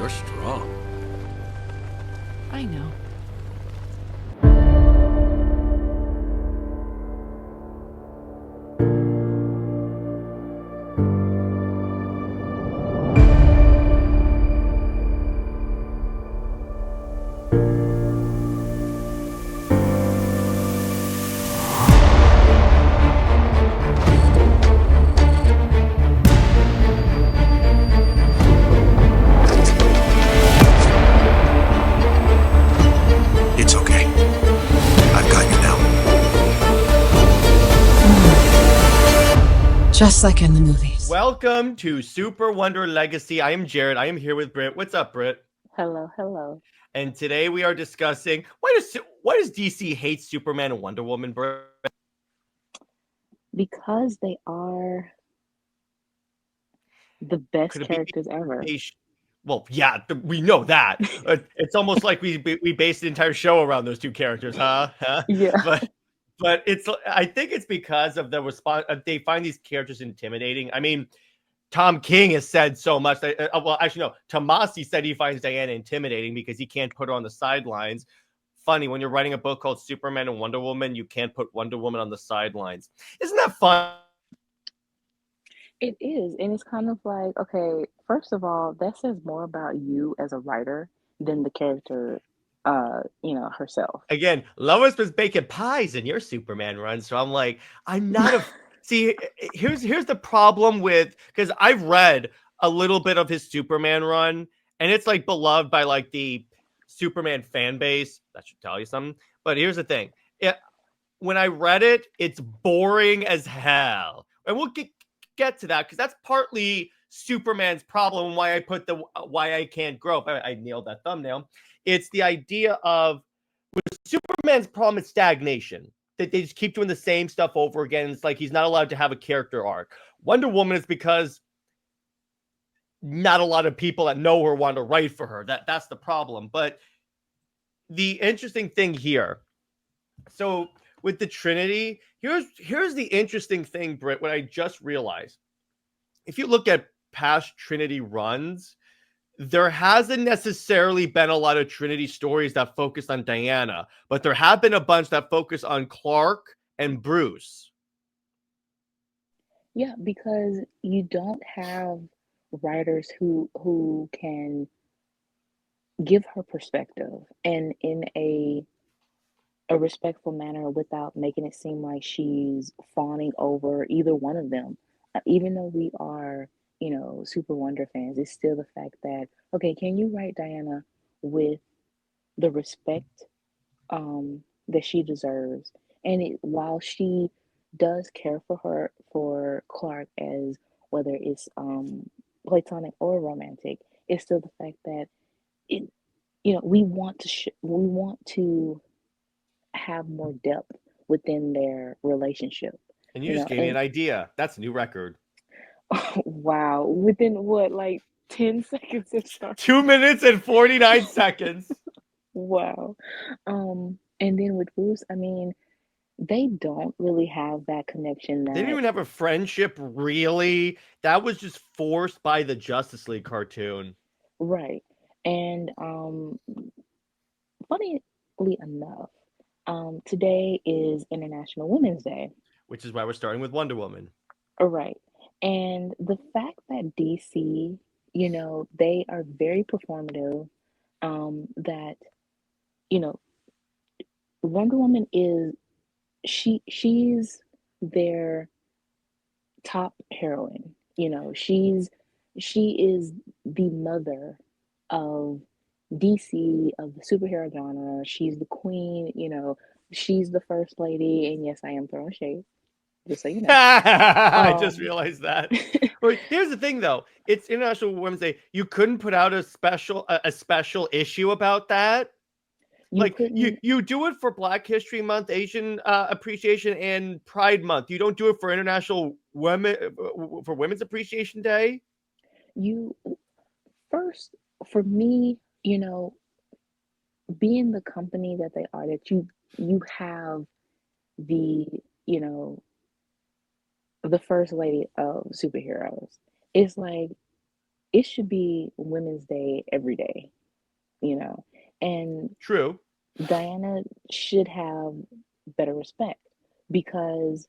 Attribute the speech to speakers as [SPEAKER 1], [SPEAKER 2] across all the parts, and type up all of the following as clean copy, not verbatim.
[SPEAKER 1] You're strong.
[SPEAKER 2] I know.
[SPEAKER 1] It's okay. I've got you now.
[SPEAKER 2] Just like in the movies.
[SPEAKER 3] Welcome to SuperWonder Legacy. I am Jared. I am here with Brit. What's up, Brit?
[SPEAKER 4] Hello, hello.
[SPEAKER 3] And today we are discussing why does DC hate Superman and Wonder Woman, Brit?
[SPEAKER 4] Because they are the best
[SPEAKER 3] Could it be
[SPEAKER 4] characters ever.
[SPEAKER 3] Well, yeah, we know that. It's almost like we based the entire show around those two characters, huh?
[SPEAKER 4] Yeah.
[SPEAKER 3] But I think it's because of the response. They find these characters intimidating. I mean, Tom King has said so much that, well, actually, no, Tomasi said he finds Diana intimidating because he can't put her on the sidelines. Funny, when you're writing a book called Superman and Wonder Woman, you can't put Wonder Woman on the sidelines. Isn't that fun?
[SPEAKER 4] It is. And it's kind of like, okay, first of all, that says more about you as a writer than the character, herself.
[SPEAKER 3] Again, Lois was baking pies in your Superman run, so I'm like, I'm not a. See, here's the problem with, because I've read a little bit of his Superman run, and it's like beloved by like the Superman fan base. That should tell you something. But here's the thing: when I read it, it's boring as hell, and we'll get to that because that's partly Superman's problem. Why I put the why I can't grow. I nailed that thumbnail. It's the idea of Superman's problem is stagnation. That they just keep doing the same stuff over again. It's like he's not allowed to have a character arc. Wonder Woman is because not a lot of people that know her want to write for her. That's the problem. But the interesting thing here, so with the Trinity, here's the interesting thing, Britt, what I just realized. If you look at past Trinity runs, there hasn't necessarily been a lot of Trinity stories that focus on Diana, but there have been a bunch that focus on Clark and Bruce.
[SPEAKER 4] Yeah, because you don't have writers who can give her perspective and in a respectful manner without making it seem like she's fawning over either one of them. Even though we are, Super Wonder fans, it's still the fact that, okay, can you write Diana with the respect that she deserves? And while she does care for Clark, as whether it's platonic or romantic, it's still the fact that it, we want to have more depth within their relationship.
[SPEAKER 3] And you just gave me an idea. That's a new record.
[SPEAKER 4] Wow. Within what, like 10 seconds or so?
[SPEAKER 3] 2 minutes and 49 seconds.
[SPEAKER 4] Wow. And then with Bruce, I mean, they don't really have that connection
[SPEAKER 3] They didn't even have a friendship, really. That was just forced by the Justice League cartoon.
[SPEAKER 4] Right. And funnily enough, today is International Women's Day.
[SPEAKER 3] Which is why we're starting with Wonder Woman.
[SPEAKER 4] Right. And the fact that DC, they are very performative, that, Wonder Woman she's their top heroine. She is the mother of DC, of the superhero genre. She's the queen, she's the first lady, and yes, I am throwing shade, just so you know.
[SPEAKER 3] I just realized that. Well, here's the thing, though. It's International Women's Day. You couldn't put out a special issue about that. You do it for Black History Month, Asian Appreciation, and Pride Month. You don't do it for International Women's Appreciation Day.
[SPEAKER 4] First, for me, being the company that they are, that you have the the first lady of superheroes. It's like it should be Women's Day every day, you know. And
[SPEAKER 3] True.
[SPEAKER 4] Diana should have better respect because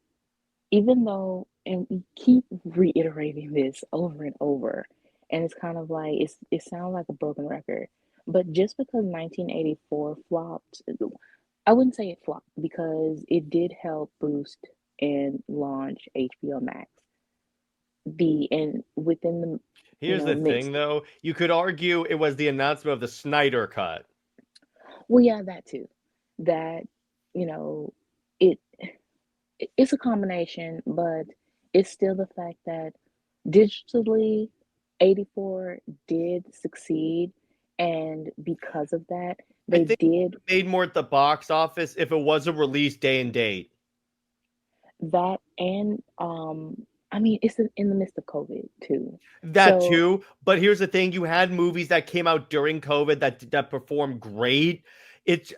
[SPEAKER 4] even though, and we keep reiterating this over and over, and it's kind of like it sounds like a broken record, but just because 1984 flopped, I wouldn't say it flopped because it did help boost and launch HBO Max. And within the
[SPEAKER 3] Here's the thing,
[SPEAKER 4] midst,
[SPEAKER 3] though. You could argue it was the announcement of the Snyder Cut.
[SPEAKER 4] well, yeah, that too, that you know, it it's a combination, but it's still the fact that digitally 84 did succeed, and because of that,
[SPEAKER 3] I
[SPEAKER 4] they
[SPEAKER 3] think
[SPEAKER 4] did
[SPEAKER 3] it made more at the box office if it was a release day and date.
[SPEAKER 4] that. And I mean, it's in the midst of COVID too,
[SPEAKER 3] That
[SPEAKER 4] so
[SPEAKER 3] too, but here's the thing: you had movies that came out during COVID that performed great. It's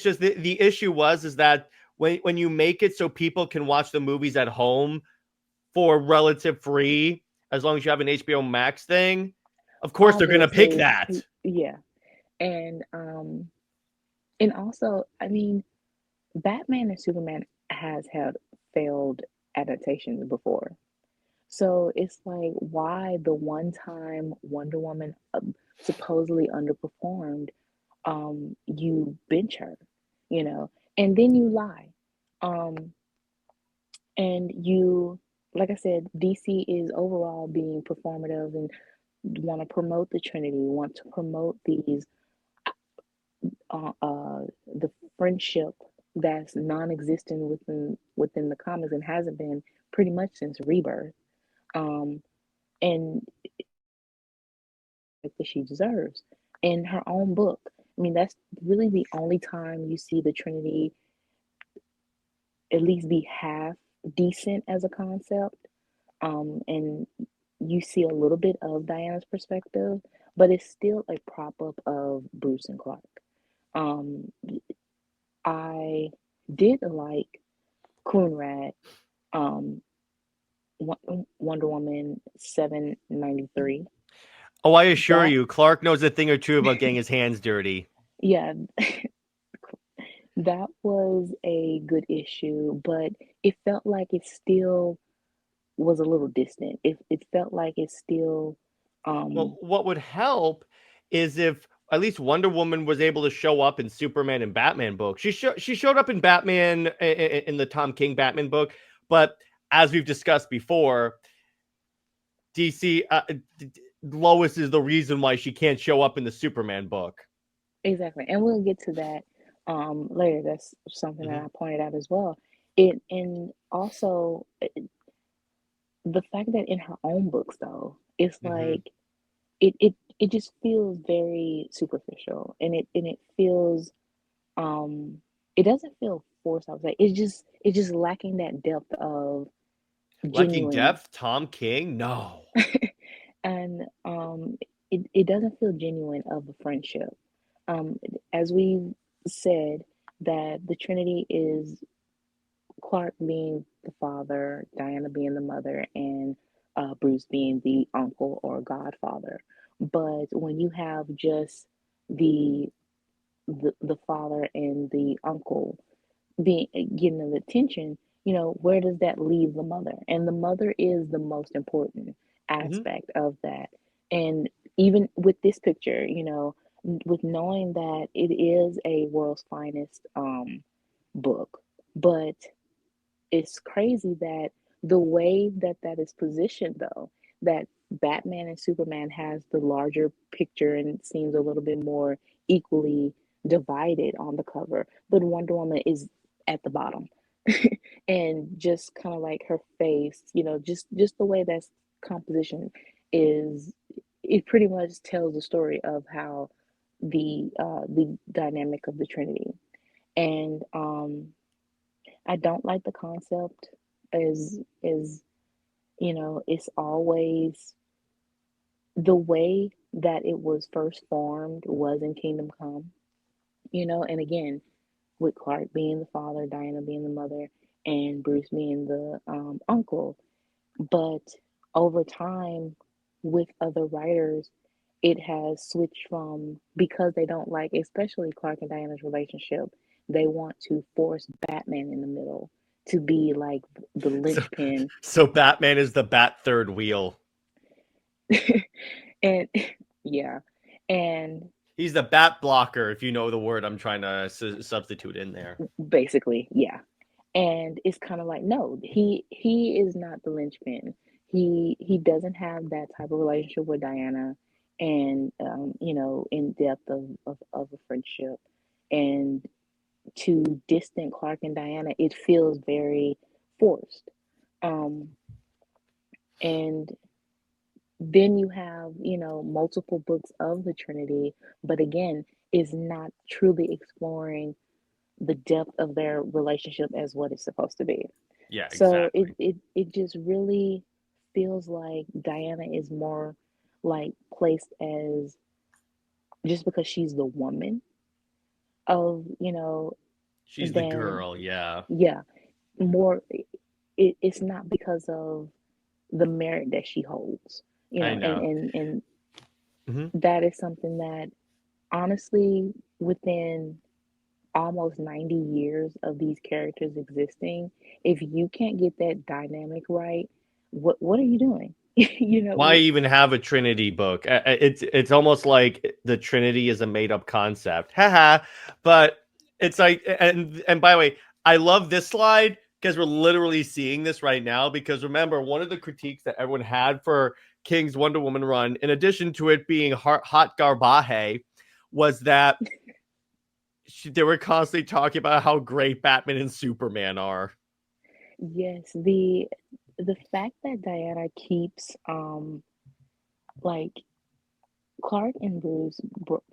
[SPEAKER 3] just the issue is that when you make it so people can watch the movies at home for relative free, as long as you have an HBO Max thing, of course they're gonna pick
[SPEAKER 4] obviously,
[SPEAKER 3] that.
[SPEAKER 4] yeah. And and also, I mean, Batman and Superman has had failed adaptations before. So it's like, why the one time Wonder Woman supposedly underperformed, you bench her, you know, and then you lie. Um, and you, like I said, DC is overall being performative and want to promote the Trinity, want to promote the friendship that's non-existent within the comics and hasn't been pretty much since Rebirth. Um, and that she deserves in her own book. I mean, that's really the only time you see the Trinity at least be half decent as a concept. And you see a little bit of Diana's perspective, but it's still a prop up of Bruce and Clark. Um, I did like Coonrad, um, Wonder Woman 793.
[SPEAKER 3] Oh, I assure
[SPEAKER 4] That,
[SPEAKER 3] you, Clark knows a thing or two about getting his hands dirty.
[SPEAKER 4] yeah, that was a good issue, but it felt like it still was a little distant. It felt like it still,
[SPEAKER 3] Well,
[SPEAKER 4] um,
[SPEAKER 3] what would help is if at least Wonder Woman was able to show up in Superman and Batman books. She showed up in Batman in the Tom King Batman book, but as we've discussed before, DC Lois is the reason why she can't show up in the Superman book.
[SPEAKER 4] exactly. And we'll get to that later. That's something that
[SPEAKER 3] Hmm.
[SPEAKER 4] I pointed out as well. It and also the fact that in her own books though, it's
[SPEAKER 3] Hmm.
[SPEAKER 4] like it just feels very superficial, and it feels um it doesn't feel forced. I would say it's just lacking that depth of
[SPEAKER 3] Lacking
[SPEAKER 4] genuine.
[SPEAKER 3] depth, Tom King? No.
[SPEAKER 4] And it doesn't feel genuine of a friendship. Um, as we said, that the Trinity is Clark being the father, Diana being the mother, and Bruce being the uncle or godfather. But when you have just the the father and the uncle being getting the attention, where does that leave the mother? And the mother is the most important
[SPEAKER 3] Hmm.
[SPEAKER 4] aspect of that. And even with this picture, with knowing that it is a world's finest book, but it's crazy that the way that that is positioned, though, that Batman and Superman has the larger picture and it seems a little bit more equally divided on the cover, but Wonder Woman is at the bottom. And just kind of like her face, just the way that composition is, it pretty much tells the story of how the dynamic of the Trinity. And I don't like the concept is it's always the way that it was first formed was in Kingdom Come, and again, with Clark being the father, Diana being the mother, and Bruce being the uncle. But over time, with other writers, it has switched from, because they don't like, especially Clark and Diana's relationship, they want to force Batman in the middle to be like the
[SPEAKER 3] So,
[SPEAKER 4] linchpin.
[SPEAKER 3] so Batman is the bat third wheel.
[SPEAKER 4] And yeah, and
[SPEAKER 3] He's the bat blocker, if you know the word I'm trying to substitute in there.
[SPEAKER 4] basically, yeah. And it's kind of like, no, he is not the linchpin. He doesn't have that type of relationship with Diana, and in depth of a friendship. And to distant Clark and Diana, it feels very forced. Um, and then you have, multiple books of the Trinity, but again, is not truly exploring the depth of their relationship as what it's supposed to be.
[SPEAKER 3] Yeah,
[SPEAKER 4] So it
[SPEAKER 3] exactly.
[SPEAKER 4] it, it just really feels like Diana is more like placed as, just because she's the woman of,
[SPEAKER 3] She's the
[SPEAKER 4] then
[SPEAKER 3] girl, yeah.
[SPEAKER 4] yeah, more, it's not because of the merit that she holds,
[SPEAKER 3] I know.
[SPEAKER 4] and
[SPEAKER 3] Hmm.
[SPEAKER 4] that is something that, honestly, within almost 90 years of these characters existing, if you can't get that dynamic right, what are you doing?
[SPEAKER 3] Why even have a Trinity book? It's almost like the Trinity is a made up concept. Haha. But it's like, and by the way, I love this slide because we're literally seeing this right now. Because remember, one of the critiques that everyone had for King's Wonder Woman run, in addition to it being hot garbage, was that they were constantly talking about how great Batman and Superman are.
[SPEAKER 4] Yes, the fact that Diana keeps like Clark and Bruce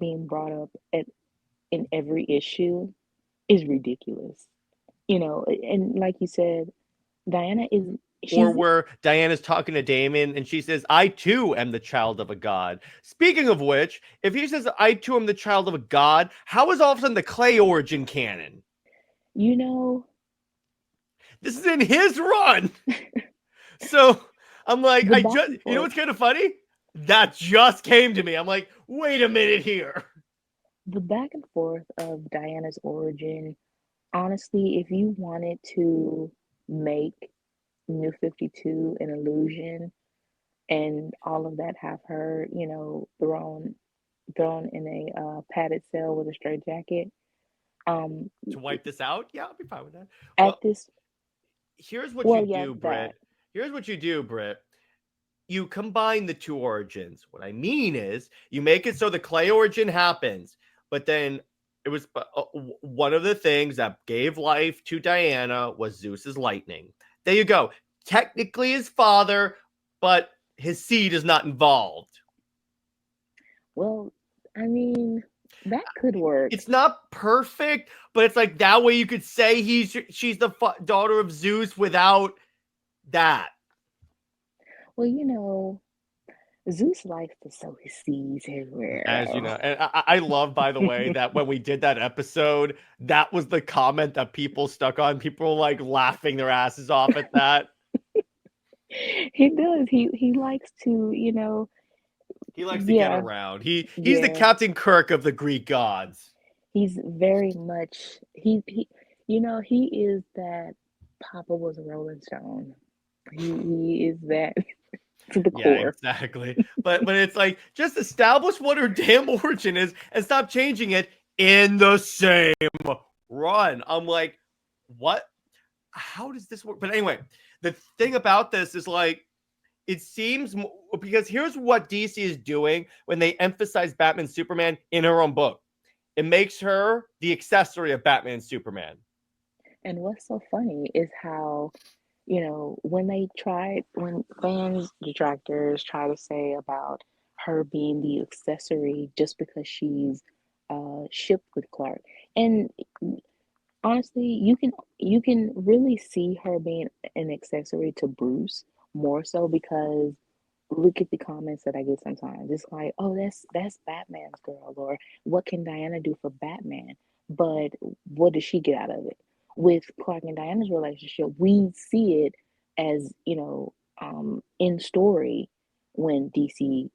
[SPEAKER 4] being brought up in every issue is ridiculous. And like you said, Diana is
[SPEAKER 3] Or
[SPEAKER 4] she's
[SPEAKER 3] where Diana's talking to Damon and she says, I too am the child of a god. Speaking of which, if he says, I too am the child of a god, how is all of a sudden the clay origin canon?
[SPEAKER 4] you know
[SPEAKER 3] This is in his run. So I'm like,
[SPEAKER 4] the back and
[SPEAKER 3] you know
[SPEAKER 4] forth
[SPEAKER 3] what's kind of funny? That just came to me. I'm like, wait a minute here.
[SPEAKER 4] the back and forth of Diana's origin. Honestly, if you wanted to make New 52 an illusion and all of that, have her, thrown in a padded cell with a straight jacket. Um,
[SPEAKER 3] To wipe this out? Yeah, I'll be fine with that.
[SPEAKER 4] at
[SPEAKER 3] Well,
[SPEAKER 4] this,
[SPEAKER 3] here's what you
[SPEAKER 4] well, yeah,
[SPEAKER 3] do,
[SPEAKER 4] that.
[SPEAKER 3] Britt. Here's what you do, Britt. You combine the two origins. What I mean is, you make it so the clay origin happens, but then it was one of the things that gave life to Diana was Zeus's lightning. There you go. Technically his father, but his seed is not involved.
[SPEAKER 4] Well, I mean, that could work.
[SPEAKER 3] It's not perfect, but it's like that way you could say she's the daughter of Zeus without that.
[SPEAKER 4] Well, Zeus likes to sow his seeds everywhere,
[SPEAKER 3] As you
[SPEAKER 4] though.
[SPEAKER 3] know, and I love, by the way, that when we did that episode, that was the comment that people stuck on. People were like laughing their asses off at that.
[SPEAKER 4] He does. He likes to,
[SPEAKER 3] He likes to get
[SPEAKER 4] yeah,
[SPEAKER 3] around. He's the
[SPEAKER 4] yeah.
[SPEAKER 3] Captain Kirk of the Greek gods.
[SPEAKER 4] He's very much he is that Papa was a Rolling Stone. He is that to the
[SPEAKER 3] Yeah,
[SPEAKER 4] core.
[SPEAKER 3] exactly. But it's like just establish what her damn origin is and stop changing it in the same run. I'm like, what? How does this work? But anyway, the thing about this is like it seems because here's what DC is doing when they emphasize Batman Superman in her own book. It makes her the accessory of Batman and Superman.
[SPEAKER 4] And what's so funny is how, when fans, detractors try to say about her being the accessory just because she's shipped with Clark. And honestly, you can really see her being an accessory to Bruce, more so because look at the comments that I get sometimes. It's like, oh, that's Batman's girl, or what can Diana do for Batman? But what does she get out of it? With Clark and Diana's relationship, we see it as, in story, when DC,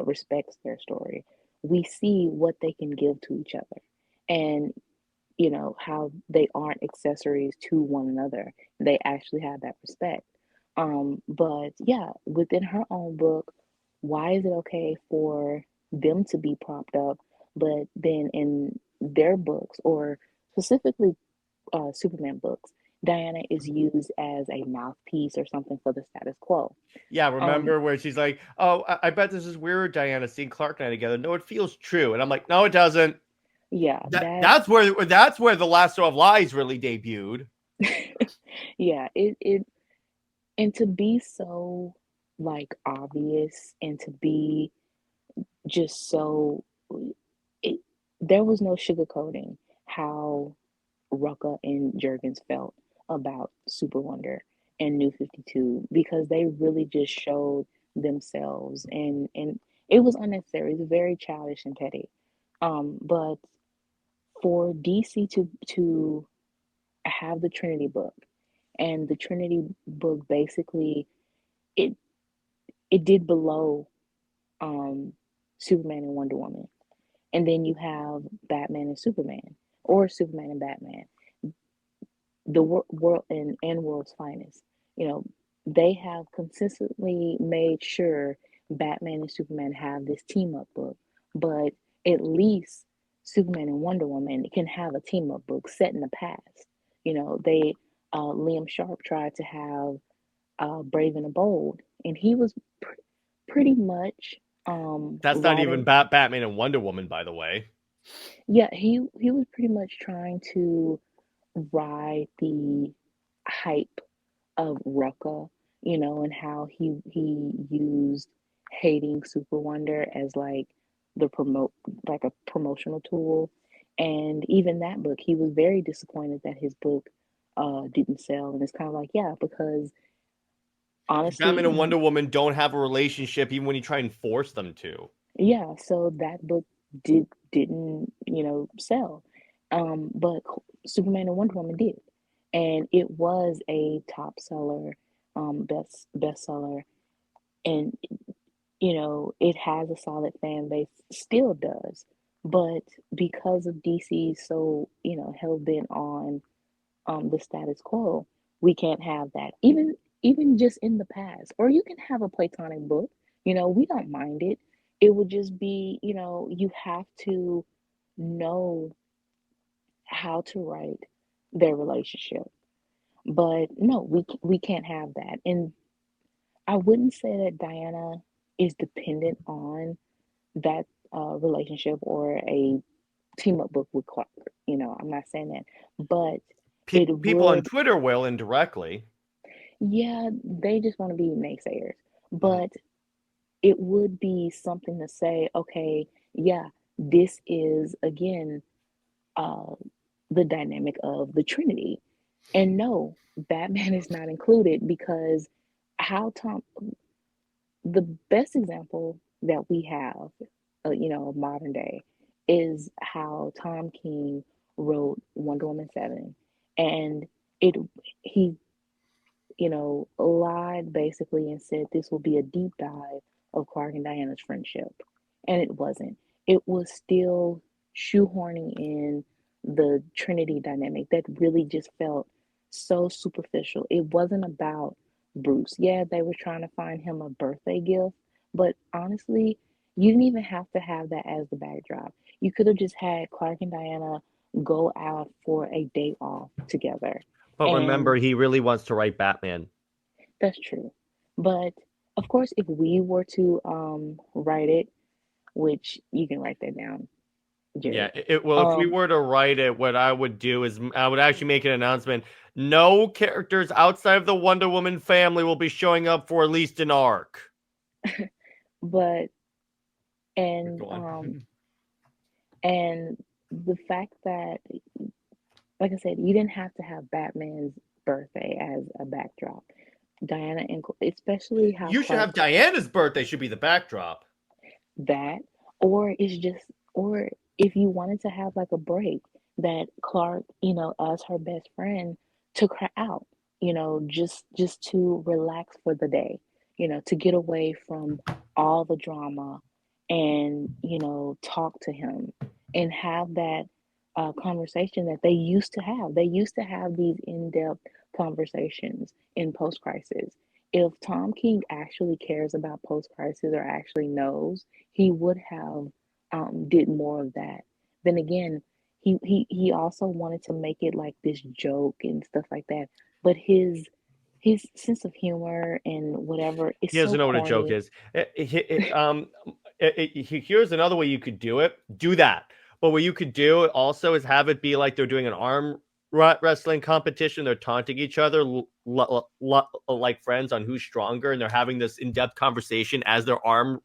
[SPEAKER 4] respects their story, we see what they can give to each other, and how they aren't accessories to one another. They actually have that respect. But yeah, within her own book, why is it okay for them to be propped up, but then in their books, or specifically Superman books, Diana is used as a mouthpiece or something for the status quo.
[SPEAKER 3] Yeah,
[SPEAKER 4] Um,
[SPEAKER 3] remember where she's like, "Oh, I bet this is weird, Diana, seeing Clark and I together. No, it feels true." And I'm like, "No, it doesn't."
[SPEAKER 4] yeah,
[SPEAKER 3] That's where the Last of Lies really debuted.
[SPEAKER 4] yeah, it and to be so like obvious, and to be just so it there was no sugarcoating how Rucka and Jurgens felt about Super Wonder and New 52, because they really just showed themselves, and it was unnecessary. It was very childish and petty. But for DC to have the Trinity book, and the Trinity book basically it it did below um Superman and Wonder Woman. And then you have Batman and Superman, or Superman and Batman, the world and world's finest. You know, they have consistently made sure Batman and Superman have this team up book, but at least Superman and Wonder Woman can have a team up book set in the past. They Liam Sharp tried to have Brave and the Bold, and he was pretty much
[SPEAKER 3] That's not even
[SPEAKER 4] writing.
[SPEAKER 3] Batman and Wonder Woman, by the way.
[SPEAKER 4] Yeah, he was pretty much trying to ride the hype of Rucka, and how he used hating Super Wonder as like a promotional tool. And even that book, he was very disappointed that his book didn't sell. And it's kind of like, yeah, because honestly,
[SPEAKER 3] Batman and Wonder Woman don't have a relationship even when you try and force them to.
[SPEAKER 4] yeah, so that book didn't, sell. But Superman and Wonder Woman did. And it was a top seller, bestseller. And it has a solid fan base, still does. But because of DC so, hell bent on the status quo, we can't have that. Even just in the past. Or you can have a platonic book. We don't mind it. It would just be, you have to know how to write their relationship. But no, we can't have that. And I wouldn't say that Diana is dependent on that relationship or a team up book with Clark. I'm not saying that, but it
[SPEAKER 3] People on
[SPEAKER 4] would.
[SPEAKER 3] Twitter will indirectly.
[SPEAKER 4] Yeah, they just want to be naysayers.
[SPEAKER 3] Mhm.
[SPEAKER 4] But it would be something to say, okay, yeah, this is again uh, the dynamic of the Trinity. And no, Batman is not included because how Tom, the best example that we have, modern day, is how Tom King wrote Wonder Woman 7. And it, he lied basically and said this will be a deep dive of Clark and Diana's friendship. And it wasn't. It was still shoehorning in the Trinity dynamic that really just felt so superficial. It wasn't about Bruce. Yeah, they were trying to find him a birthday gift, but honestly, you didn't even have to have that as the backdrop. You could have just had Clark and Diana go out for a day off together.
[SPEAKER 3] But remember,
[SPEAKER 4] And
[SPEAKER 3] he really wants to write Batman.
[SPEAKER 4] that's true. But of course, if we were to write it, which you can write that down,
[SPEAKER 3] Yeah,
[SPEAKER 4] Jerry.
[SPEAKER 3] well, if we
[SPEAKER 4] Um,
[SPEAKER 3] were to write it, what I would do is I would actually make an announcement. No characters outside of the Wonder Woman family will be showing up for at least an arc.
[SPEAKER 4] but and
[SPEAKER 3] Go on.
[SPEAKER 4] and the fact that, like I said, you didn't have to have Batman's birthday as a backdrop. Diana and especially how
[SPEAKER 3] You should
[SPEAKER 4] Clark
[SPEAKER 3] have Diana's birthday should be the backdrop.
[SPEAKER 4] that, or it's just, or if you wanted to have like a break, that Clark, as her best friend, took her out, just to relax for the day. to get away from all the drama and, talk to him and have that conversation that they used to have. They used to have these in depth conversations in post crisis. If Tom King actually cares about post crisis or actually knows, he would have did more of that. Then again, he also wanted to make it like this joke and stuff like that. But his sense of humor and whatever is
[SPEAKER 3] He
[SPEAKER 4] so
[SPEAKER 3] doesn't know what a joke
[SPEAKER 4] corny.
[SPEAKER 3] is. Here's another way you could do it. Do that. But what you could do also is have it be like they're doing an arm wrestling competition. They're taunting each other like friends on who's stronger, and they're having this in-depth conversation as they're arm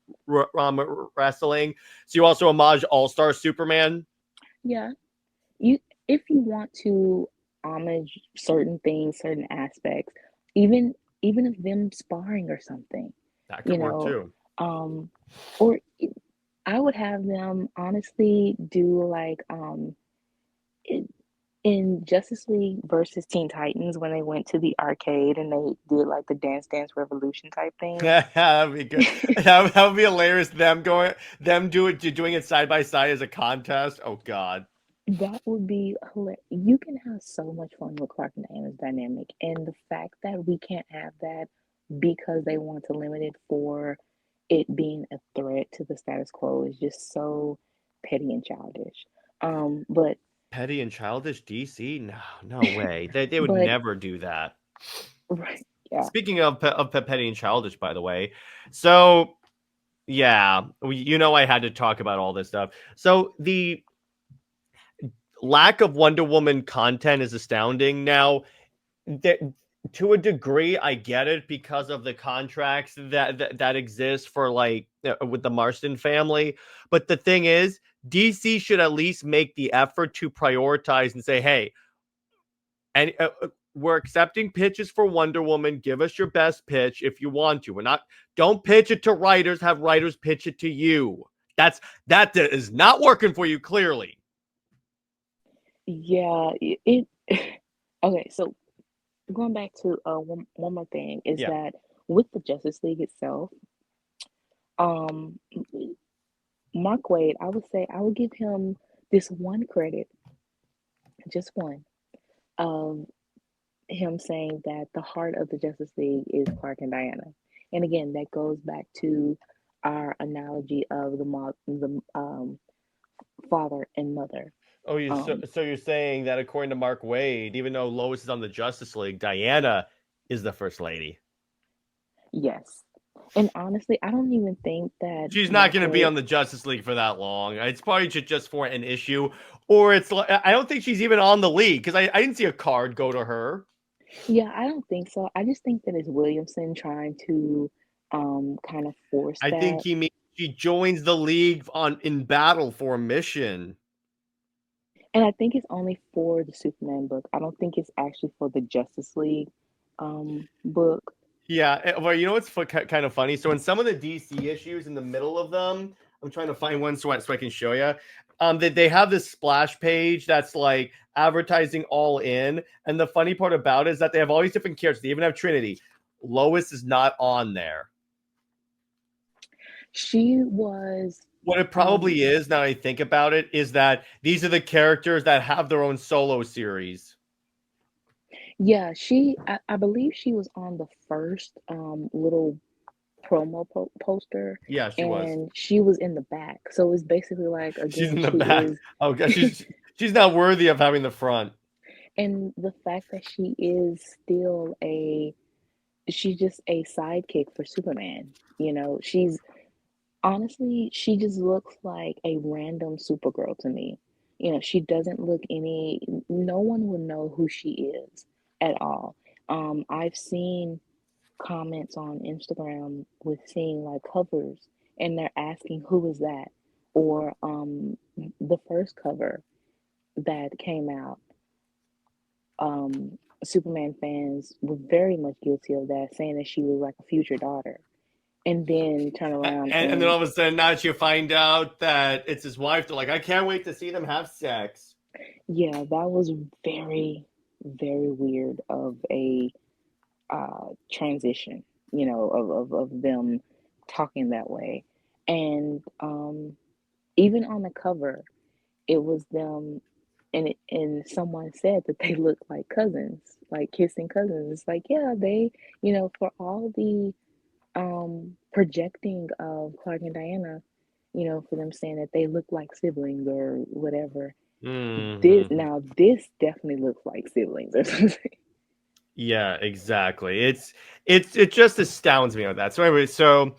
[SPEAKER 3] wrestling. So you also homage All-Star Superman.
[SPEAKER 4] Yeah, you if you want to homage certain things, certain aspects, even even if them sparring or something,
[SPEAKER 3] That
[SPEAKER 4] you
[SPEAKER 3] could work
[SPEAKER 4] know,
[SPEAKER 3] too.
[SPEAKER 4] um, or I would have them honestly do like in Justice League versus Teen Titans when they went to the arcade and they did like the Dance Dance Revolution type thing.
[SPEAKER 3] That'd be good. That would be hilarious. Doing it side by side as a contest. Oh God.
[SPEAKER 4] That would be hilarious. You can have so much fun with Clark and Diana's dynamic, and the fact that we can't have that because they want to limit it for it being a threat to the status quo is just so petty and childish. But
[SPEAKER 3] Petty and childish DC? No, no way. They would
[SPEAKER 4] but
[SPEAKER 3] never do that.
[SPEAKER 4] right, yeah,
[SPEAKER 3] Speaking of petty and childish, by the way, so yeah, I had to talk about all this stuff. So the lack of Wonder Woman content is astounding. Now, that to a degree, I get it because of the contracts that exist for like with the Marston family. But the thing is, DC should at least make the effort to prioritize and say, hey, and we're accepting pitches for Wonder Woman. Give us your best pitch if you want to. We're not. Don't pitch it to writers. Have writers pitch it to you. That is not working for you clearly.
[SPEAKER 4] yeah. It okay. So going back to one more thing is
[SPEAKER 3] Yeah.
[SPEAKER 4] that with the Justice League itself, um, Mark Waid, I would say I would give him this one credit, just one, of him saying that the heart of the Justice League is Clark and Diana. And again, that goes back to our analogy of the father and mother.
[SPEAKER 3] So,
[SPEAKER 4] Um,
[SPEAKER 3] so you're saying that according to Mark Waid, even though Lois is on the Justice League, Diana is the first lady.
[SPEAKER 4] yes. And honestly, I don't even think that
[SPEAKER 3] She's not
[SPEAKER 4] Mark
[SPEAKER 3] going to be
[SPEAKER 4] Waid,
[SPEAKER 3] on the Justice League for that long. It's probably just for an issue, or it's like I don't think she's even on the league because I didn't see a card go to her.
[SPEAKER 4] yeah, I don't think so. I just think that it's Williamson trying to kind of force
[SPEAKER 3] I think
[SPEAKER 4] that.
[SPEAKER 3] he means she joins the league in battle for a mission.
[SPEAKER 4] And I think it's only for the Superman book. I don't think it's actually for the Justice League book.
[SPEAKER 3] Yeah, well, you know what's kind of funny? So in some of the DC issues, in the middle of them, I'm trying to find one so I can show you. They have this splash page that's like advertising all in, and the funny part about it is that they have all these different characters. They even have Trinity. Lois is not on there.
[SPEAKER 4] She was
[SPEAKER 3] What it
[SPEAKER 4] um
[SPEAKER 3] probably is, now I think about it, is that these are the characters that have their own solo series.
[SPEAKER 4] yeah, I believe she was on the first little poster,
[SPEAKER 3] Yeah, she was.
[SPEAKER 4] and she was in the back. So it's basically like
[SPEAKER 3] She's
[SPEAKER 4] again,
[SPEAKER 3] in the
[SPEAKER 4] she
[SPEAKER 3] back.
[SPEAKER 4] is
[SPEAKER 3] Oh god, she's not worthy of having the front.
[SPEAKER 4] and the fact that she is still she's just a sidekick for Superman. She's honestly, she just looks like a random Supergirl to me. She doesn't look no one will know who she is at all. I've seen comments on Instagram with seeing like covers and they're asking who is that? Or the first cover that came out, Superman fans were very much guilty of that, saying that she was like a future daughter. And then turn around
[SPEAKER 3] And then
[SPEAKER 4] and
[SPEAKER 3] all of a sudden, now you find out that it's his wife. They're like, I can't wait to see them have sex.
[SPEAKER 4] yeah, that was very, very weird of a transition. of them talking that way. And even on the cover, it was them, and someone said that they look like cousins, like kissing cousins. It's like, yeah, they, for all the projecting of Clark and Diana, for them saying that they look like siblings or whatever.
[SPEAKER 3] Mhm.
[SPEAKER 4] This definitely looks like siblings or something.
[SPEAKER 3] Yeah, exactly. It just astounds me on that. So anyway, so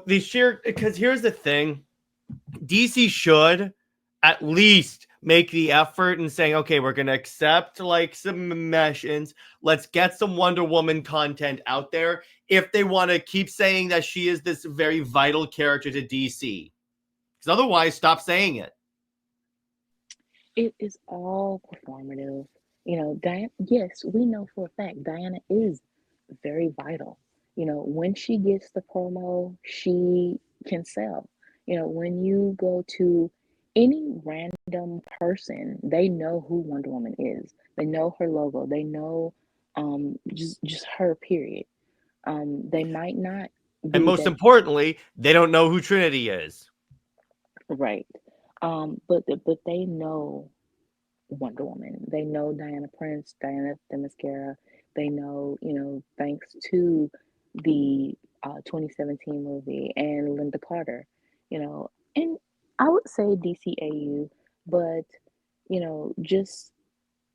[SPEAKER 3] the sheer, because here's the thing, DC should at least make the effort in saying, okay, we're gonna accept like some meshes. Let's get some Wonder Woman content out there if they want to keep saying that she is this very vital character to DC. Because otherwise, stop saying it.
[SPEAKER 4] It is all performative. Diana, yes, we know for a fact Diana is very vital. When she gets the promo, she can sell. When you go to any random person, they know who Wonder Woman is. They know her logo. They know just her period. They might not
[SPEAKER 3] And
[SPEAKER 4] be
[SPEAKER 3] most
[SPEAKER 4] that
[SPEAKER 3] importantly, they don't know who Trinity is.
[SPEAKER 4] right. But they know Wonder Woman. They know Diana Prince, Diana the Mascara. They know, thanks to the 2017 movie and Linda Carter, and I would say DCAU, but, just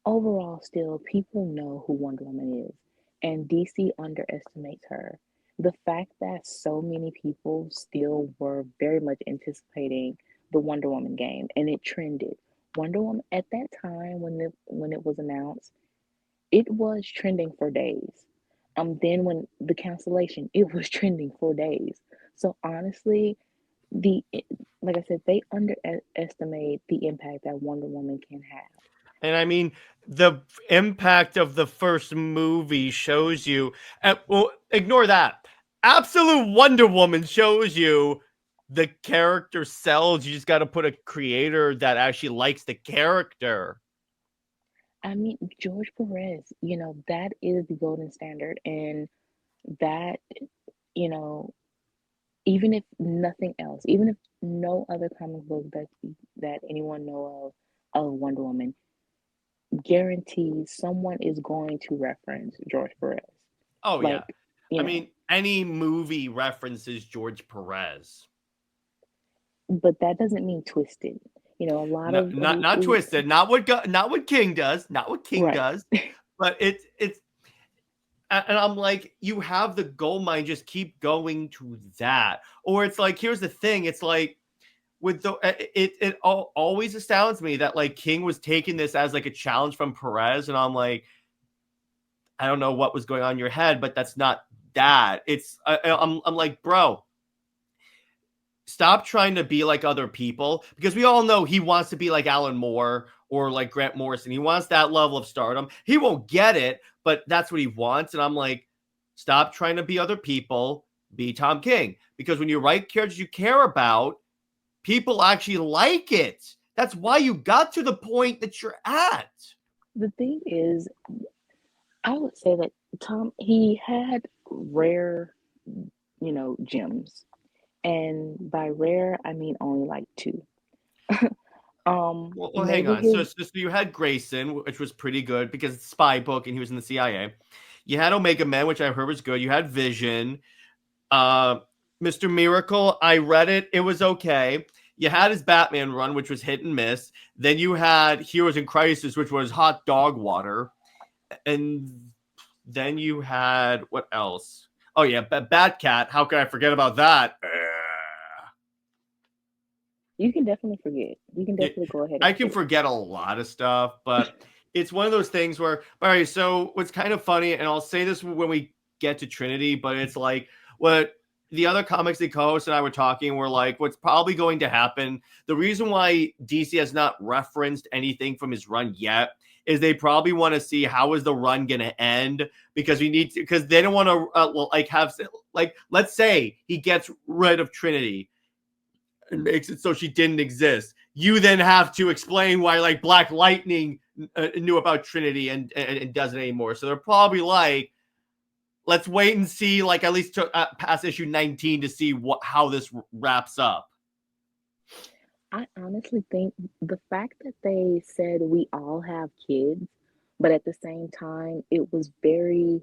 [SPEAKER 4] overall, still, people know who Wonder Woman is, and DC underestimates her. The fact that so many people still were very much anticipating the Wonder Woman game, and it trended. Wonder Woman at that time when it was announced, it was trending for days. Then when the cancellation, it was trending for days. So honestly, the like I said, they underestimate the impact that Wonder Woman can have.
[SPEAKER 3] And I mean, the impact of the first movie shows you. Well, ignore that. Absolute Wonder Woman shows you the character sells. You just got to put a creator that actually likes the character.
[SPEAKER 4] I mean, George Perez, that is the golden standard. And that, you know, even if nothing else, even if no other comic book that anyone know of Wonder Woman, guarantees someone is going to reference George Perez.
[SPEAKER 3] Oh
[SPEAKER 4] Like,
[SPEAKER 3] yeah,
[SPEAKER 4] you
[SPEAKER 3] I
[SPEAKER 4] know,
[SPEAKER 3] mean, any movie references George Perez.
[SPEAKER 4] but that doesn't mean twisted. A lot
[SPEAKER 3] No,
[SPEAKER 4] of
[SPEAKER 3] not twisted. Not what King does. Not what King
[SPEAKER 4] right.
[SPEAKER 3] does. But it's and I'm like, you have the gold mine, just keep going to that. Or it's like, here's the thing, it's like with the always astounds me that like King was taking this as like a challenge from Perez, and I'm like, I don't know what was going on in your head, but that's not that. I'm like, bro, stop trying to be like other people, because we all know he wants to be like Alan Moore or like Grant Morrison. He wants that level of stardom. He won't get it, but that's what he wants. And I'm like, stop trying to be other people. Be Tom King, because when you write characters you care about, people actually like it. That's why you got to the point that you're at.
[SPEAKER 4] The thing is, I would say that Tom, he had rare, gems. And by rare, I mean only like two.
[SPEAKER 3] Well, hang
[SPEAKER 4] Maybe
[SPEAKER 3] on. So,
[SPEAKER 4] his
[SPEAKER 3] so you had Grayson, which was pretty good because it's a spy book and he was in the CIA. You had Omega Man, which I heard was good. You had Vision. Uh, Mr. Miracle, I read it. It was okay. You had his Batman run, which was hit and miss. Then you had Heroes in Crisis, which was hot dog water. And then you had what else? Oh, yeah, Batcat. How can I forget about that?
[SPEAKER 4] you can definitely forget. You can
[SPEAKER 3] Yeah,
[SPEAKER 4] definitely go ahead and
[SPEAKER 3] I can
[SPEAKER 4] forget.
[SPEAKER 3] forget a lot of stuff, but it's one of those things where, all right, so what's kind of funny, and I'll say this when we get to Trinity, but it's like what the other comics they co-host and I were talking were like, what's probably going to happen. The reason why DC has not referenced anything from his run yet is they probably want to see how is the run going to end, because we need to, because they don't want to like have, like, let's say he gets rid of Trinity and makes it so she didn't exist. You then have to explain why like Black Lightning knew about Trinity and doesn't anymore. So they're probably like, let's wait and see, like at least past issue 19 to see how this wraps up.
[SPEAKER 4] I honestly think the fact that they said we all have kids, but at the same time, it was very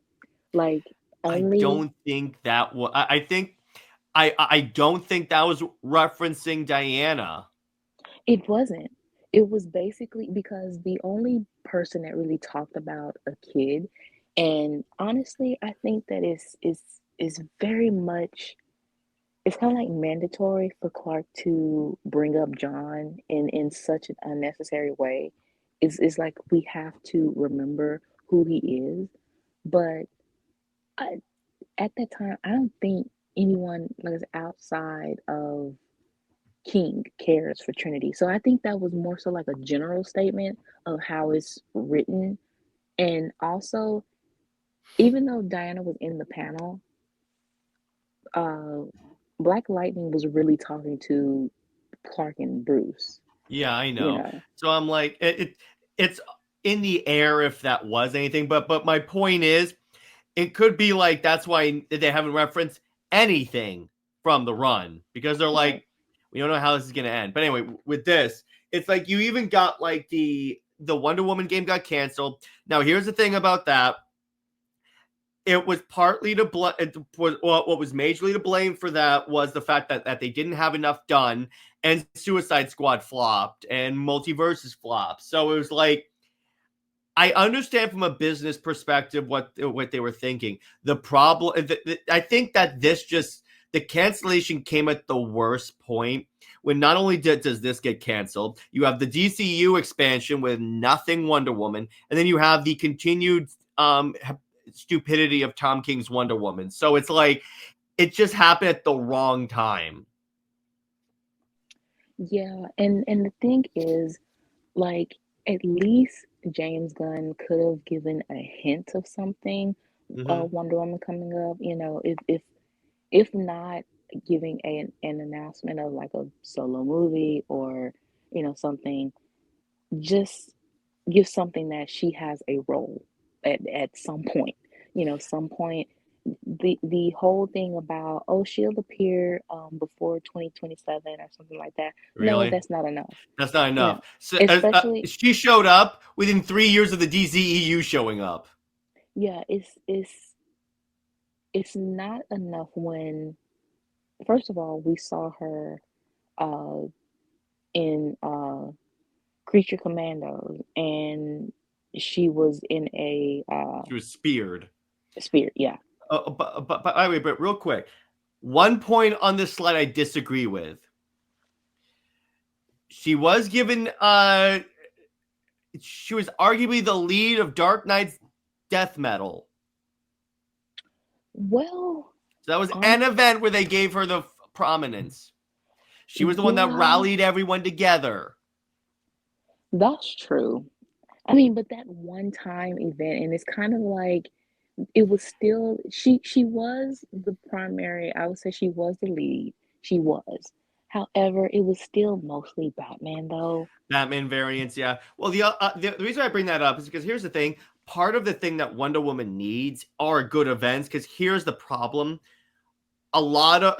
[SPEAKER 4] like
[SPEAKER 3] I
[SPEAKER 4] only
[SPEAKER 3] don't think that was. I think I don't think that was referencing Diana.
[SPEAKER 4] it wasn't. It was basically because the only person that really talked about a kid, and honestly, I think that is very much it's kind of like mandatory for Clark to bring up John in such an unnecessary way. It's like we have to remember who he is, but I, at that time, I don't think anyone like outside of King cares for Trinity. So I think that was more so like a general statement of how it's written, and also even though Diana was in the panel, uh, Black Lightning was really talking to Clark and Bruce,
[SPEAKER 3] Yeah, I
[SPEAKER 4] you
[SPEAKER 3] know.
[SPEAKER 4] know.
[SPEAKER 3] So I'm like, it's in the air if that was anything. But my point is, it could be like that's why they haven't referenced anything from the run because they're
[SPEAKER 4] Right.
[SPEAKER 3] like, we don't know how this is gonna end. But anyway, with this, it's like you even got like the Wonder Woman game got canceled. Now here's the thing about that. It was partly to blame. What was majorly to blame for that was the fact that they didn't have enough done, and Suicide Squad flopped, and Multiverses flopped. So it was like I understand from a business perspective what they were thinking. The problem, I think that the cancellation came at the worst point when not only does this get canceled, you have the DCU expansion with nothing Wonder Woman, and then you have the continued stupidity of Tom King's Wonder Woman. So it's like it just happened at the wrong time.
[SPEAKER 4] Yeah, and the thing is, like, at least James Gunn could have given a hint of something,
[SPEAKER 3] Mm-hmm.
[SPEAKER 4] Wonder Woman coming up, if not giving an announcement of like a solo movie or, something, just give something that she has a role at some point. Some point the whole thing about she'll appear before 2027 or something like that. No,
[SPEAKER 3] Really?
[SPEAKER 4] that's not enough.
[SPEAKER 3] That's not enough. So,
[SPEAKER 4] Especially
[SPEAKER 3] she showed up within 3 years of the DCEU showing up.
[SPEAKER 4] yeah, it's not enough when first of all we saw her uh in Creature Commandos, and she was in a
[SPEAKER 3] She was speared.
[SPEAKER 4] spirit, yeah.
[SPEAKER 3] But by the way, but real quick, one point on this slide I disagree with. She was given she was arguably the lead of Dark Knight's death metal.
[SPEAKER 4] Well,
[SPEAKER 3] So that was
[SPEAKER 4] on
[SPEAKER 3] an event where they gave her the prominence. She was the one that
[SPEAKER 4] yeah,
[SPEAKER 3] rallied everyone together.
[SPEAKER 4] that's true. I mean, but that one time event, and it's kind of like it was still she was the primary. I would say she was the lead. She was. However, it was still mostly Batman though.
[SPEAKER 3] Batman variants, yeah. Well, the reason I bring that up is because here's the thing. Part of the thing that Wonder Woman needs are good events. Because here's the problem: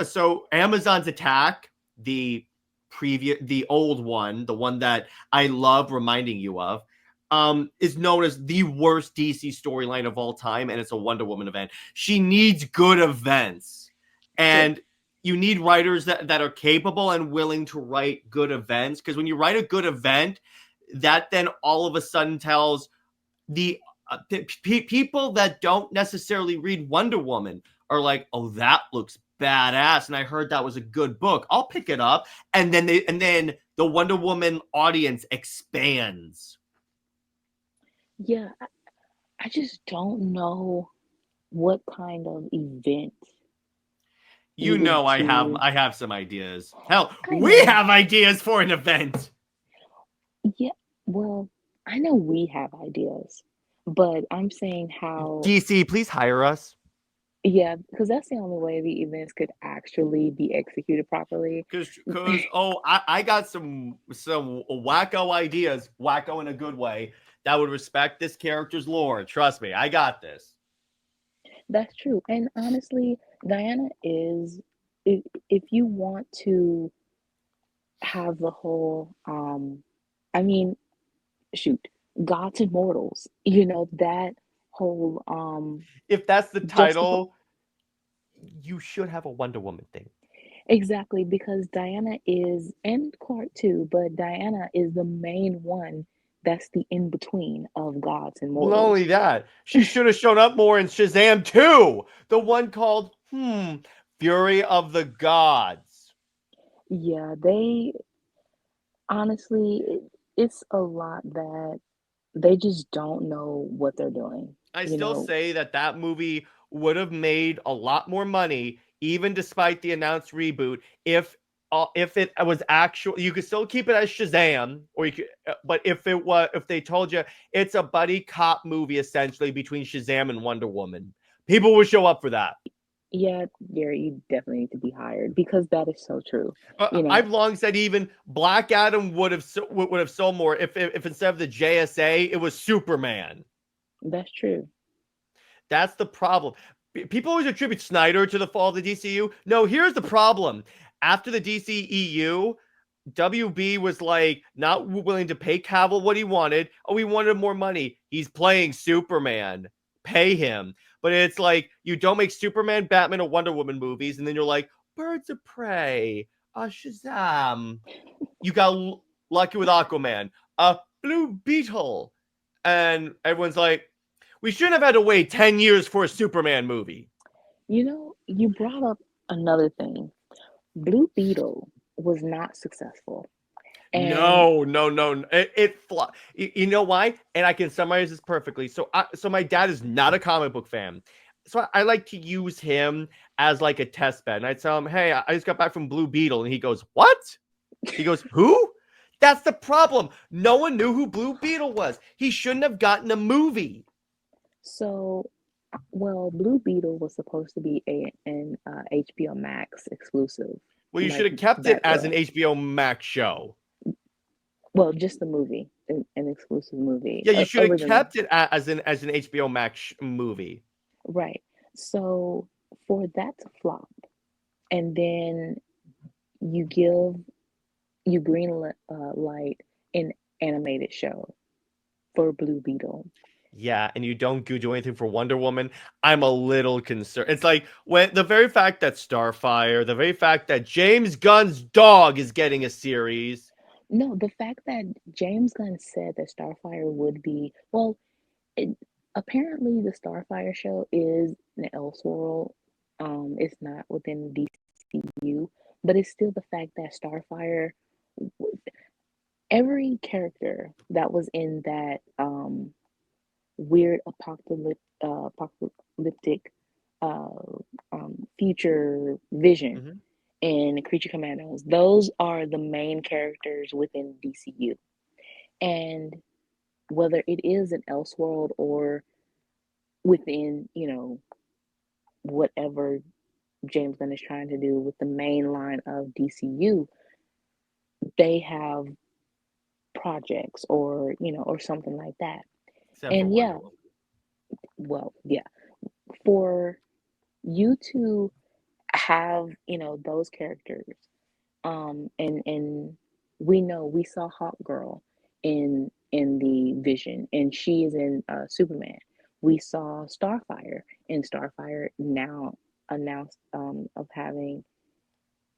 [SPEAKER 3] so Amazon's Attack, the old one, the one that I love reminding you of, is known as the worst DC storyline of all time, and it's a Wonder Woman event. She needs good events,
[SPEAKER 4] True.
[SPEAKER 3] and you need writers that are capable and willing to write good events. Because when you write a good event, that then all of a sudden tells the people that don't necessarily read Wonder Woman are like, oh, that looks badass, and I heard that was a good book. I'll pick it up, and then the Wonder Woman audience expands.
[SPEAKER 4] Yeah, I just don't know what kind of event
[SPEAKER 3] You
[SPEAKER 4] you would
[SPEAKER 3] know,
[SPEAKER 4] do.
[SPEAKER 3] I have some ideas. Hell,
[SPEAKER 4] I
[SPEAKER 3] we
[SPEAKER 4] know.
[SPEAKER 3] have ideas for an event.
[SPEAKER 4] Yeah, well, I know we have ideas, but I'm saying how,
[SPEAKER 3] DC, please hire us.
[SPEAKER 4] yeah, because that's the only way the events could actually be executed properly.
[SPEAKER 3] Because I got some wacko ideas, wacko in a good way, that would respect this character's lore. Trust me, I got this.
[SPEAKER 4] That's true. And honestly, Diana is, if you want to have the whole, I mean, shoot, gods and mortals, that whole,
[SPEAKER 3] If that's the
[SPEAKER 4] justification.
[SPEAKER 3] title, you should have a Wonder Woman thing.
[SPEAKER 4] Exactly, because Diana is, and Clark too, but Diana is the main one that's the in between of gods and
[SPEAKER 3] Well, not only
[SPEAKER 4] mortals.
[SPEAKER 3] that, she should have shown up more in Shazam 2, the one called Fury of the Gods.
[SPEAKER 4] Yeah, they honestly, it's a lot that they just don't know what they're doing.
[SPEAKER 3] I
[SPEAKER 4] You
[SPEAKER 3] still
[SPEAKER 4] know,
[SPEAKER 3] say that movie would have made a lot more money, even despite the announced reboot, if it was actual. You could still keep it as Shazam, or you could, but if they told you it's a buddy cop movie essentially between Shazam and Wonder Woman, people would show up for that.
[SPEAKER 4] yeah, Gary, you definitely need to be hired because that is so true. You know,
[SPEAKER 3] I've long said even Black Adam would have sold more if instead of the JSA it was Superman.
[SPEAKER 4] that's true.
[SPEAKER 3] That's the problem. People always attribute Snyder to the fall of the DCU. No, here's the problem. After the DCEU, WB was like not willing to pay Cavill what he wanted. Oh, he wanted more money. He's playing Superman. Pay him. But it's like you don't make Superman, Batman, or Wonder Woman movies, and then you're like, Birds of Prey, Shazam. You got lucky with Aquaman, Blue Beetle. And everyone's like, we shouldn't have had to wait 10 years for a Superman movie.
[SPEAKER 4] You brought up another thing. Blue Beetle was not successful. And
[SPEAKER 3] No, no, no. You know why? And I can summarize this perfectly. So my dad is not a comic book fan. So I like to use him as like a test bed. And I tell him, hey, I just got back from Blue Beetle. And he goes, what? He goes, who? That's the problem. No one knew who Blue Beetle was. He shouldn't have gotten a movie.
[SPEAKER 4] so, well, Blue Beetle was supposed to be an HBO Max exclusive,
[SPEAKER 3] Well, you should
[SPEAKER 4] like
[SPEAKER 3] have kept it as an
[SPEAKER 4] Batgirl.
[SPEAKER 3] HBO Max show.
[SPEAKER 4] Well, just the movie, an exclusive movie.
[SPEAKER 3] Yeah, you should have
[SPEAKER 4] Originally,
[SPEAKER 3] kept it as an HBO Max movie.
[SPEAKER 4] right. So for that to flop, and then you give you green light an animated show for Blue Beetle.
[SPEAKER 3] Yeah, and you don't do anything for Wonder Woman. I'm a little concerned. It's like when the very fact that Starfire, the very fact that James Gunn's dog is getting a series.
[SPEAKER 4] No, the fact that James Gunn said that Starfire would be, well, it, apparently the Starfire show is an Elseworld. It's not within DCU, but it's still the fact that Starfire, every character that was in that weird apocalyptic uh, future vision
[SPEAKER 3] Mhm.
[SPEAKER 4] in Creature Commandos, those are the main characters within DCU. And whether it is an Elseworld or within, whatever James Gunn is trying to do with the main line of DCU, they have projects or something like that.
[SPEAKER 3] Except for
[SPEAKER 4] And
[SPEAKER 3] Wonder
[SPEAKER 4] yeah,
[SPEAKER 3] Woman.
[SPEAKER 4] well, yeah, for you to have, those characters, and we saw Hawk Girl in the Vision, and she is in Superman. We saw Starfire, and Starfire now announced of having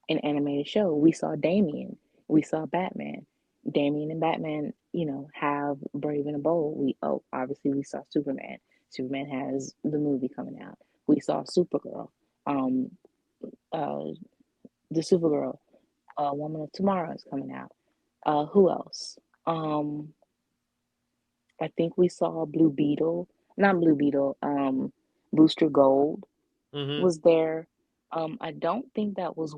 [SPEAKER 4] an animated show. We saw Damien. We saw Batman. Damien and Batman, have Brave and Bold. Obviously we saw Superman. Superman has the movie coming out. We saw Supergirl. Um, uh, the Supergirl, Woman of Tomorrow is coming out. Who else? I think we saw Blue Beetle, not Blue Beetle. Booster Gold
[SPEAKER 3] Hmm.
[SPEAKER 4] was there. I don't think that was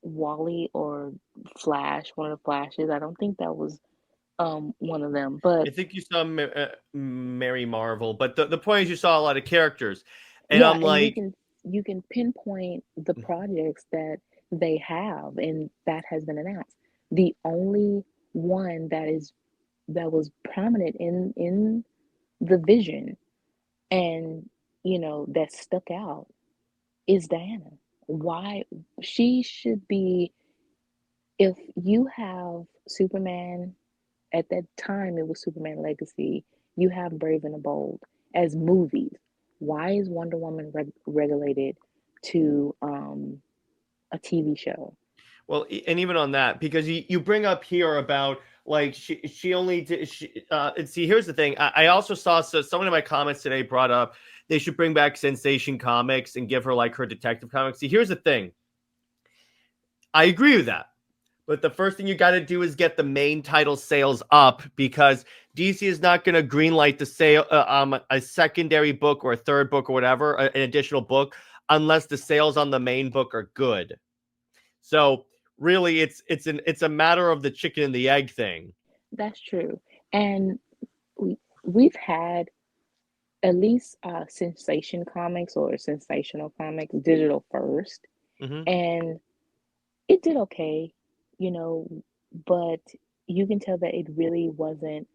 [SPEAKER 4] Wally or Flash, one of the Flashes. I don't think that was one of them.
[SPEAKER 3] I
[SPEAKER 4] But
[SPEAKER 3] think you saw Mary Marvel, but the point is you saw a lot of characters, and
[SPEAKER 4] yeah,
[SPEAKER 3] I'm
[SPEAKER 4] and you
[SPEAKER 3] like,
[SPEAKER 4] can you can pinpoint the projects that they have, and that has been announced. The only one that was prominent in the Vision, and that stuck out is Diana. Why she should be, if you have Superman, at that time it was Superman Legacy, you have Brave and the Bold as movies. Why is Wonder Woman regulated to a TV show?
[SPEAKER 3] Well, and even on that, because you bring up here about like she only did and see, here's the thing. I also saw, so someone in my comments today brought up they should bring back Sensation Comics and give her like her Detective Comics. See, here's the thing. I agree with that. But the first thing you got to do is get the main title sales up, because DC is not going to greenlight the sale a secondary book or a third book or whatever, an additional book, unless the sales on the main book are good. So really, it's a matter of the chicken and the egg thing.
[SPEAKER 4] That's true. And we've had at least Sensation Comics or Sensational Comics digital first,
[SPEAKER 3] Mm-hmm.
[SPEAKER 4] and it did okay, but you can tell that it really wasn't.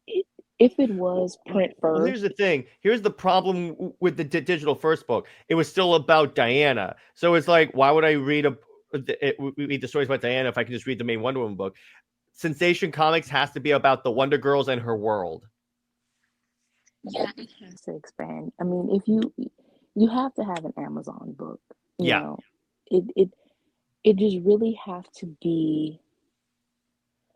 [SPEAKER 4] It, if it was print
[SPEAKER 3] Well, here's the
[SPEAKER 4] first,
[SPEAKER 3] thing. Here's the problem with the digital first book. It was still about Diana. So it's like, why would I read read the stories about Diana if I can just read the main Wonder Woman book? Sensation Comics has to be about the Wonder Girls and her world.
[SPEAKER 4] yeah, it has to expand. I mean, if you have to have an Amazon book,
[SPEAKER 3] Yeah.
[SPEAKER 4] it it it just really have to be,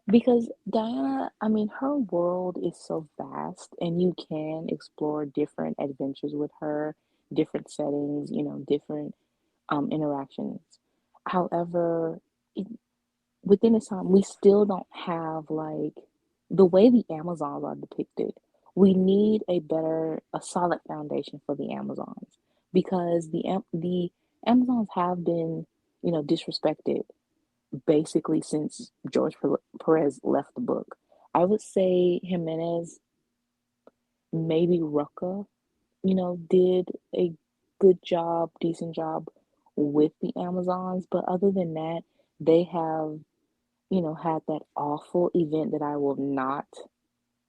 [SPEAKER 4] because Diana, I mean, her world is so vast, and you can explore different adventures with her, different settings, different interactions. However, it, within its time, we still don't have like the way the Amazons are depicted. We need a solid foundation for the Amazons, because the Amazons have been, disrespected basically since George Perez left the book. I would say Jimenez, maybe Rucka, did a good job, decent job with the Amazons, but other than that, they have, had that awful event that I will not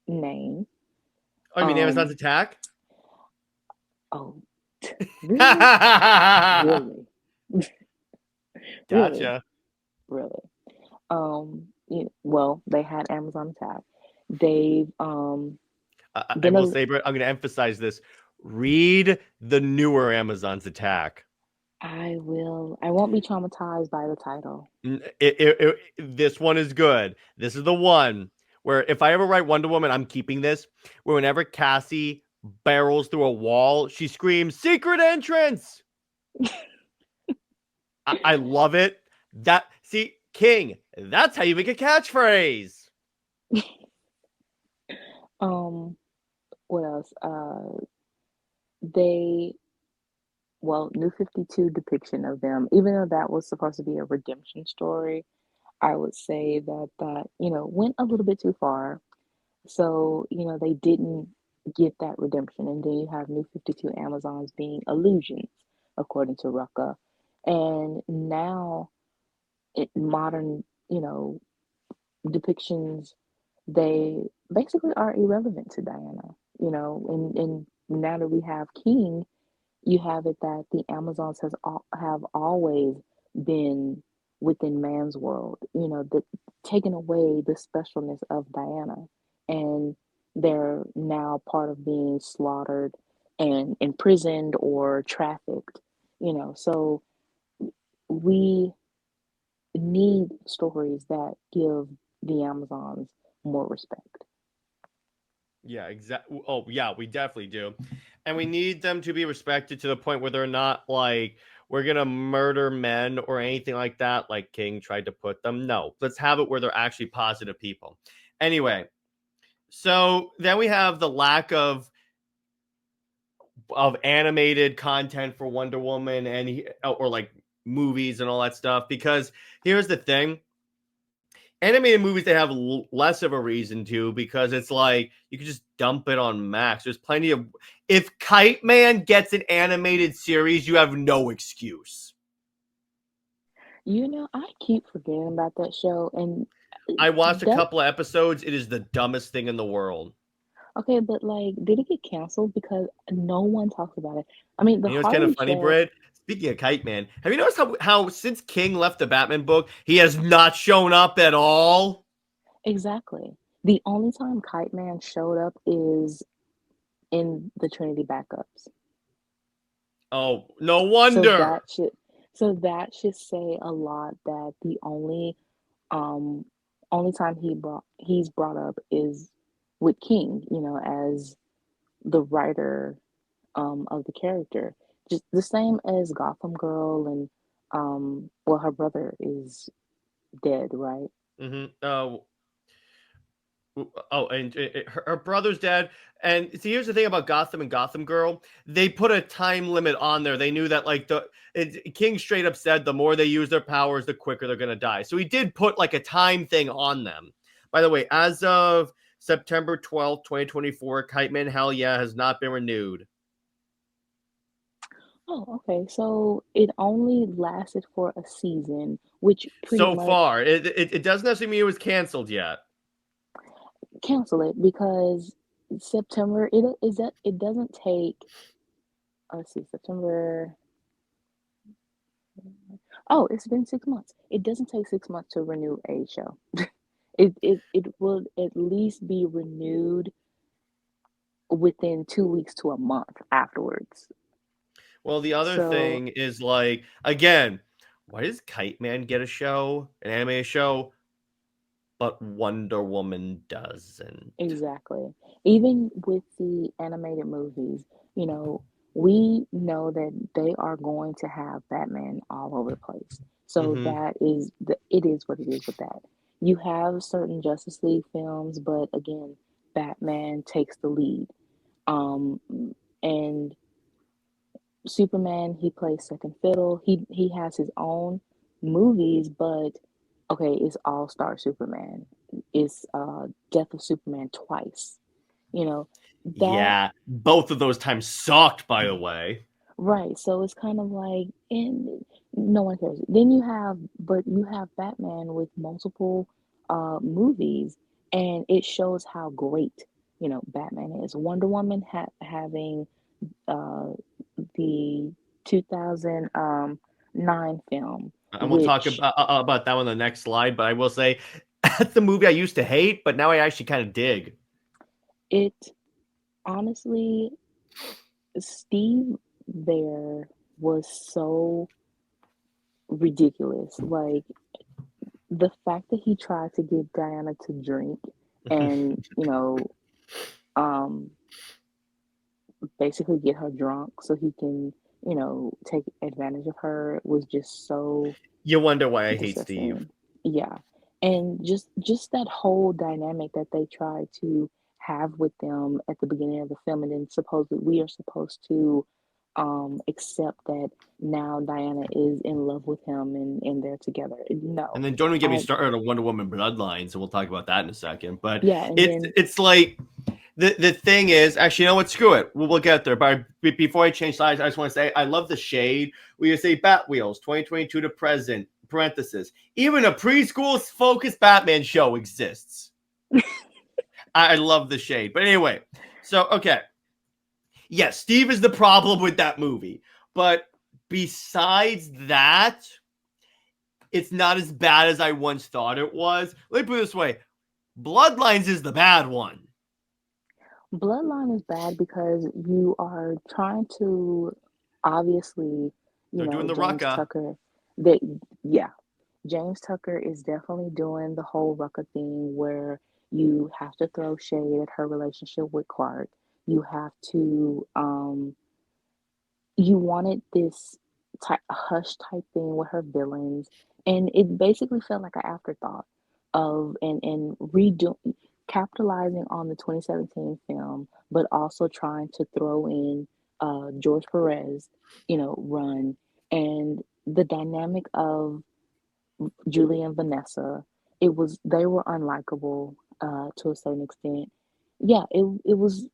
[SPEAKER 4] name.
[SPEAKER 3] Oh, you mean Amazon's
[SPEAKER 4] Um,
[SPEAKER 3] Attack?
[SPEAKER 4] oh, really? Really? Really?
[SPEAKER 3] Gotcha.
[SPEAKER 4] Really? Well, they had Amazon Attack. They've
[SPEAKER 3] I
[SPEAKER 4] been
[SPEAKER 3] will
[SPEAKER 4] a
[SPEAKER 3] say, Brit, I'm going to emphasize this. Read the newer Amazon's Attack.
[SPEAKER 4] I will. I won't be traumatized by the title.
[SPEAKER 3] This one is good. This is the one where if I ever write Wonder Woman, I'm keeping this. Where whenever Cassie barrels through a wall, she screams, "Secret entrance!" I love it. See, King, that's how you make a catchphrase.
[SPEAKER 4] Um, what else? They New 52 depiction of them, even though that was supposed to be a redemption story, I would say that went a little bit too far. So, they didn't get that redemption. And then you have New 52 Amazons being illusions, according to Rucka. And now, modern, depictions, they basically are irrelevant to Diana, and now that we have King, you have it that the Amazons have always been within man's world, taking away the specialness of Diana, and they're now part of being slaughtered and imprisoned or trafficked, so we need stories that give the Amazons more respect.
[SPEAKER 3] Yeah, exactly. Oh, yeah, we definitely do. And we need them to be respected to the point where they're not like, we're going to murder men or anything like that, like King tried to put them. No, let's have it where they're actually positive people. Anyway, so then we have the lack of animated content for Wonder Woman or like movies and all that stuff. Because here's the thing. Animated movies, they have less of a reason to, because it's like you can just dump it on Max. There's plenty of. If Kite Man gets an animated series, you have no excuse.
[SPEAKER 4] I keep forgetting about that show, and
[SPEAKER 3] I watched a
[SPEAKER 4] that
[SPEAKER 3] couple of episodes. It is the dumbest thing in the world.
[SPEAKER 4] Okay, but like, did it get canceled? Because no one talks about it. I mean, the
[SPEAKER 3] And you know what's kind of
[SPEAKER 4] Harley
[SPEAKER 3] funny,
[SPEAKER 4] show,
[SPEAKER 3] Brit? Speaking of Kite Man, have you noticed how since King left the Batman book, he has not shown up at all?
[SPEAKER 4] exactly. The only time Kite Man showed up is in the Trinity backups.
[SPEAKER 3] Oh, no
[SPEAKER 4] So
[SPEAKER 3] wonder.
[SPEAKER 4] that should so that should say a lot that the um only time he's brought up is with King, as the writer of the character. Just the same as Gotham Girl and well, her brother is dead, right?
[SPEAKER 3] Oh, and her brother's dead. And see, here's the thing about Gotham and Gotham Girl: they put a time limit on there. They knew that, like, King straight up said, the more they use their powers, the quicker they're gonna die. So he did put like a time thing on them. By the way, as of September 12th, 2024, Kite Man Hell Yeah has not been renewed
[SPEAKER 4] Oh, okay. So it only lasted for a season, which pretty
[SPEAKER 3] so
[SPEAKER 4] much
[SPEAKER 3] far. It doesn't necessarily mean it was canceled yet.
[SPEAKER 4] cancel it because September it is that it doesn't take let's see, September. Oh, it's been 6 months. It doesn't take 6 months to renew a show. It will at least be renewed within 2 weeks to a month afterwards.
[SPEAKER 3] Well, the other
[SPEAKER 4] So
[SPEAKER 3] thing is, like, again, why does Kite Man get a show, an anime show, but Wonder Woman doesn't?
[SPEAKER 4] exactly. Even with the animated movies, you know, we know that they are going to have Batman all over the place. So
[SPEAKER 3] Mm-hmm.
[SPEAKER 4] that is it is what it is with that. You have certain Justice League films, but again, Batman takes the lead. Um, and Superman, he plays second fiddle. He has his own movies, but okay, it's All Star Superman. It's Death of Superman twice. You know that
[SPEAKER 3] Yeah, both of those times sucked, by the way.
[SPEAKER 4] right. So it's kind of like, and no one cares. Then you have Batman with multiple movies, and it shows how great Batman is. Wonder Woman having uh the 2009 film,
[SPEAKER 3] And we'll talk
[SPEAKER 4] which
[SPEAKER 3] about that on the next slide, but I will say that's the movie I used to hate, but now I actually kind of dig.
[SPEAKER 4] it honestly, Steve there was so ridiculous. Like the fact that he tried to get Diana to drink and, um, basically get her drunk so he can, take advantage of her was just so
[SPEAKER 3] You wonder why I hate Steve.
[SPEAKER 4] disgusting. Yeah. And just that whole dynamic that they try to have with them at the beginning of the film, and then supposedly we are supposed to accept that now Diana is in love with him and they're together. No.
[SPEAKER 3] And then don't even get me
[SPEAKER 4] I
[SPEAKER 3] started on Wonder Woman Bloodline, so we'll talk about that in a second. But
[SPEAKER 4] Yeah, and then
[SPEAKER 3] it's like the thing is, actually, you know what? Screw it. We'll get there. But before I change slides, I just want to say I love the shade. We say Bat Wheels 2022 to present, parenthesis. Even a preschool focused Batman show exists. I love the shade. But anyway, so okay. Yes, Steve is the problem with that movie. But besides that, it's not as bad as I once thought it was. Let me put it this way. Bloodlines is the bad one.
[SPEAKER 4] Bloodline is bad because you are trying to obviously,
[SPEAKER 3] They're doing the
[SPEAKER 4] James
[SPEAKER 3] rucka.
[SPEAKER 4] Tucker, that yeah, James Tucker is definitely doing the whole Rucka thing where you have to throw shade at her relationship with Clark. You have to you wanted this type hush type thing with her villains, and it basically felt like an afterthought of and redoing capitalizing on the 2017 film, but also trying to throw in George Perez, run, and the dynamic of Julie and Vanessa. They were unlikable to a certain extent. Yeah, it was.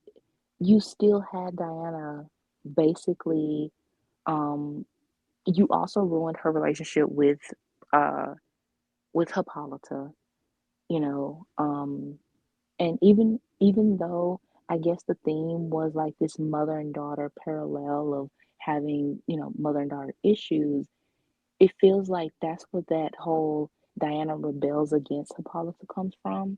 [SPEAKER 4] You still had Diana basically. Um, you also ruined her relationship uh with Hippolyta. You know, and even though I guess the theme was like this mother and daughter parallel of having, mother and daughter issues. It feels like that's what that whole Diana rebels against Hippolyta comes from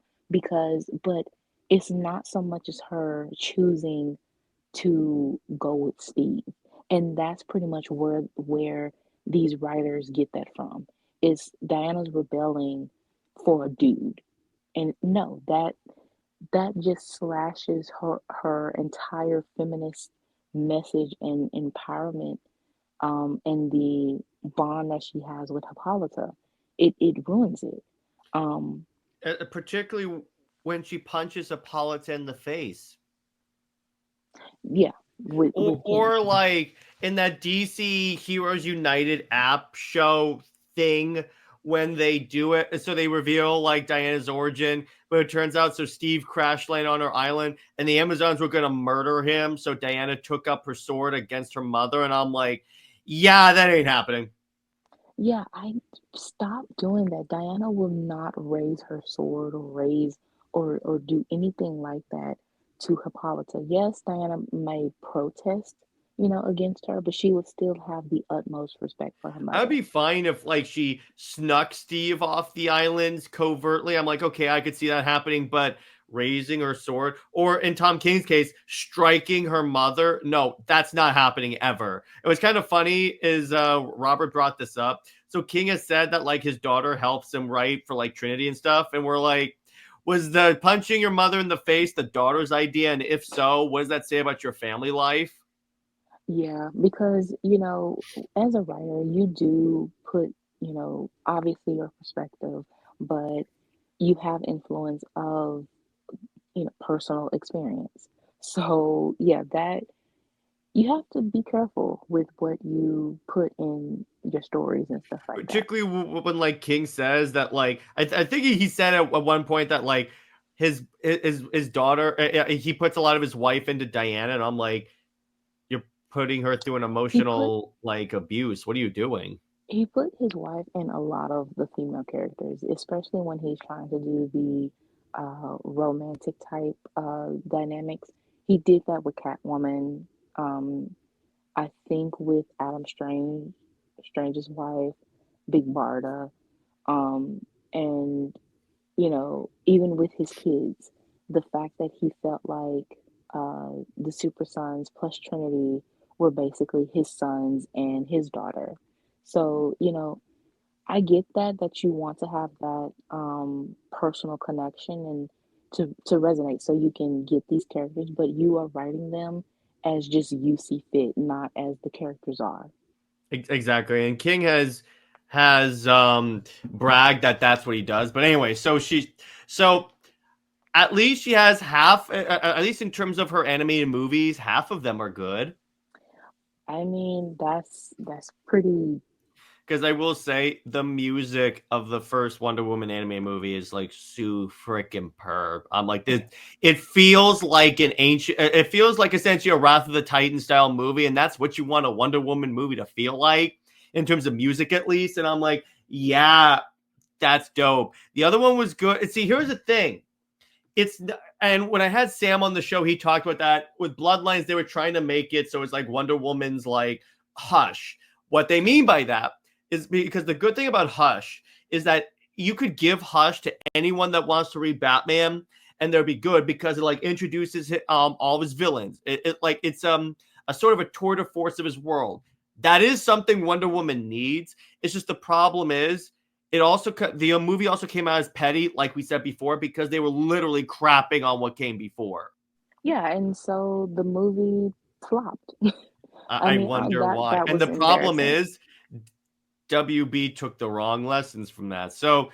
[SPEAKER 4] but it's not so much as her choosing to go with Steve. And that's pretty much where these writers get that from. Is Diana's rebelling for a dude. And no, that just slashes her entire feminist message and empowerment, and the bond that she has with Hippolyta. It ruins it. Um,
[SPEAKER 3] Particularly when she punches Hippolyta in the face.
[SPEAKER 4] yeah, with King.
[SPEAKER 3] Or like in that DC Heroes United app show thing when they do it, so they reveal like Diana's origin, but it turns out so Steve crash landed on her island and the Amazons were gonna murder him, so Diana took up her sword against her mother, and I'm like, yeah, that ain't happening.
[SPEAKER 4] Yeah, I stop doing that. Diana will not raise her sword or raise or do anything like that to Hippolyta. Yes, Diana may protest, against her, but she would still have the utmost respect for her
[SPEAKER 3] I'd
[SPEAKER 4] mother.
[SPEAKER 3] be fine if like she snuck Steve off the islands covertly. I'm like, okay, I could see that happening, but raising her sword, or in Tom King's case, striking her mother, no, that's not happening ever. It was kind of funny is Robert brought this up. So King has said that like his daughter helps him write for like Trinity and stuff, and we're like, was the punching your mother in the face the daughter's idea? And if so, what does that say about your family life?
[SPEAKER 4] Yeah, because, as a writer, you do put, obviously your perspective, but you have influence of, personal experience. So, yeah, that you have to be careful with what you put in your stories and stuff like that.
[SPEAKER 3] Particularly when like King says that like I think he said at one point that like his daughter he puts a lot of his wife into Diana, and I'm like, you're putting her through an
[SPEAKER 4] He put
[SPEAKER 3] emotional like abuse. What are you doing?
[SPEAKER 4] he put his wife in a lot of the female characters, especially when he's trying to do the romantic type dynamics. He did that with Catwoman. Um, I think with Adam Strange's wife, Big Barda, and even with his kids, the fact that he felt like the Super Sons plus Trinity were basically his sons and his daughter. So, I get that you want to have that personal connection and to resonate so you can get these characters, but you are writing them as just you see fit, not as the characters are.
[SPEAKER 3] Exactly. And King has bragged that that's what he does. But anyway, so at least she has half, at least in terms of her animated movies, half of them are good.
[SPEAKER 4] I mean, that's pretty.
[SPEAKER 3] Because I will say the music of the first Wonder Woman anime movie is like so freaking perb. I'm like, it feels like an ancient, it feels like essentially a Wrath of the Titan style movie, and that's what you want a Wonder Woman movie to feel like in terms of music, at least. And I'm like, yeah, that's dope. The other one was good. And see, here's the thing. And when I had Sam on the show, he talked about that with Bloodlines. They were trying to make it so it's like Wonder Woman's like Hush. What they mean by that is because the good thing about Hush is that you could give Hush to anyone that wants to read Batman, and they'll be good because it like introduces all of his villains. It's a sort of a tour de force of his world. That is something Wonder Woman needs. It's just the problem is the movie also came out as petty, like we said before, because they were literally crapping on what came before.
[SPEAKER 4] Yeah, and so the movie flopped. I
[SPEAKER 3] I
[SPEAKER 4] mean,
[SPEAKER 3] wonder
[SPEAKER 4] that
[SPEAKER 3] why.
[SPEAKER 4] that
[SPEAKER 3] And
[SPEAKER 4] was
[SPEAKER 3] the problem
[SPEAKER 4] embarrassing.
[SPEAKER 3] is WB took the wrong lessons from that. So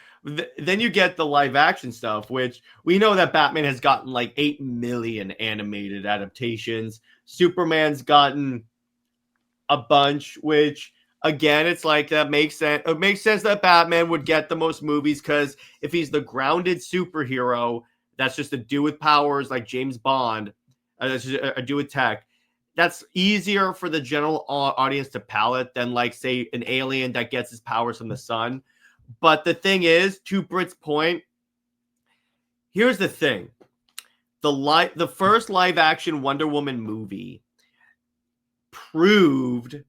[SPEAKER 3] then you get the live action stuff, which we know that Batman has gotten like 8 million animated adaptations. Superman's gotten a bunch, which again, it's like that makes sense. It makes sense that Batman would get the most movies because if he's the grounded superhero, that's just a dude with powers like James Bond, that's just a dude with tech. That's easier for the general audience to palate than like say an alien that gets his powers from the sun. But the thing is, to Brit's point, here's the thing. the first live action Wonder Woman movie proved,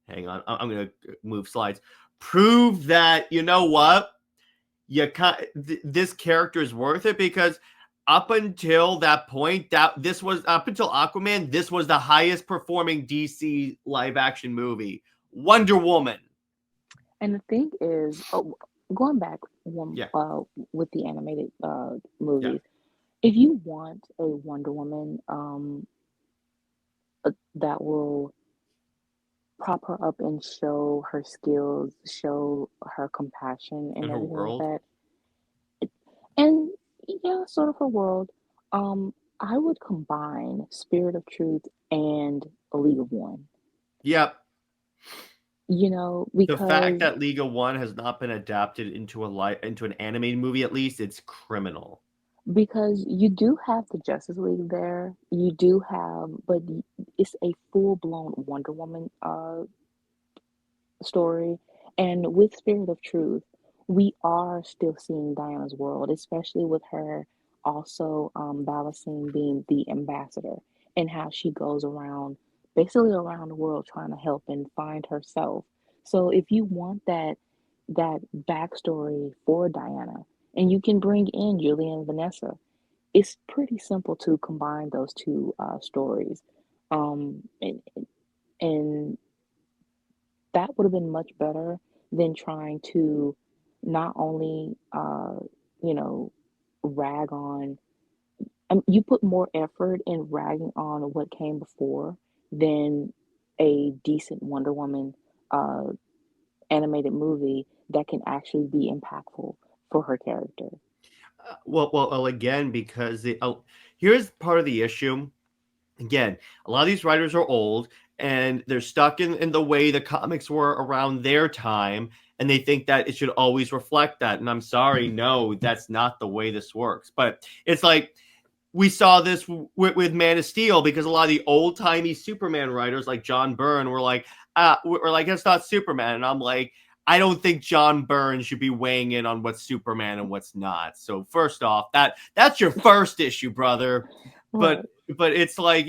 [SPEAKER 3] hang on, I'm going to move slides, proved that, you know what, this character is worth it, because up until that point, this was up until Aquaman, this was the highest performing DC live action movie. Wonder Woman.
[SPEAKER 4] And the thing is, going back
[SPEAKER 3] Yeah.
[SPEAKER 4] with the animated
[SPEAKER 3] Yeah.
[SPEAKER 4] movies, if you want a Wonder Woman that will prop her up and show her skills, show her compassion and
[SPEAKER 3] In her
[SPEAKER 4] everything like
[SPEAKER 3] world.
[SPEAKER 4] that, and yeah, sort of her world, I would combine Spirit of Truth and A League of One.
[SPEAKER 3] Yep.
[SPEAKER 4] You know,
[SPEAKER 3] The fact
[SPEAKER 4] because
[SPEAKER 3] that League of One has not been adapted into an animated movie, at least, it's criminal.
[SPEAKER 4] because you do have the Justice League there, you do have, but it's a full-blown Wonder Woman story. And with Spirit of Truth, we are still seeing Diana's world, especially with her also balancing being the ambassador and how she goes around, basically around the world trying to help and find herself. So if you want that backstory for Diana, and you can bring in Julie and Vanessa, it's pretty simple to combine those two stories. Um, and, and that would have been much better than trying to not only you know, rag on, you put more effort in ragging on what came before than a decent Wonder Woman uh animated movie that can actually be impactful for her character.
[SPEAKER 3] Well, again, because here's part of the issue. Again, a lot of these writers are old, and they're stuck in the way the comics were around their time, and they think that it should always reflect that. And I'm sorry, no, that's not the way this works. But it's like we saw this with Man of Steel, because a lot of the old timey Superman writers like John Byrne were like, it's not Superman. And I'm like, I don't think John Byrne should be weighing in on what's Superman and what's not. So first off, that's your first issue, brother.
[SPEAKER 4] Right.
[SPEAKER 3] But it's like,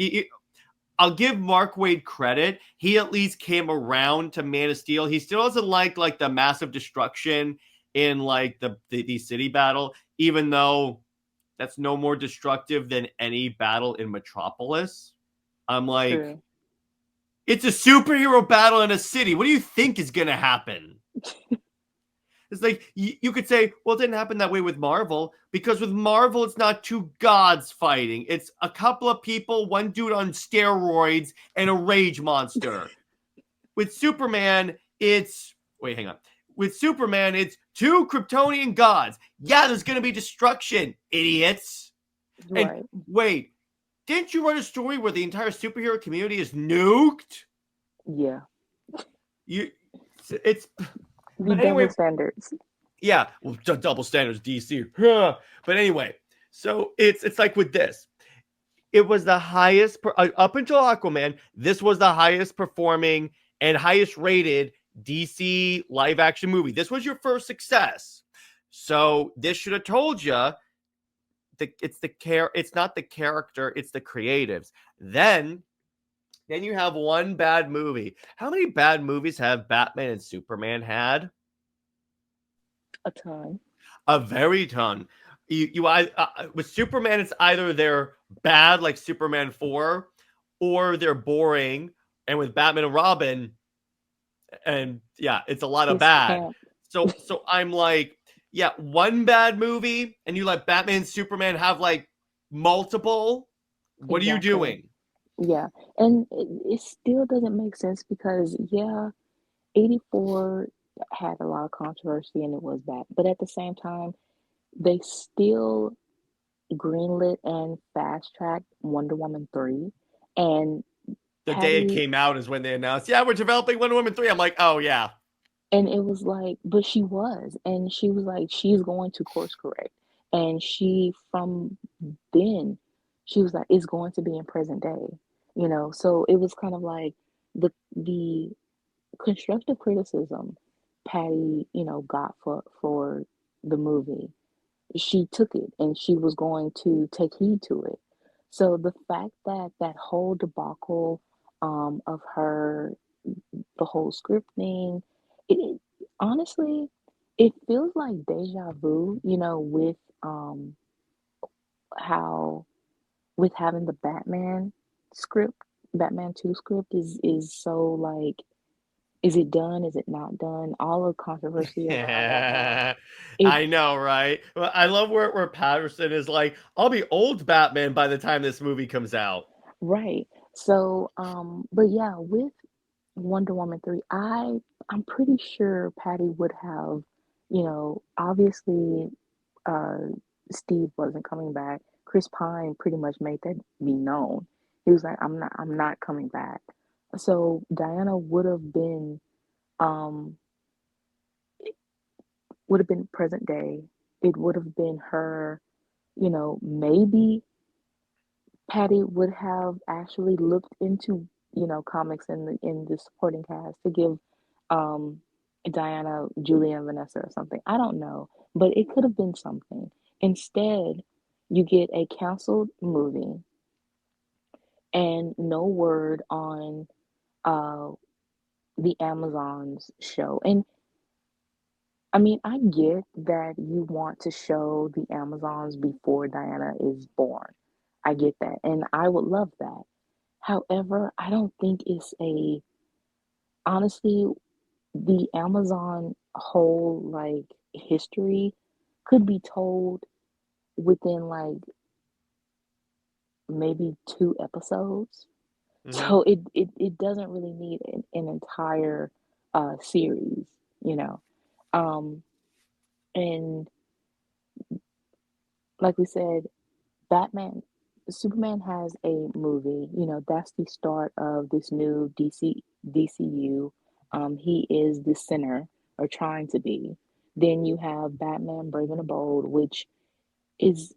[SPEAKER 3] I'll give Mark Waid credit. He at least came around to Man of Steel. He still doesn't like the massive destruction in like the city battle, even though that's no more destructive than any battle in Metropolis. I'm like,
[SPEAKER 4] True.
[SPEAKER 3] it's a superhero battle in a city. What do you think is going to happen? It's like, you could say, well, it didn't happen that way with Marvel, because with Marvel, it's not two gods fighting. It's a couple of people, one dude on steroids, and a rage monster. With Superman, wait, hang on. With Superman, it's two Kryptonian gods. Yeah, there's going to be destruction, idiots.
[SPEAKER 4] Right.
[SPEAKER 3] And wait, didn't you write a story where the entire superhero community is nuked?
[SPEAKER 4] Yeah.
[SPEAKER 3] It's
[SPEAKER 4] The
[SPEAKER 3] but
[SPEAKER 4] double
[SPEAKER 3] anyway,
[SPEAKER 4] standards.
[SPEAKER 3] yeah, well, double standards, DC. But anyway, so it's like with this, it was the highest up until Aquaman. This was the highest performing and highest rated DC live action movie. This was your first success, so this should have told you it's not the character, it's the creatives. Then you have one bad movie. How many bad movies have Batman and Superman had?
[SPEAKER 4] A ton.
[SPEAKER 3] A very ton. With Superman, it's either they're bad like Superman 4, or they're boring. And with Batman and Robin, and yeah, it's a lot of
[SPEAKER 4] It's
[SPEAKER 3] bad.
[SPEAKER 4] camp.
[SPEAKER 3] So I'm like, yeah, one bad movie, and you let Batman and Superman have like multiple. What are you
[SPEAKER 4] Exactly.
[SPEAKER 3] doing?
[SPEAKER 4] Yeah. And it still doesn't make sense because, yeah, 84 had a lot of controversy and it was bad. But at the same time, they still greenlit and fast tracked Wonder Woman 3. And
[SPEAKER 3] The day it
[SPEAKER 4] Patty,
[SPEAKER 3] came out is when they announced, yeah, we're developing Wonder Woman 3. I'm like, oh yeah.
[SPEAKER 4] and it was like, but and she was like, she's going to course correct. And from then, she was like, it's going to be in present day, you know? So it was kind of like the constructive criticism Patty, got for the movie. She took it and she was going to take heed to it. So the fact that that whole debacle of her, the whole script thing, it honestly, it feels like deja vu, with how with having the script, Batman 2 script is so like, is it done? Is it not done? All the controversy around that now.
[SPEAKER 3] Yeah,
[SPEAKER 4] It
[SPEAKER 3] I know, right? Well, I love where Patterson is like, I'll be old Batman by the time this movie comes out.
[SPEAKER 4] right. So, but yeah, with Wonder Woman 3, I'm pretty sure Patty would have, obviously uh Steve wasn't coming back. Chris Pine pretty much made that be known. He was like, I'm not coming back. So Diana um would have been present day. It would have been her, maybe Patty would have actually looked into, comics in the supporting cast to give um Diana, Julia, and Vanessa or something. I don't know, but it could have been something. Instead, you get a canceled movie and no word on uh the Amazon's show. And I mean, I get that you want to show the Amazons before Diana is born. I get that, and I would love that. However, I don't think it's honestly, the Amazon whole like history could be told within like maybe 2 episodes.
[SPEAKER 3] Hmm.
[SPEAKER 4] So it doesn't really need an entire series, you know. Um, and like we said, Batman, Superman has a movie. That's the start of this new DCU. He is the center, or trying to be. Then you have Batman Brave and the Bold, which is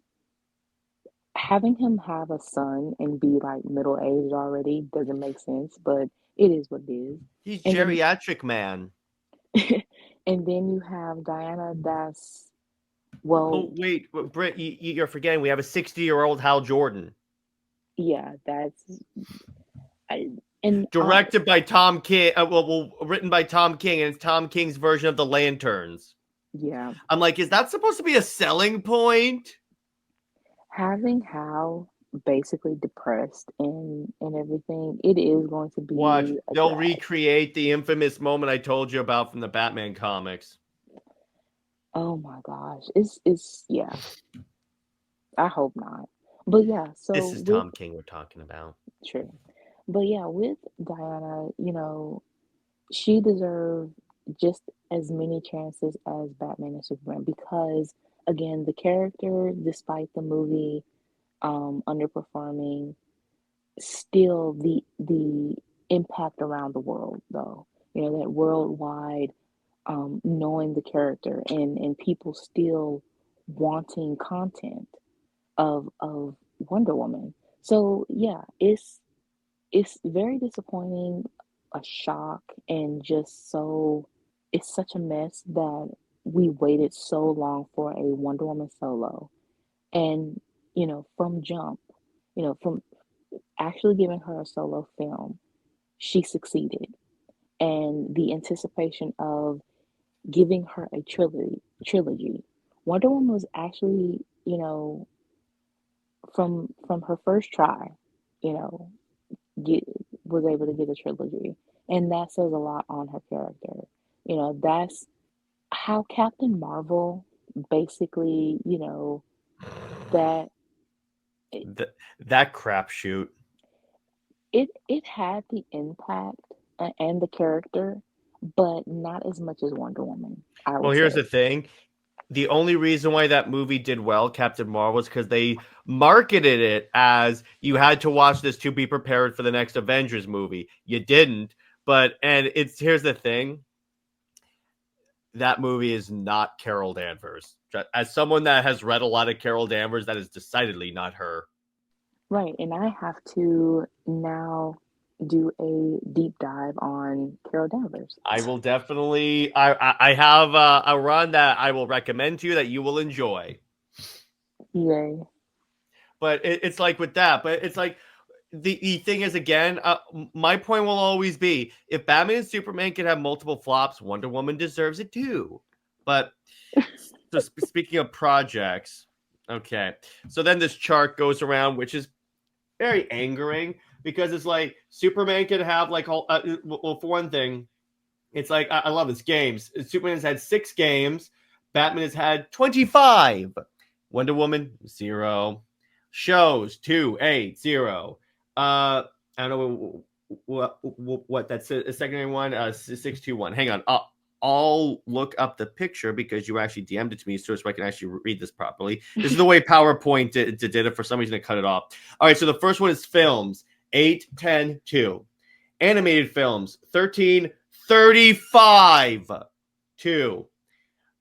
[SPEAKER 4] having him have a son and be like middle aged already doesn't make sense, but it is what it is.
[SPEAKER 3] He's
[SPEAKER 4] And then
[SPEAKER 3] geriatric man.
[SPEAKER 4] and then you have Diana that's, well,
[SPEAKER 3] Oh wait, Brit, you're forgetting we have a 60-year-old Hal Jordan,
[SPEAKER 4] yeah, that's I, and
[SPEAKER 3] directed by Tom King. Written by Tom King, and it's Tom King's version of the Lanterns.
[SPEAKER 4] yeah.
[SPEAKER 3] I'm like, is that supposed to be a selling point?
[SPEAKER 4] Having Hal basically depressed and everything, it is going to
[SPEAKER 3] Watch,
[SPEAKER 4] be a
[SPEAKER 3] they'll
[SPEAKER 4] drag.
[SPEAKER 3] recreate the infamous moment I told you about from the Batman comics.
[SPEAKER 4] Oh my gosh. It's yeah, I hope not. But yeah, so
[SPEAKER 3] This is
[SPEAKER 4] with
[SPEAKER 3] Tom King we're talking about.
[SPEAKER 4] true. But yeah, with Diana, she deserved just as many chances as Batman and Superman because again, the character, despite the movie underperforming, still the impact around the world though, that worldwide, knowing the character and people still wanting content of Wonder Woman. So yeah, it's very disappointing, a shock, and just so it's such a mess that we waited so long for a Wonder Woman solo. And from jump, from actually giving her a solo film, she succeeded. And the anticipation of giving her a trilogy. Wonder Woman was actually, from her first try, you know, get was able to get a trilogy. And that says a lot on her character. That's how Captain Marvel basically, that it
[SPEAKER 3] That crapshoot.
[SPEAKER 4] it had the impact and the character, but not as much as Wonder Woman, I
[SPEAKER 3] Well,
[SPEAKER 4] would
[SPEAKER 3] here's
[SPEAKER 4] say.
[SPEAKER 3] the thing. The only reason why that movie did well, Captain Marvel, was because they marketed it as you had to watch this to be prepared for the next Avengers movie. You didn't, and it's here's the thing. That movie is not Carol Danvers. As someone that has read a lot of Carol Danvers, that is decidedly not her.
[SPEAKER 4] Right, and I have to now do a deep dive on Carol Danvers.
[SPEAKER 3] I will definitely. I have a run that I will recommend to you that you will enjoy.
[SPEAKER 4] Yay.
[SPEAKER 3] But it's like with that. But it's like the thing is, again, my point will always be, if Batman and Superman can have multiple flops, Wonder Woman deserves it too. But so speaking of projects, okay, so then this chart goes around, which is very angering, because it's like Superman could have like well, for one thing, it's like I love this games. Superman has had 6 games, Batman has had 25, Wonder Woman 0, shows 2, 8, 0. I don't know what that's a secondary one. 6, 2, 1. Hang on, I'll look up the picture because you actually DM'd it to me, so I can actually read this properly. This is the way PowerPoint did it. For some reason, I cut it off. All right, so the first one is films, 8, 10, 2. Animated films, 13, 35, 2.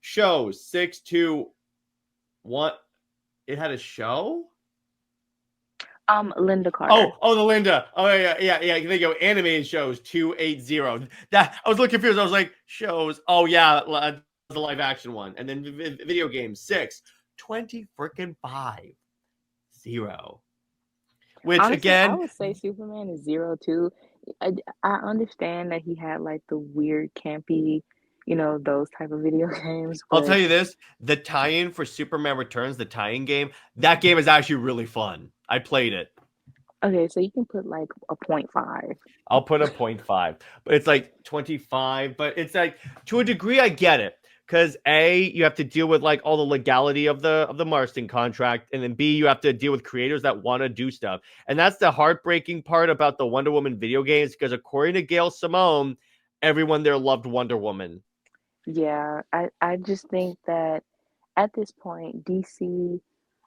[SPEAKER 3] Shows, 6, 2, 1. It had a show?
[SPEAKER 4] Linda Carter.
[SPEAKER 3] Oh, the Linda. Oh, yeah. There you go. Animated shows, 280. That I was a little confused. I was like, shows. Oh, yeah, the live action one. And then video games, 6, 20 freaking 5, 0. Which,
[SPEAKER 4] Honestly,
[SPEAKER 3] again,
[SPEAKER 4] I would say Superman is 0 too. I understand that he had like the weird, campy, those type of video games,
[SPEAKER 3] I'll
[SPEAKER 4] but
[SPEAKER 3] tell you this: the tie-in for Superman Returns, the tie-in game, that game is actually really fun. I played it.
[SPEAKER 4] okay, so you can put like a 0.5.
[SPEAKER 3] I'll put a 0.5, but it's like 25. But it's like, to a degree, I get it, because A, you have to deal with like all the legality of the Marston contract, and then B, you have to deal with creators that want to do stuff, and that's the heartbreaking part about the Wonder Woman video games. Because according to Gail Simone, everyone there loved Wonder Woman.
[SPEAKER 4] Yeah, I just think that at this point, DC,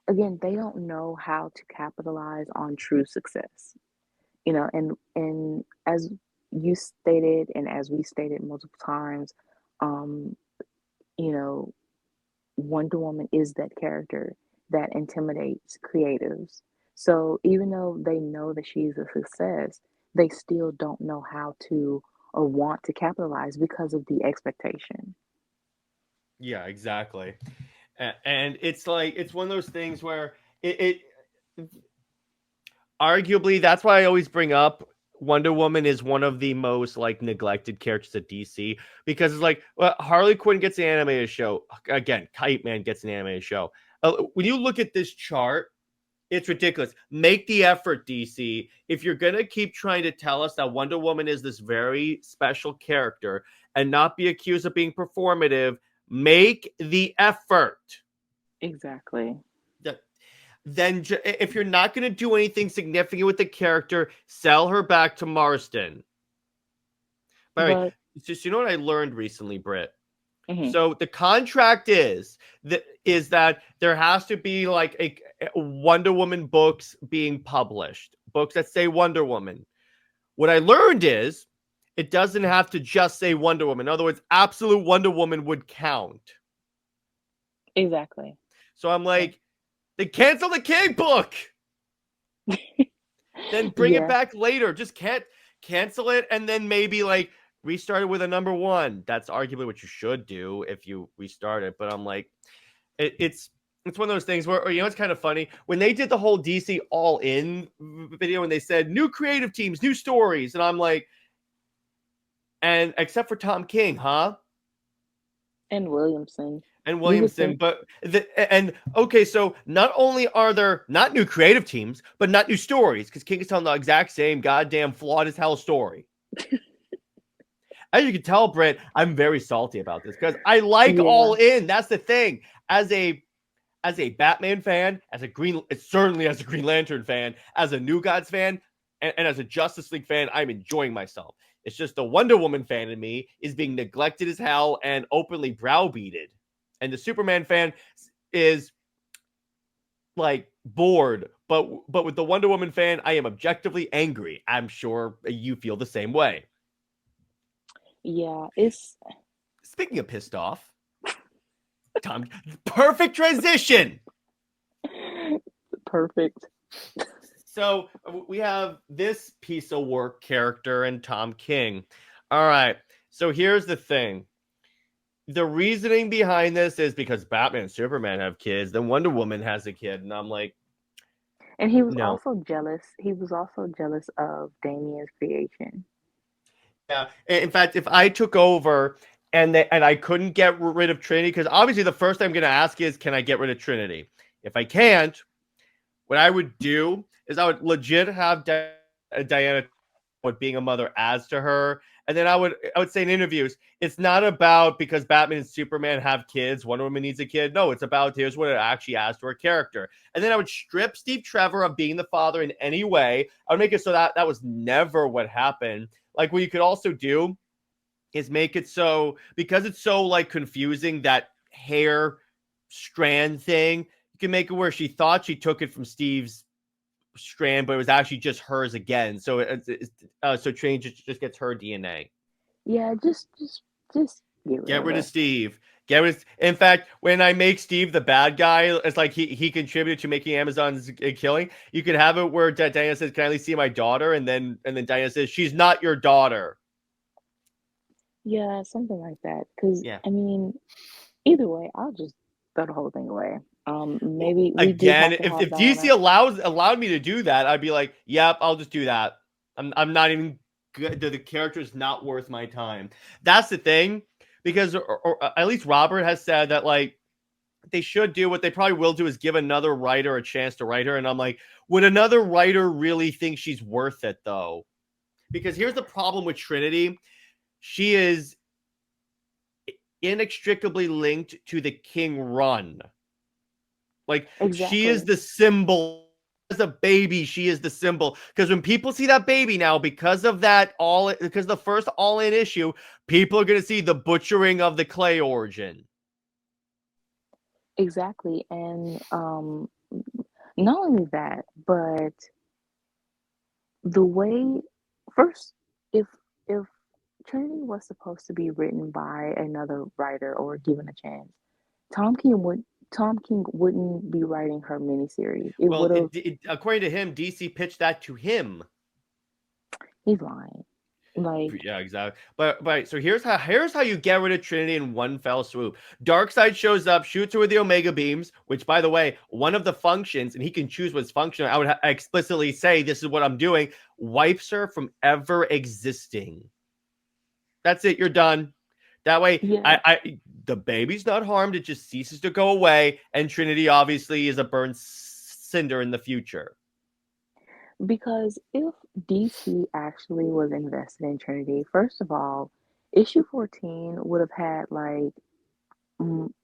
[SPEAKER 4] again, they don't know how to capitalize on true success. And as you stated, and as we stated multiple times, um, you know, Wonder Woman is that character that intimidates creatives. So even though they know that she's a success, they still don't know how to or want to capitalize because of the expectation.
[SPEAKER 3] Yeah, exactly. And it's like, it's one of those things where it arguably, that's why I always bring up Wonder Woman is one of the most like neglected characters at DC, because it's like, well, Harley Quinn gets an animated show. Again, Kite Man gets an animated show. When you look at this chart, it's ridiculous. Make the effort, DC. If you're going to keep trying to tell us that Wonder Woman is this very special character and not be accused of being performative, make the effort.
[SPEAKER 4] Exactly.
[SPEAKER 3] Then if you're not going to do anything significant with the character, sell her back to Marston. By the way, just, you know what I learned recently, Brit?
[SPEAKER 4] Mhm.
[SPEAKER 3] So the contract is that there has to be like a Wonder Woman books being published, books that say Wonder Woman. What I learned is it doesn't have to just say Wonder Woman. In other words, absolute Wonder Woman would count.
[SPEAKER 4] Exactly.
[SPEAKER 3] So I'm like, they cancel the King book. Then bring it back later. Just can't cancel it and then maybe like restart it with a number 1. That's arguably what you should do if you restart it. But I'm like, it's one of those things where, it's kind of funny when they did the whole DC All In video and they said new creative teams, new stories, and I'm like, and except for Tom King, huh?
[SPEAKER 4] And Williamson.
[SPEAKER 3] But okay, so not only are there not new creative teams, but not new stories, because King is telling the exact same goddamn flawed as hell story. As you can tell, Brit, I'm very salty about this because I like All In. That's the thing. As a Batman fan, certainly as a Green Lantern fan, as a New Gods fan, and as a Justice League fan, I'm enjoying myself. It's just the Wonder Woman fan in me is being neglected as hell and openly browbeated. And the Superman fan is like bored, but with the Wonder Woman fan, I am objectively angry. I'm sure you feel the same way.
[SPEAKER 4] Yeah, it's...
[SPEAKER 3] Speaking of pissed off, Tom, perfect transition.
[SPEAKER 4] Perfect.
[SPEAKER 3] So we have this piece of work character and Tom King. All right. So here's the thing. The reasoning behind this is because Batman and Superman have kids, then Wonder Woman has a kid. And I'm like,
[SPEAKER 4] And he was
[SPEAKER 3] No.
[SPEAKER 4] also jealous. He was also jealous of Damien's creation.
[SPEAKER 3] Yeah. In fact, if I took over and I couldn't get rid of Trinity, because obviously the first thing I'm going to ask is, can I get rid of Trinity? If I can't, what I would do is I would legit have Diana what being a mother adds to her. And then I would say in interviews, it's not about because Batman and Superman have kids, Wonder Woman needs a kid. No, it's about here's what it actually adds to her character. And then I would strip Steve Trevor of being the father in any way. I would make it so that that was never what happened. Like what you could also do is make it so because it's so like confusing that hair strand thing, you can make it where she thought she took it from Steve's strand, but it was actually just hers again. So so Trinity just gets her DNA.
[SPEAKER 4] Yeah, just get rid
[SPEAKER 3] Get
[SPEAKER 4] of
[SPEAKER 3] rid of
[SPEAKER 4] her.
[SPEAKER 3] Steve. Get rid. In fact, when I make Steve the bad guy, it's like he contributed to making Amazon's killing. You could have it where Diana says, "Can I at least see my daughter?" And then Diana says, "She's not your daughter."
[SPEAKER 4] Yeah, something like that. Because
[SPEAKER 3] Yeah.
[SPEAKER 4] I mean, either way, I'll just throw the whole thing away. Maybe we do
[SPEAKER 3] Again,
[SPEAKER 4] have to
[SPEAKER 3] if
[SPEAKER 4] have
[SPEAKER 3] DC
[SPEAKER 4] Diana.
[SPEAKER 3] allowed me to do that, I'd be like, "Yep, I'll just do that." I'm not even good. The character's not worth my time. That's the thing, because or at least Robert has said that like they should do what they probably will do is give another writer a chance to write her. And I'm like, would another writer really think she's worth it though? Because here's the problem with Trinity. She is inextricably linked to the King Run. Like she is
[SPEAKER 4] Exactly.
[SPEAKER 3] the symbol. As a baby, she is the symbol. Because when people see that baby now, because of that because the first all-in issue, people are gonna see the butchering of the Clay origin.
[SPEAKER 4] Exactly. And not only that, but the way first, if if Trinity was supposed to be written by another writer or given a chance, Tom King would Tom King wouldn't be writing her miniseries. It
[SPEAKER 3] Well,
[SPEAKER 4] would have.
[SPEAKER 3] according to him, DC pitched that to him.
[SPEAKER 4] He's lying. Like,
[SPEAKER 3] Yeah, exactly. But so here's how you get rid of Trinity in one fell swoop. Darkseid shows up, shoots her with the Omega beams, which by the way, one of the functions, and he can choose what's functional. I would explicitly say this is what I'm doing. Wipes her from ever existing. That's it. You're done. That way,
[SPEAKER 4] yeah,
[SPEAKER 3] the baby's not harmed. It just ceases to go away, and Trinity obviously is a burned cinder in the future.
[SPEAKER 4] because if DC actually was invested in Trinity, first of all, issue 14 would have had like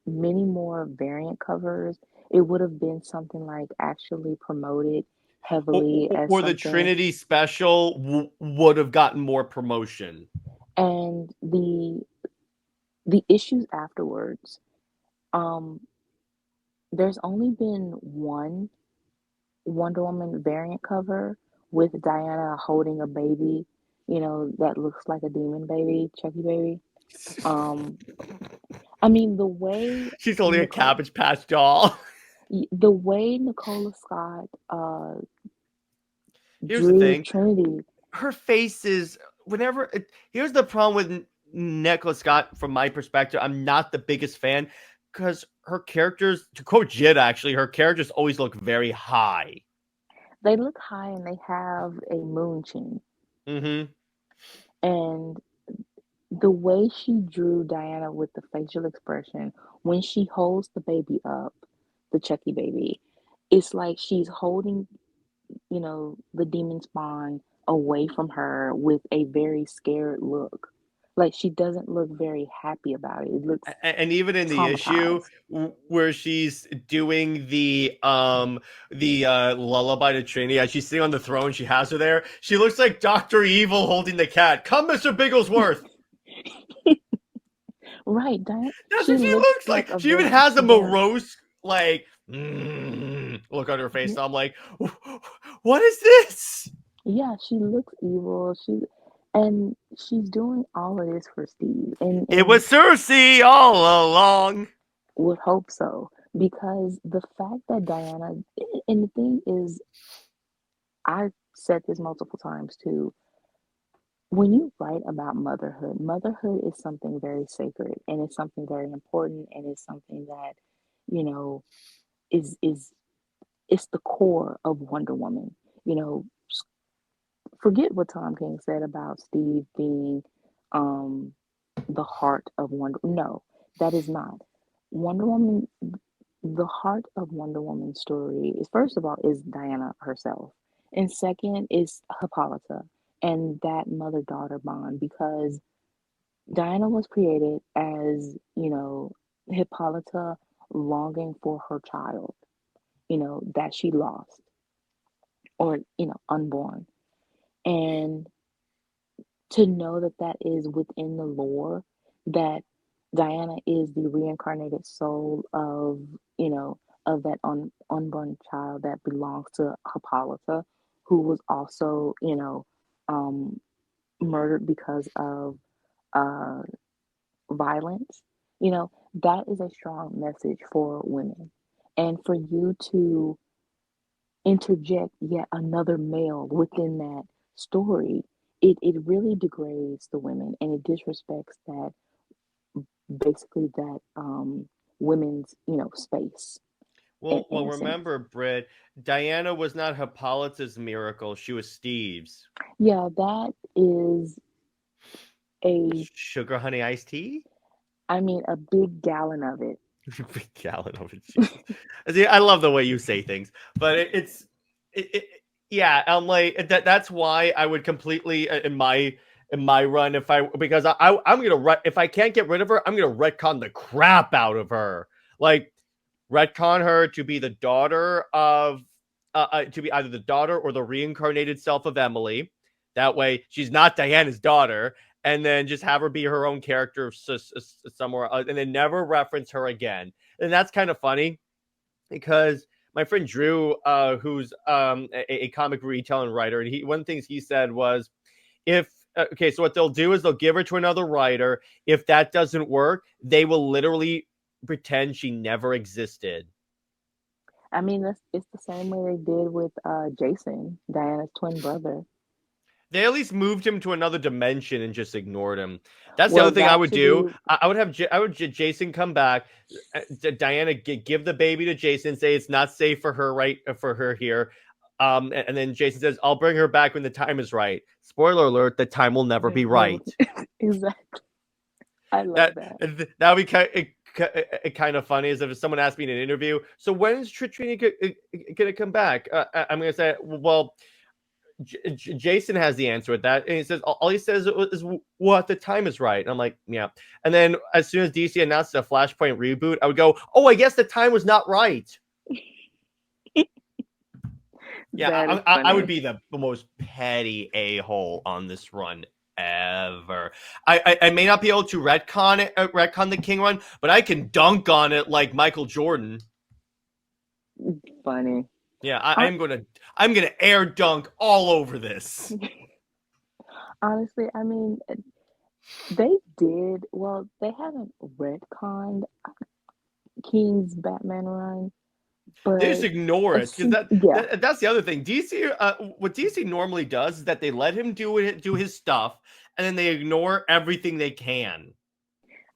[SPEAKER 4] many more variant covers. It would have been something like actually promoted heavily as
[SPEAKER 3] Or the
[SPEAKER 4] something.
[SPEAKER 3] Trinity special would have gotten more promotion.
[SPEAKER 4] And the issues afterwards, um, there's only been one Wonder Woman variant cover with Diana holding a baby, that looks like a demon baby, Chucky baby. Um, I mean,
[SPEAKER 3] She's holding a
[SPEAKER 4] Nicole,
[SPEAKER 3] Cabbage Patch doll.
[SPEAKER 4] the way Nicola Scott
[SPEAKER 3] Here's the
[SPEAKER 4] drew
[SPEAKER 3] thing.
[SPEAKER 4] Trinity.
[SPEAKER 3] Her face is whenever here's the problem with Nicola Scott from my perspective. I'm not the biggest fan because her characters, to quote Jid, actually, her characters always look very high.
[SPEAKER 4] They look high and they have a moon chin.
[SPEAKER 3] Mm-hmm.
[SPEAKER 4] And the way she drew Diana with the facial expression when she holds the baby up, the Chucky baby, it's like she's holding, the demon spawn away from her with a very scared look. Like she doesn't look very happy about it. It looks
[SPEAKER 3] And even in the issue
[SPEAKER 4] traumatized.
[SPEAKER 3] where she's doing the lullaby to Trinity as she's sitting on the throne, she has her there. She looks like Dr. Evil holding the cat. Come, Mr. Bigglesworth.
[SPEAKER 4] Right, Diana,
[SPEAKER 3] That's
[SPEAKER 4] she
[SPEAKER 3] what she
[SPEAKER 4] looks
[SPEAKER 3] looks
[SPEAKER 4] like
[SPEAKER 3] like.
[SPEAKER 4] a
[SPEAKER 3] She even
[SPEAKER 4] villain.
[SPEAKER 3] has a
[SPEAKER 4] She does.
[SPEAKER 3] morose like look on her face. So I'm like, what is this?
[SPEAKER 4] Yeah, she looks evil. And she's doing all of this for Steve, and
[SPEAKER 3] It was Cersei all along.
[SPEAKER 4] would hope so, because the fact that Diana, and the thing is, I've said this multiple times too. When you write about motherhood, motherhood is something very sacred, and it's something very important, and it's something that, you know, is it's the core of Wonder Woman. You know, forget what Tom King said about Steve being um the heart of Wonder. No, that is not Wonder Woman. The heart of Wonder Woman's story is, first of all, is Diana herself, and second is Hippolyta and that mother-daughter bond, because Diana was created as, Hippolyta longing for her child, that she lost, or, unborn. And to know that that is within the lore, that Diana is the reincarnated soul of, of that unborn child that belongs to Hippolyta, who was also, um, murdered because of uh, violence, that is a strong message for women. And for you to interject yet another male within that story, it really degrades the women, and it disrespects that, basically, that women's, space in
[SPEAKER 3] Well,
[SPEAKER 4] a sense.
[SPEAKER 3] remember, Brit, Diana was not Hippolyta's miracle. She was Steve's.
[SPEAKER 4] Yeah, that is a,
[SPEAKER 3] Sugar honey iced tea?
[SPEAKER 4] I mean, a big gallon of it.
[SPEAKER 3] Big gallon of it. Jesus. See, I love the way you say things, but yeah. I'm like that's why I would completely in my run, because I'm gonna if I can't get rid of her, I'm gonna retcon the crap out of her. Like, retcon her to be the daughter of to be either the daughter or the reincarnated self of Emily. That way, she's not Diana's daughter, and then just have her be her own character somewhere, and then never reference her again. And that's kind of funny because my friend Drew, who's a comic retailer and writer, and one of the things he said was, if okay, so what they'll do is they'll give her to another writer. If that doesn't work, they will literally pretend she never existed.
[SPEAKER 4] I mean, it's the same way they did with Jason, Diana's twin brother.
[SPEAKER 3] They at least moved him to another dimension and just ignored him. That's the
[SPEAKER 4] Well,
[SPEAKER 3] other thing I
[SPEAKER 4] that
[SPEAKER 3] would
[SPEAKER 4] should
[SPEAKER 3] do.
[SPEAKER 4] be,
[SPEAKER 3] I would have Jason come back. Diana give the baby to Jason. Say it's not safe for her, right? For her here. And then Jason says, "I'll bring her back when the time is right." Spoiler alert: the time will never be
[SPEAKER 4] never.
[SPEAKER 3] right.
[SPEAKER 4] Exactly. I love
[SPEAKER 3] That
[SPEAKER 4] that.
[SPEAKER 3] that would be kind of funny, as if someone asked me in an interview, "So when is Trinity gonna come back?" I'm gonna say, "Well, Jason has the answer with that," and he says all he says is what the time is right. And I'm like, yeah. And then as soon as DC announced a Flashpoint reboot, I would go, "Oh, I guess the time was not right." Yeah,
[SPEAKER 4] That is
[SPEAKER 3] I would
[SPEAKER 4] funny.
[SPEAKER 3] be the most petty a-hole on this run ever. I may not be able to retcon the King run, but I can dunk on it like Michael Jordan.
[SPEAKER 4] Funny.
[SPEAKER 3] Yeah,
[SPEAKER 4] I,
[SPEAKER 3] I'm gonna air dunk all over this.
[SPEAKER 4] honestly, I mean, they did well. They haven't retconned King's Batman run,
[SPEAKER 3] They just
[SPEAKER 4] but
[SPEAKER 3] ignore it, because
[SPEAKER 4] yeah.
[SPEAKER 3] that's the other thing. DC, what DC normally does is that they let him do his stuff, and then they ignore everything they can.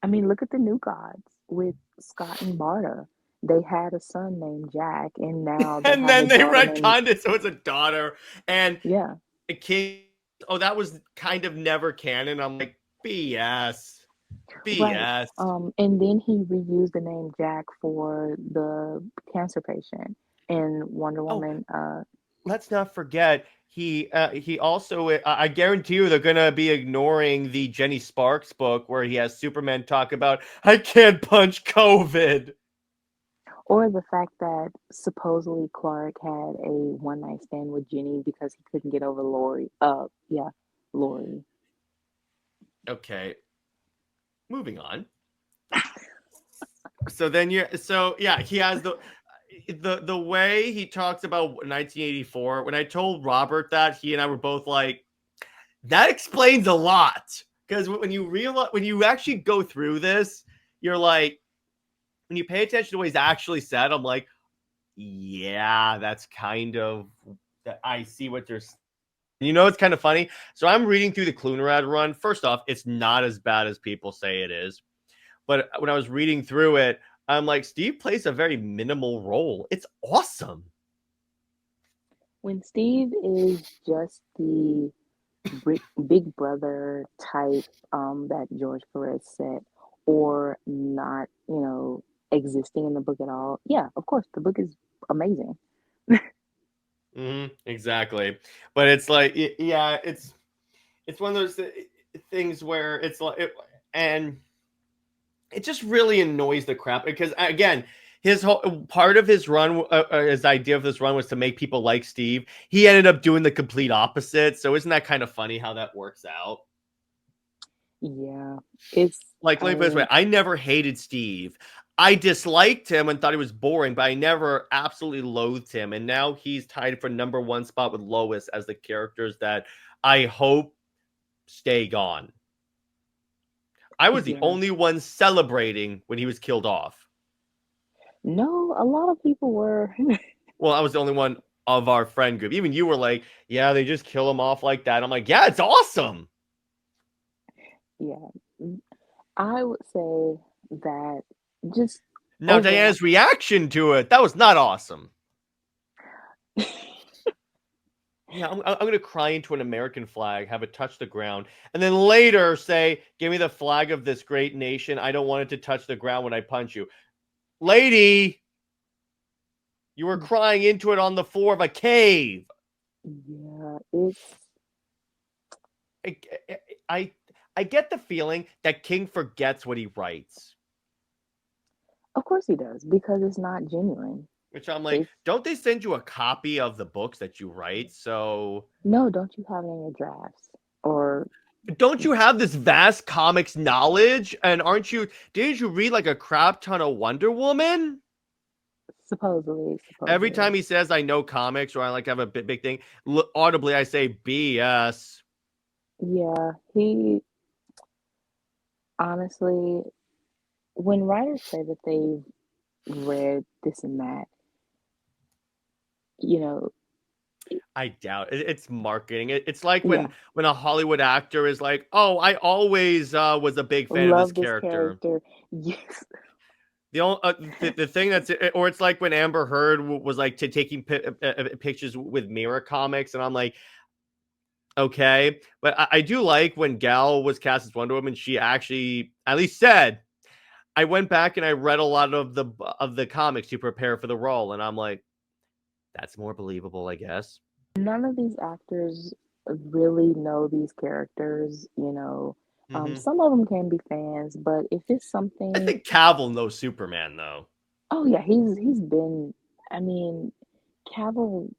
[SPEAKER 4] I mean, look at the New Gods with Scott and Barda. They had a son named Jack, and now they
[SPEAKER 3] And
[SPEAKER 4] have a
[SPEAKER 3] then they
[SPEAKER 4] daughter named,
[SPEAKER 3] retconned it, so it's a daughter and
[SPEAKER 4] yeah.
[SPEAKER 3] a king. Oh, that was kind of never canon. I'm like, BS,
[SPEAKER 4] Right.
[SPEAKER 3] BS.
[SPEAKER 4] And then he reused the name Jack for the cancer patient in Wonder
[SPEAKER 3] Oh,
[SPEAKER 4] Woman.
[SPEAKER 3] let's not forget he also I guarantee you they're gonna be ignoring the Jenny Sparks book where he has Superman talk about, "I can't punch COVID."
[SPEAKER 4] Or the fact that supposedly Clark had a one night stand with Jenny because he couldn't get over Lori. Yeah, Lori.
[SPEAKER 3] Okay, moving on. So yeah, he has the way he talks about 1984. When I told Robert that, he and I were both like, that explains a lot. Because when you realize, when you actually go through this, you're like, when you pay attention to what he's actually said, I'm like, yeah, that's kind of that. I see what there's. It's kind of funny. So I'm reading through the Clunerad run. First off, it's not as bad as people say it is. But when I was reading through it, I'm like, Steve plays a very minimal role. It's awesome.
[SPEAKER 4] When Steve is just the big brother type that George Perez set, or not, existing in the book at all, yeah, of course, the book is amazing.
[SPEAKER 3] Exactly. But it's like, yeah, it's one of those things where it's like, and it just really annoys the crap because again, his whole part of his run, his idea of this run was to make people like Steve. He ended up doing the complete opposite. So isn't that kind of funny how that works out?
[SPEAKER 4] Yeah, it's,
[SPEAKER 3] Like,
[SPEAKER 4] I
[SPEAKER 3] let me put it this way:
[SPEAKER 4] mean,
[SPEAKER 3] I never hated Steve. I disliked him and thought he was boring, but I never absolutely loathed him. And now he's tied for number one spot with Lois as the characters that I hope stay gone. I was the
[SPEAKER 4] yeah.
[SPEAKER 3] only one celebrating when he was killed off.
[SPEAKER 4] No, a lot of people were.
[SPEAKER 3] Well, I was the only one of our friend group. Even you were like, yeah, they just kill him off like that. I'm like, yeah, it's awesome.
[SPEAKER 4] Yeah, I would say that just
[SPEAKER 3] Now,
[SPEAKER 4] overall.
[SPEAKER 3] Diana's reaction to it, that was not awesome. Yeah, I'm going to cry into an American flag, have it touch the ground, and then later say, give me the flag of this great nation. I don't want it to touch the ground when I punch you. Lady, you were crying into it on the floor of a cave.
[SPEAKER 4] Yeah, it's,
[SPEAKER 3] I, I, I get the feeling that King forgets what he writes.
[SPEAKER 4] of course he does, because it's not genuine.
[SPEAKER 3] Which I'm like,
[SPEAKER 4] It's,
[SPEAKER 3] don't they send you a copy of the books that you write? So
[SPEAKER 4] no, don't you have it in your drafts? Or
[SPEAKER 3] don't you have this vast comics knowledge? And didn't you read like a crap ton of Wonder Woman?
[SPEAKER 4] supposedly,
[SPEAKER 3] Every
[SPEAKER 4] supposedly.
[SPEAKER 3] time he says I know comics or I like have a big thing, audibly I say BS.
[SPEAKER 4] Yeah, he honestly, when writers say that they've read this and that, you know,
[SPEAKER 3] I doubt it. It's marketing. It's like
[SPEAKER 4] yeah,
[SPEAKER 3] when a Hollywood actor is like, "Oh, I always was a big fan of this
[SPEAKER 4] love this
[SPEAKER 3] character."
[SPEAKER 4] character. Yes,
[SPEAKER 3] The only the thing that's or it's like when Amber Heard was like taking pictures with Mirror Comics, and I'm like, okay, but I do like when Gal was cast as Wonder Woman. She actually at least said, I went back and I read a lot of the comics to prepare for the role, and I'm like, that's more believable, I guess.
[SPEAKER 4] none of these actors really know these characters.
[SPEAKER 3] Hmm.
[SPEAKER 4] Some of them can be fans, but if it's
[SPEAKER 3] I
[SPEAKER 4] something,
[SPEAKER 3] think Cavill knows Superman though.
[SPEAKER 4] oh yeah, he's been. I mean, Cavill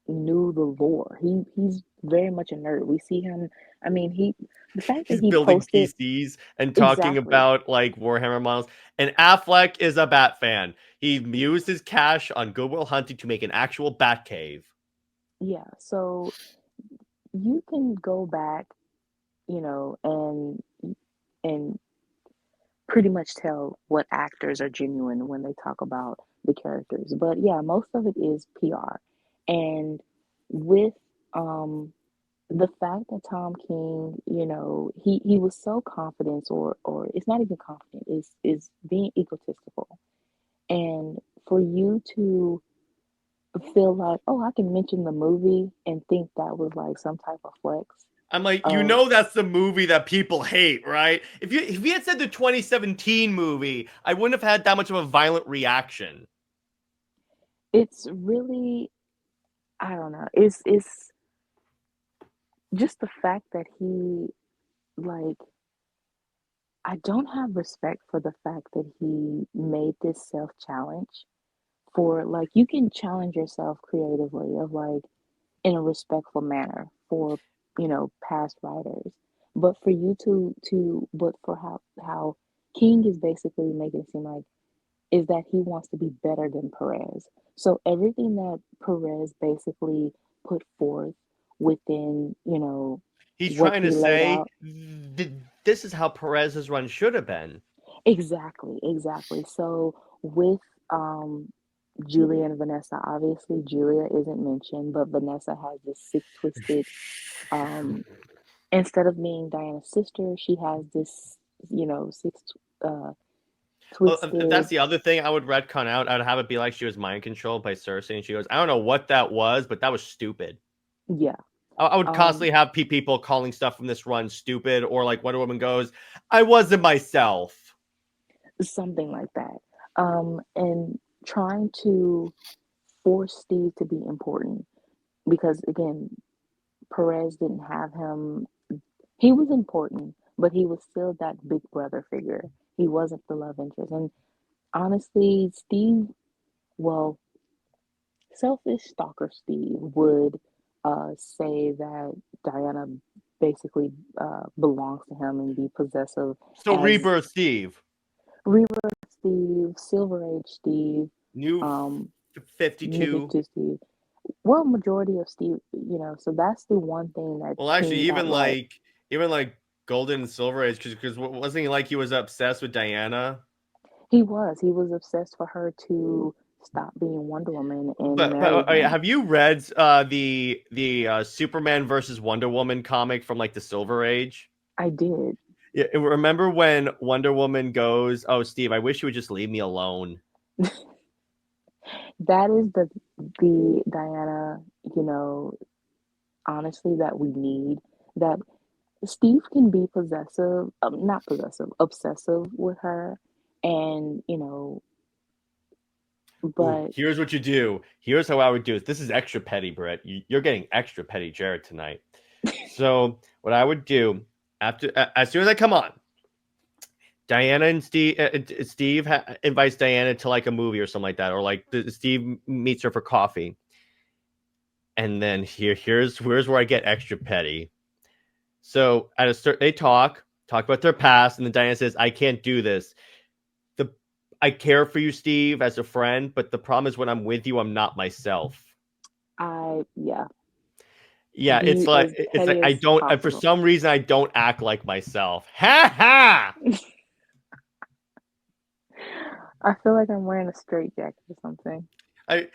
[SPEAKER 4] knew the lore. He's very much a nerd. We see him. I mean, the fact that
[SPEAKER 3] He's
[SPEAKER 4] he
[SPEAKER 3] building
[SPEAKER 4] posted
[SPEAKER 3] PCs and talking
[SPEAKER 4] exactly.
[SPEAKER 3] about like Warhammer models. And Affleck is a Bat fan. He used his cash on Goodwill Hunting to make an actual Bat cave.
[SPEAKER 4] Yeah, so you can go back, and pretty much tell what actors are genuine when they talk about the characters. But yeah, most of it is PR. And with um the fact that Tom King, he was so confident, or it's not even confident, is being egotistical. And for you to feel like, oh, I can mention the movie and think that was like some type of flex
[SPEAKER 3] I'm like,
[SPEAKER 4] of,
[SPEAKER 3] that's the movie that people hate, right? If you had said the 2017 movie, I wouldn't have had that much of a violent reaction.
[SPEAKER 4] it's really, I don't know, it's just the fact that he, like, I don't have respect for the fact that he made this self challenge. For, like, you can challenge yourself creatively, of like, in a respectful manner, for, past writers, but for you but for how King is basically making it seem like, is that he wants to be better than Perez. So everything that Perez basically put forth within,
[SPEAKER 3] He's
[SPEAKER 4] what
[SPEAKER 3] trying to
[SPEAKER 4] he laid
[SPEAKER 3] say
[SPEAKER 4] out.
[SPEAKER 3] this is how Perez's run should have been.
[SPEAKER 4] Exactly, exactly. So with Julia and Vanessa, obviously Julia isn't mentioned, but Vanessa has this sick, twisted, um, instead of being Diana's sister, she has this, six, uh,
[SPEAKER 3] That's
[SPEAKER 4] twisted.
[SPEAKER 3] the other thing I would retcon out. I'd have it be like she was mind controlled by Cersei, and she goes, "I don't know what that was, but that was stupid."
[SPEAKER 4] Yeah.
[SPEAKER 3] I would
[SPEAKER 4] Um,
[SPEAKER 3] constantly have people calling stuff from this run stupid, or like Wonder Woman goes, "I wasn't myself."
[SPEAKER 4] something like that. And trying to force Steve to be important because again, Perez didn't have him. He was important, but he was still that big brother figure. He wasn't the love interest. And honestly, Steve, well, selfish stalker Steve would say that Diana basically belongs to him and be possessive
[SPEAKER 3] So
[SPEAKER 4] as
[SPEAKER 3] Rebirth Steve,
[SPEAKER 4] Rebirth Steve, Silver Age Steve,
[SPEAKER 3] new
[SPEAKER 4] um, New
[SPEAKER 3] 52.
[SPEAKER 4] 52 Steve. Well, majority of Steve, so that's the one thing that
[SPEAKER 3] Well, actually,
[SPEAKER 4] seemed that like
[SPEAKER 3] even like Golden and Silver Age, because wasn't he like he was obsessed with Diana?
[SPEAKER 4] he was obsessed for her to stop being Wonder Woman and marry him.
[SPEAKER 3] Have you read the Superman versus Wonder Woman comic from like the Silver Age?
[SPEAKER 4] I did.
[SPEAKER 3] Yeah, remember when Wonder Woman goes, "Oh, Steve, I wish you would just leave me alone."
[SPEAKER 4] That is the Diana, you know, honestly that we need. That Steve can be possessive, not possessive, obsessive with her, and
[SPEAKER 3] Ooh,
[SPEAKER 4] but
[SPEAKER 3] here's what you do. Here's how I would do it. This is extra petty, Brett. You're getting extra petty, Jared, tonight. So what I would do as soon as I come on, Diana and Steve invites Diana to like a movie or something like that, or like Steve meets her for coffee, and then here's where I get extra petty. So at a certain, they talk about their past, and then Diana says, "I can't do this. The I care for you, Steve, as a friend, but the problem is when I'm with you, I'm not myself."
[SPEAKER 4] yeah,
[SPEAKER 3] Yeah,
[SPEAKER 4] be as
[SPEAKER 3] it's like
[SPEAKER 4] petty
[SPEAKER 3] I
[SPEAKER 4] as
[SPEAKER 3] don't for
[SPEAKER 4] possible.
[SPEAKER 3] some reason I don't act like myself. Ha ha!
[SPEAKER 4] I feel like I'm wearing a straight jacket or something.
[SPEAKER 3] I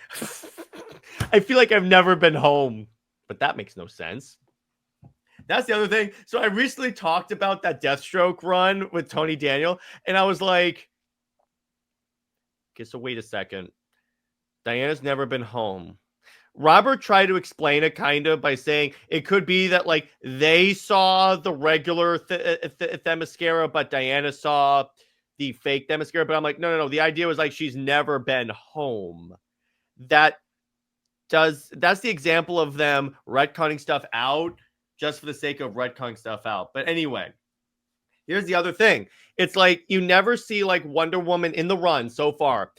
[SPEAKER 3] I feel like I've never been home, but that makes no sense. That's the other thing. So I recently talked about that Deathstroke run with Tony Daniel, and I was like, okay, so wait a second. Diana's never been home. Robert tried to explain it kind of by saying it could be that like they saw the regular Themyscira, but Diana saw the fake Themyscira. But I'm like, no. The idea was like she's never been home. That that's the example of them retconning stuff out just for the sake of retconning stuff out. But anyway, here's the other thing. It's like you never see like Wonder Woman in the run so far.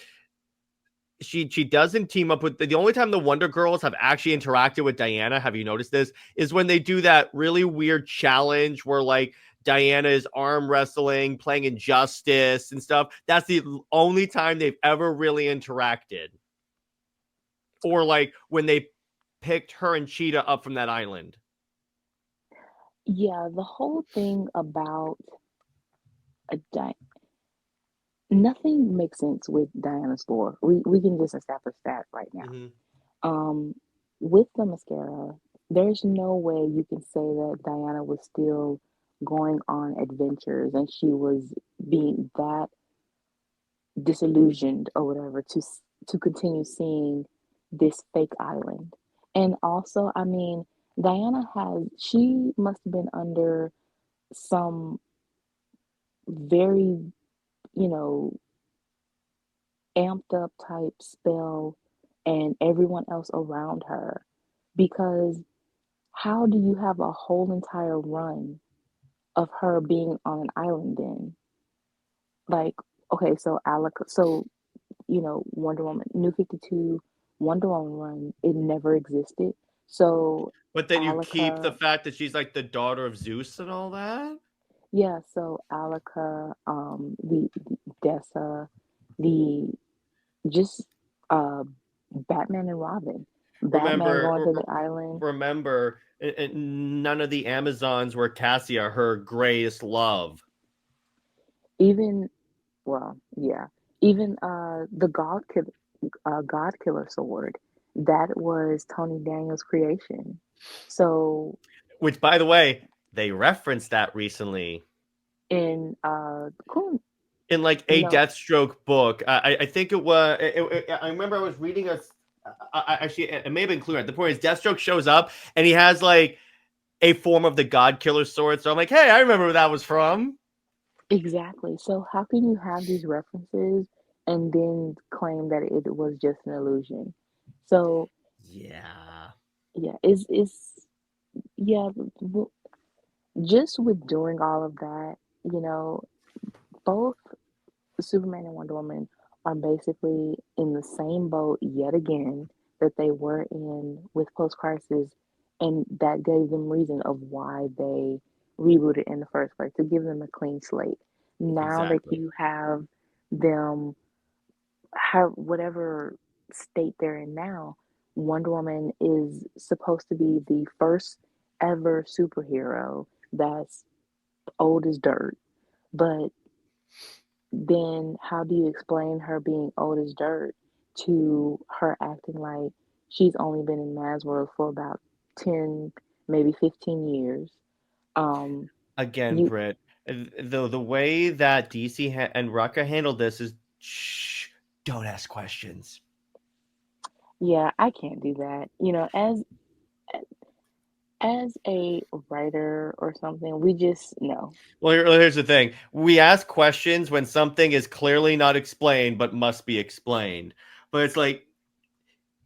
[SPEAKER 3] She doesn't team up with the only time the Wonder Girls have actually interacted with Diana, have you noticed this, is when they do that really weird challenge where like Diana is arm wrestling, playing Injustice and stuff. That's the only time they've ever really interacted. Or like when they picked her and Cheetah up from that island.
[SPEAKER 4] Yeah, the whole thing about a di nothing makes sense with Diana's lore. We can just establish that right now.
[SPEAKER 3] Mm-hmm.
[SPEAKER 4] Um, with the mascara, there's no way you can say that Diana was still going on adventures and she was being that disillusioned or whatever to continue seeing this fake island. And also, I mean, she must have been under some very, you know, amped up type spell and everyone else around her because how do you have a whole entire run of her being on an island then? Like, okay, so Wonder Woman, New 52, Wonder Woman run, it never existed. So
[SPEAKER 3] But then you keep the
[SPEAKER 4] Alaka,
[SPEAKER 3] fact that she's like the daughter of Zeus and all that.
[SPEAKER 4] yeah, so Alaka, the Dessa, the just uh Batman and Robin. Batman going to
[SPEAKER 3] Remember,
[SPEAKER 4] the island.
[SPEAKER 3] remember, none of the Amazons were Cassia, her greatest love.
[SPEAKER 4] Even well, yeah. Even the God Killer sword, that was Tony Daniel's creation. So
[SPEAKER 3] Which, by the way, they referenced that recently.
[SPEAKER 4] in cool
[SPEAKER 3] in like
[SPEAKER 4] You
[SPEAKER 3] a
[SPEAKER 4] know,
[SPEAKER 3] Deathstroke book. I think it was. I remember I was reading actually, it may have been clear. At the point is Deathstroke shows up and he has like a form of the God Killer sword. So I'm like, hey, I remember where that was from.
[SPEAKER 4] exactly. So how can you have these references and then claim that it was just an illusion? So
[SPEAKER 3] Yeah.
[SPEAKER 4] yeah, it's yeah, w- just with doing all of that, you know, both Superman and Wonder Woman are basically in the same boat yet again that they were in with Post Crisis, and that gave them reason of why they rebooted in the first place to give them a clean slate. Now that
[SPEAKER 3] Exactly.
[SPEAKER 4] you have them have whatever state they're in now, Wonder Woman is supposed to be the first ever superhero that's old as dirt. But then how do you explain her being old as dirt to her acting like she's only been in Masworld for about 10, maybe 15 years? Um,
[SPEAKER 3] Again,
[SPEAKER 4] you,
[SPEAKER 3] Brit, the way that DC and Rucka handled this is shh, don't ask questions.
[SPEAKER 4] yeah, I can't do that. You know, as a writer or something, we just no.
[SPEAKER 3] Well, here's the thing: we ask questions when something is clearly not explained but must be explained. But it's like,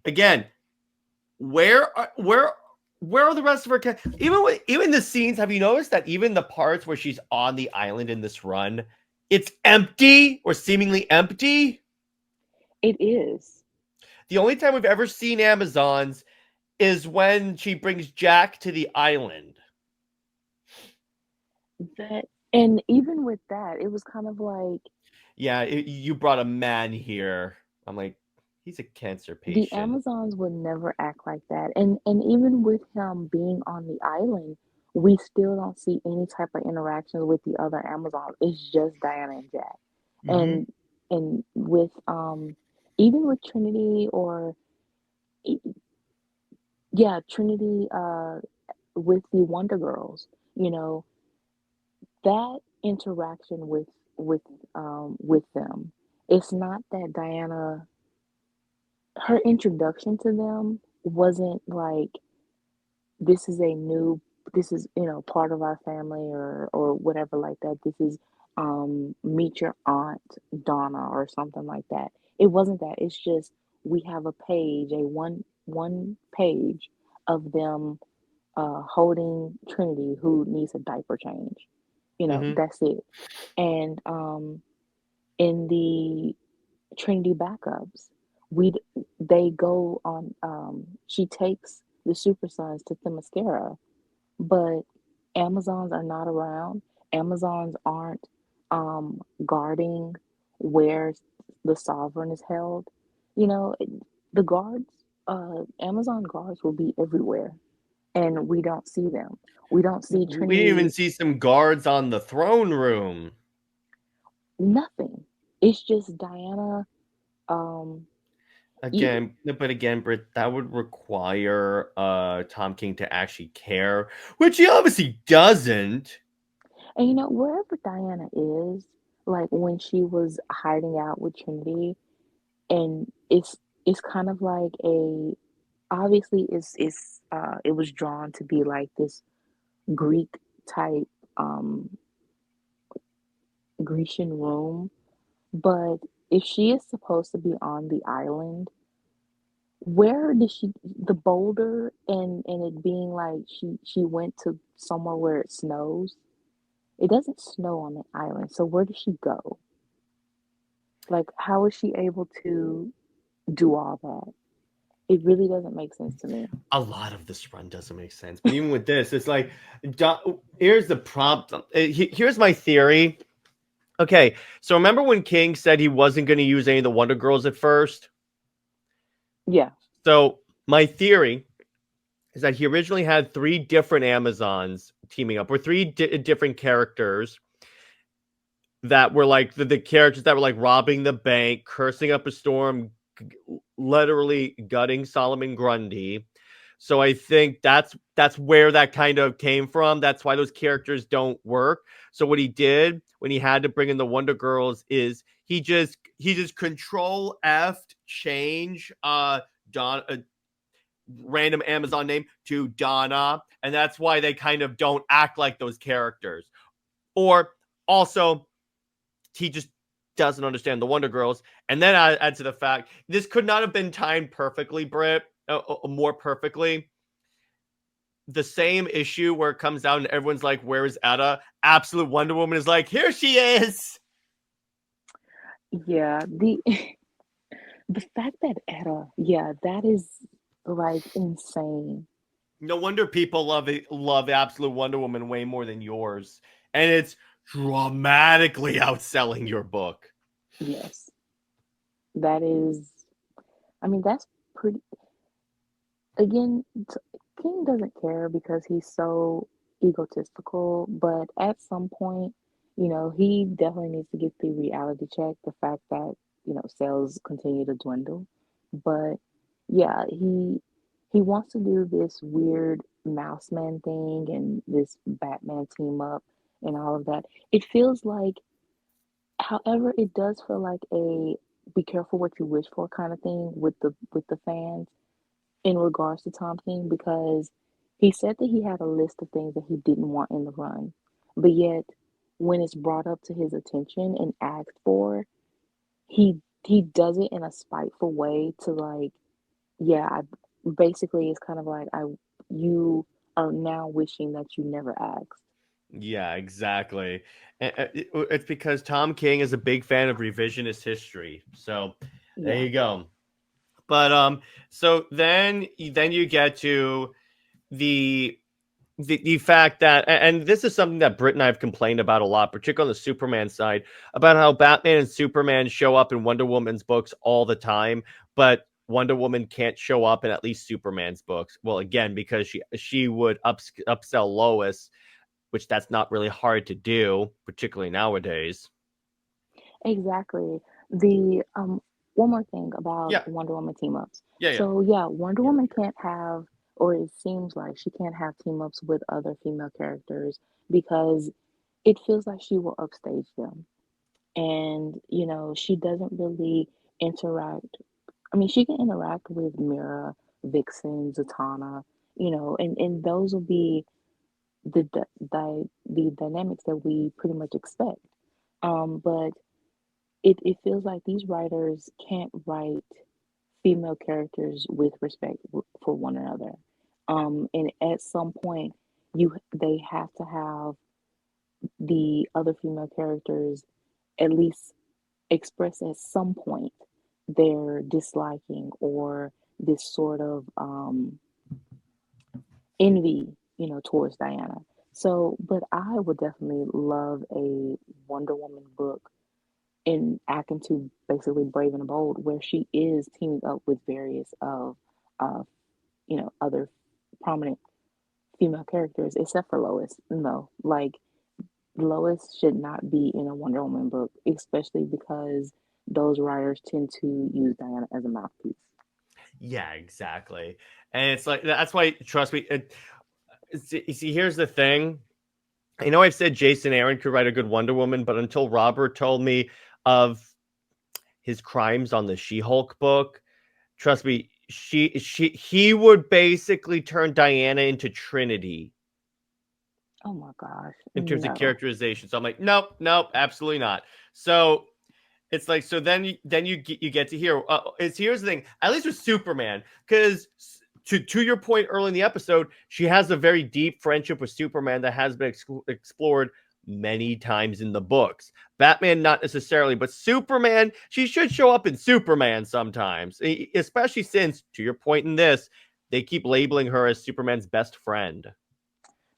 [SPEAKER 3] again, where are the rest of her even the scenes? Have you noticed that even the parts where she's on the island in this run, it's empty or seemingly empty?
[SPEAKER 4] It is
[SPEAKER 3] The only time we've ever seen Amazons is when she brings Jack to the island.
[SPEAKER 4] that, and even with that, it was kind of like
[SPEAKER 3] Yeah, you brought a man here. I'm like, he's a cancer
[SPEAKER 4] the
[SPEAKER 3] patient.
[SPEAKER 4] Amazons would never act like that. And even with him being on the island, we still don't see any type of interactions with the other Amazons. It's just Diana and Jack.
[SPEAKER 3] Mm-hmm.
[SPEAKER 4] And with even with Trinity or e- yeah, Trinity with the Wonder Girls, you know, that interaction with them, it's not that Diana, her introduction to them wasn't like this is a new, this is, you know, part of our family or whatever like that. This is meet your aunt Donna or something like that. It wasn't that. It's just we have a page, a one page of them holding Trinity who needs a diaper change. You know,
[SPEAKER 3] Mm-hmm.
[SPEAKER 4] that's it. And in the Trinity backups, we they go on. She takes the Super Sons to Themyscira, but Amazons are not around. Amazons aren't guarding where the sovereign is held. You know, the guards, Amazon guards will be everywhere, and we don't see them. We don't see
[SPEAKER 3] We didn't even
[SPEAKER 4] Trinity,
[SPEAKER 3] see some guards on the throne room.
[SPEAKER 4] nothing. It's just Diana. Um, e-
[SPEAKER 3] But again, Britt, that would require Tom King to actually care, which he obviously doesn't.
[SPEAKER 4] and you know, wherever Diana is, like when she was hiding out with Trinity, and it's kind of like a obviously it's it was drawn to be like this Greek type um Grecian room, but if she is supposed to be on the island, where did she the boulder and it being like she went to somewhere where it snows? It doesn't snow on the island, so where does she go? Like, how is she able to do all that? It really doesn't make sense to me.
[SPEAKER 3] A lot of this run doesn't make sense, but even with this, it's like, here's the prompt. Here's my theory. Okay, so remember when King said he wasn't going to use any of the Wonder Girls at first?
[SPEAKER 4] Yeah.
[SPEAKER 3] So my theory is that he originally had three different Amazons teaming up, or three different characters that were like the characters that were like robbing the bank, cursing up a storm, literally gutting Solomon Grundy. So I think that's where that kind of came from. That's why those characters don't work. So what he did when he had to bring in the Wonder Girls is he just control F change Don random Amazon name to Donna, and that's why they kind of don't act like those characters. Or also, he just doesn't understand the Wonder Girls. And then I add to the fact this could not have been timed perfectly, Brit, more perfectly. The same issue where it comes out and everyone's like, "Where is Etta?" Absolute Wonder Woman is like, "Here she is."
[SPEAKER 4] Yeah, the fact that Etta, yeah, that is like insane.
[SPEAKER 3] No wonder people love Absolute Wonder Woman way more than yours, and it's dramatically outselling your book.
[SPEAKER 4] Yes, that is. I mean, that's pretty. Again, King doesn't care because he's so egotistical, but at some point, he definitely needs to get the reality check, the fact that, sales continue to dwindle. But yeah, he wants to do this weird mouse man thing and this Batman team up and all of that. It feels like, however, it does feel like a be careful what you wish for kind of thing with the fans in regards to Tom King, because he said that he had a list of things that he didn't want in the run, but yet when it's brought up to his attention and asked for, he does it in a spiteful way to like, yeah, basically it's kind of like you are now wishing that you never asked.
[SPEAKER 3] Yeah, exactly. It's because Tom King is a big fan of revisionist history. So there
[SPEAKER 4] Yeah,
[SPEAKER 3] you go. But so then you get to the the fact that, and this is something that Brit and I have complained about a lot, particularly on the Superman side, about how Batman and Superman show up in Wonder Woman's books all the time, but Wonder Woman can't show up in at least Superman's books. Well, again, because she would upsell Lois, which that's not really hard to do, particularly nowadays.
[SPEAKER 4] exactly. The one more thing about
[SPEAKER 3] Yeah,
[SPEAKER 4] Wonder Woman team ups.
[SPEAKER 3] yeah, yeah.
[SPEAKER 4] So yeah, Wonder
[SPEAKER 3] Yeah,
[SPEAKER 4] Woman can't have, or it seems like she can't have team ups with other female characters because it feels like she will upstage them. And, she doesn't really interact. I mean, she can interact with Mira, Vixen, Zatanna, and those will be the dynamics that we pretty much expect. But it feels like these writers can't write female characters with respect for one another. And at some point, they have to have the other female characters at least express at some point their disliking or this sort of envy, towards Diana. So, but I would definitely love a Wonder Woman book in Act Two, basically Brave and Bold, where she is teaming up with various of, uh, other prominent female characters, except for Lois. No, like Lois should not be in a Wonder Woman book, especially because those writers tend to use Diana as a mouthpiece.
[SPEAKER 3] Yeah, exactly. And it's like that's why, trust me. See, here's the thing. I know I've said Jason Aaron could write a good Wonder Woman, but until Robert told me of his crimes on the She-Hulk book, trust me, he would basically turn Diana into Trinity
[SPEAKER 4] Oh my gosh,
[SPEAKER 3] in terms of
[SPEAKER 4] no.
[SPEAKER 3] characterization. So I'm like, nope, nope, absolutely not. So it's like, so then you get to hear. Here's the thing. At least with Superman, because to your point early in the episode, she has a very deep friendship with Superman that has been explored many times in the books. Batman, not necessarily, but Superman, she should show up in Superman sometimes, especially since, to your point in this, they keep labeling her as Superman's best friend.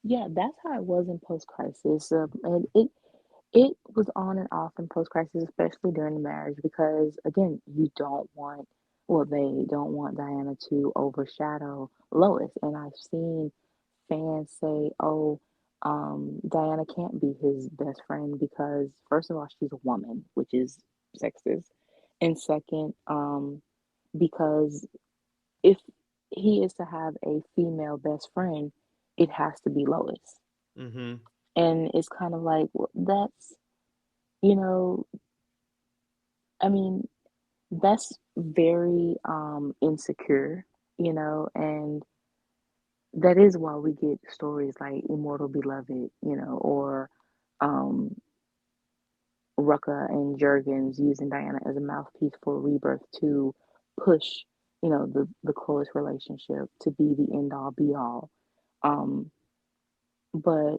[SPEAKER 4] Yeah, that's how it was in Post Crisis, and it was on and off in Post Crisis, especially during the marriage, because again, you don't want, well, they don't want Diana to overshadow Lois, and I've seen fans say, "Oh, Diana can't be his best friend because first of all, she's a woman, which is sexist, and second, because if he is to have a female best friend, it has to be Lois.
[SPEAKER 3] Mm-hmm.
[SPEAKER 4] And it's kind of like, well, that's, you know, I mean, that's very insecure, and that is why we get stories like Immortal Beloved, or um Rucka and Jurgens using Diana as a mouthpiece for Rebirth to push, the close relationship to be the end all be all. Um, but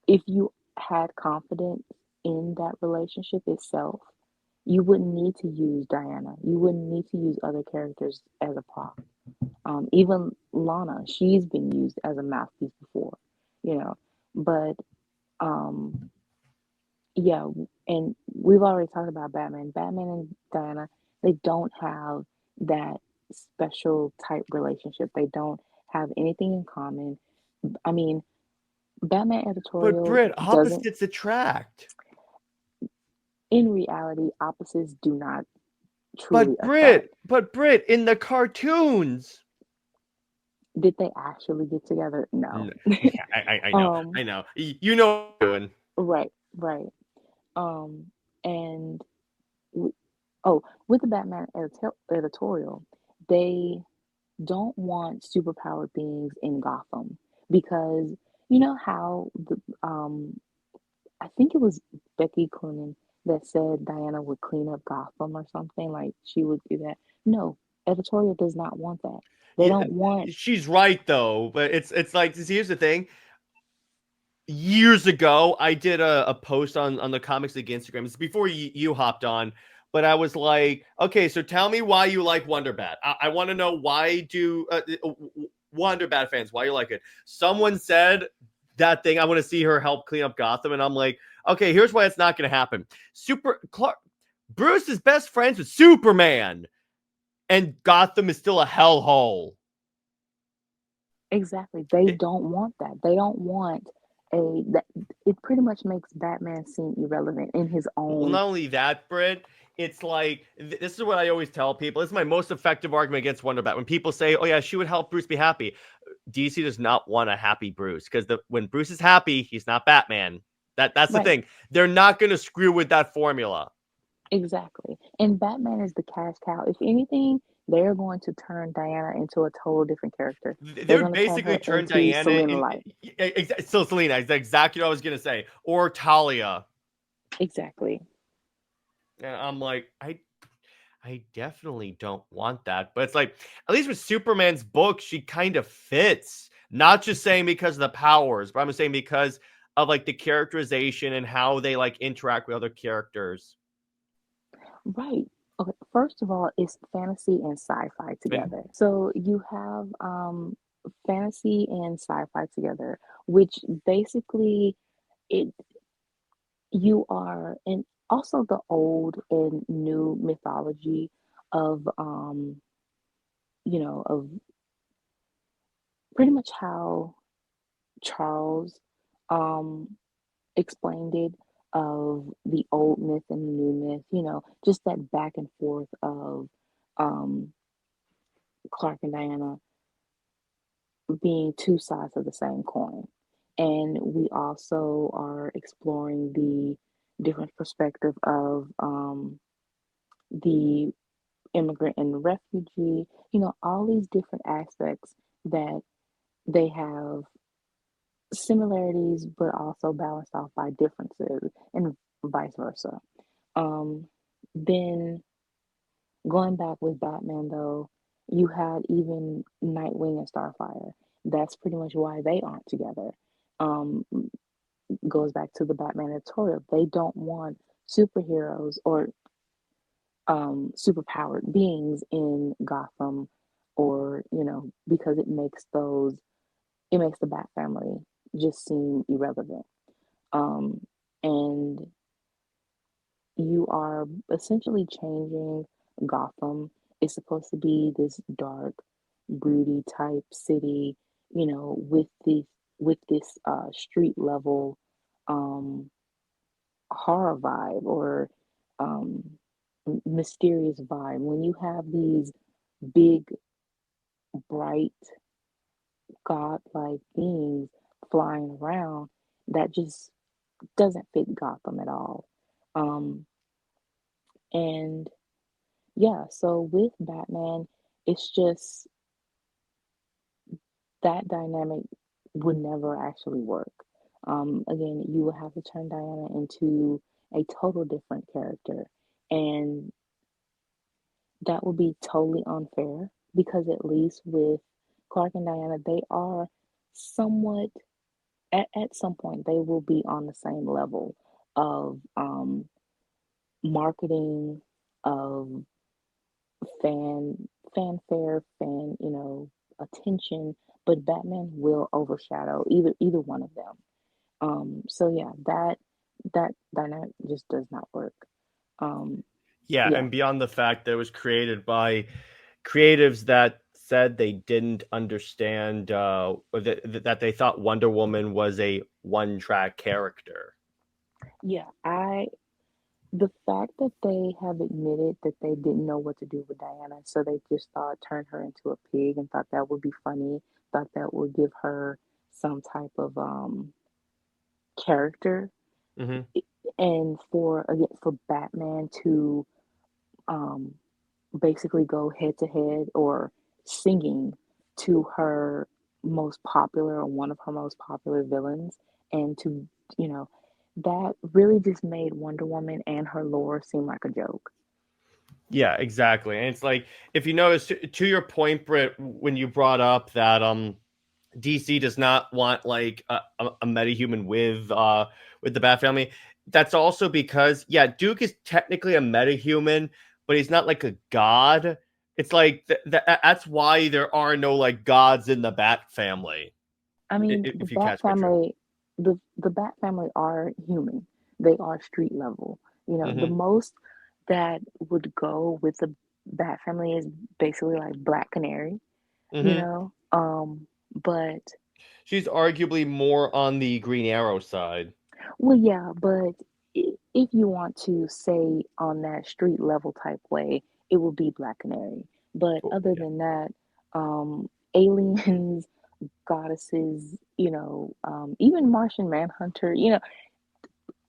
[SPEAKER 4] if you had confidence in that relationship itself, you wouldn't need to use Diana. You wouldn't need to use other characters as a prop. Even Lana, she's been used as a mouthpiece before, you know. But um, yeah, and we've already talked about Batman. Batman and Diana, they don't have that special type relationship. They don't have anything in common. I mean, Batman
[SPEAKER 3] But
[SPEAKER 4] editorial
[SPEAKER 3] Brit,
[SPEAKER 4] doesn't,
[SPEAKER 3] opposites attract.
[SPEAKER 4] in reality, opposites do not truly attract.
[SPEAKER 3] But Brit, in the cartoons.
[SPEAKER 4] Did they actually get together? No.
[SPEAKER 3] Yeah, I know,
[SPEAKER 4] um,
[SPEAKER 3] I know. You know what I'm doing.
[SPEAKER 4] right, right. Um, and w- oh, with the Batman editorial, they don't want superpowered beings in Gotham because you know how I think it was Becky Cloonan that said Diana would clean up Gotham or something, like she would do that. No, editorial does not want that. They
[SPEAKER 3] Yeah,
[SPEAKER 4] don't want.
[SPEAKER 3] she's right though, but it's like, here's the thing. Years ago, I did a post on the Comics League Instagram. It's before you hopped on, but I was like, okay, so tell me why you like Wonder Bat. I want to know why do Wonder Bat fans, why you like it. Someone said that thing. I want to see her help clean up Gotham, and I'm like, okay, here's why it's not going to happen. Bruce is best friends with Superman, and Gotham is still a hellhole.
[SPEAKER 4] Exactly. They
[SPEAKER 3] It,
[SPEAKER 4] don't want that. They don't want that. It pretty much makes Batman seem irrelevant in his
[SPEAKER 3] well,
[SPEAKER 4] own.
[SPEAKER 3] not only that, Brit, it's like this is what I always tell people. This is my most effective argument against Wonder Bat. When people say, "Oh yeah, she would help Bruce be happy," DC does not want a happy Bruce because when Bruce is happy, he's not Batman. That's the
[SPEAKER 4] Right.
[SPEAKER 3] thing. They're not going to screw with that formula.
[SPEAKER 4] Exactly. And Batman is the cash cow. If anything, they're going to turn Diana into a total different character.
[SPEAKER 3] They
[SPEAKER 4] They're
[SPEAKER 3] would
[SPEAKER 4] going to turn
[SPEAKER 3] basically
[SPEAKER 4] her
[SPEAKER 3] turn
[SPEAKER 4] into
[SPEAKER 3] Diana
[SPEAKER 4] Selena Light.
[SPEAKER 3] so Selena. Is exactly what I was going to say, or Talia.
[SPEAKER 4] Exactly.
[SPEAKER 3] And I'm like, I definitely don't want that. But it's like, at least with Superman's book, she kind of fits. Not just saying because of the powers, but I'm saying because of like the characterization and how they like interact with other characters.
[SPEAKER 4] Right. Okay. First of all, it's fantasy and sci-fi
[SPEAKER 3] And
[SPEAKER 4] together. So you have fantasy and sci-fi together, which basically it you are, and also the old and new mythology of of pretty much how Charles um explained it, of the old myth and the new myth, just that back and forth of um Clark and Diana being two sides of the same coin. And we also are exploring the different perspective of the immigrant and the refugee, all these different aspects that they have similarities but also balanced off by differences and vice versa. Um, then going back with Batman though, you had even Nightwing and Starfire. That's pretty much why they aren't together. Um, Goes back to the Batman editorial. They don't want superheroes or superpowered beings in Gotham, or because it makes the Bat family just seem irrelevant. Um, and you are essentially changing Gotham. It's supposed to be this dark, broody type city, with this street level um, horror vibe, or mysterious vibe. When you have these big bright, godlike beings flying around, that just doesn't fit Gotham at all. Um, and yeah, so with Batman, it's just that dynamic would never actually work. Again, you would have to turn Diana into a total different character, and that would be totally unfair because at least with Clark and Diana, they are somewhat at some point they will be on the same level of marketing, of fanfare, attention, but Batman will overshadow either one of them. So yeah, that dynamic just does not work. Um,
[SPEAKER 3] Yeah,
[SPEAKER 4] yeah,
[SPEAKER 3] and beyond the fact that it was created by creatives that said they didn't understand or that they thought Wonder Woman was a one-track character.
[SPEAKER 4] yeah, the fact that they have admitted that they didn't know what to do with Diana, so they just thought turn her into a pig and thought that would be funny, thought that would give her some type of character,
[SPEAKER 3] Hmm.
[SPEAKER 4] and for again for Batman to um basically go head to head or singing to her most popular or one of her most popular villains, and to you know that really just made Wonder Woman and her lore seem like a joke.
[SPEAKER 3] Yeah, exactly. And it's like if you notice to your point, Britt, when you brought up that DC does not want like a metahuman with the Bat family. That's also because yeah, Duke is technically a metahuman, but he's not like a god. It's like that's why there are no like gods in the Bat family.
[SPEAKER 4] I mean, the
[SPEAKER 3] If you
[SPEAKER 4] Bat
[SPEAKER 3] catch my drift.
[SPEAKER 4] family, the Bat family are human. They are street level. The
[SPEAKER 3] Hmm.
[SPEAKER 4] most that would go with the Bat family is basically like Black Canary, you
[SPEAKER 3] Hmm.
[SPEAKER 4] know. But
[SPEAKER 3] She's arguably more on the Green Arrow side.
[SPEAKER 4] well, yeah, but if you want to say on that street level type way, it will be Black Canary. But
[SPEAKER 3] Oh,
[SPEAKER 4] other
[SPEAKER 3] yeah.
[SPEAKER 4] than that, aliens, goddesses, even Martian Manhunter,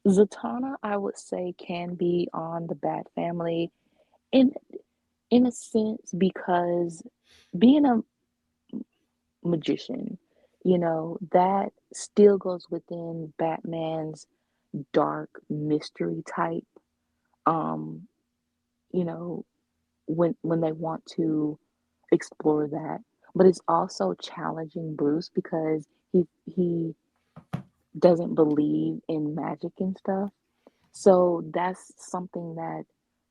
[SPEAKER 4] Zatanna, I would say, can be on the Bat family in in a sense because being a magician, that still goes within Batman's dark mystery type. Um, you know, when they want to explore that, but it's also challenging Bruce because he doesn't believe in magic and stuff. So that's something that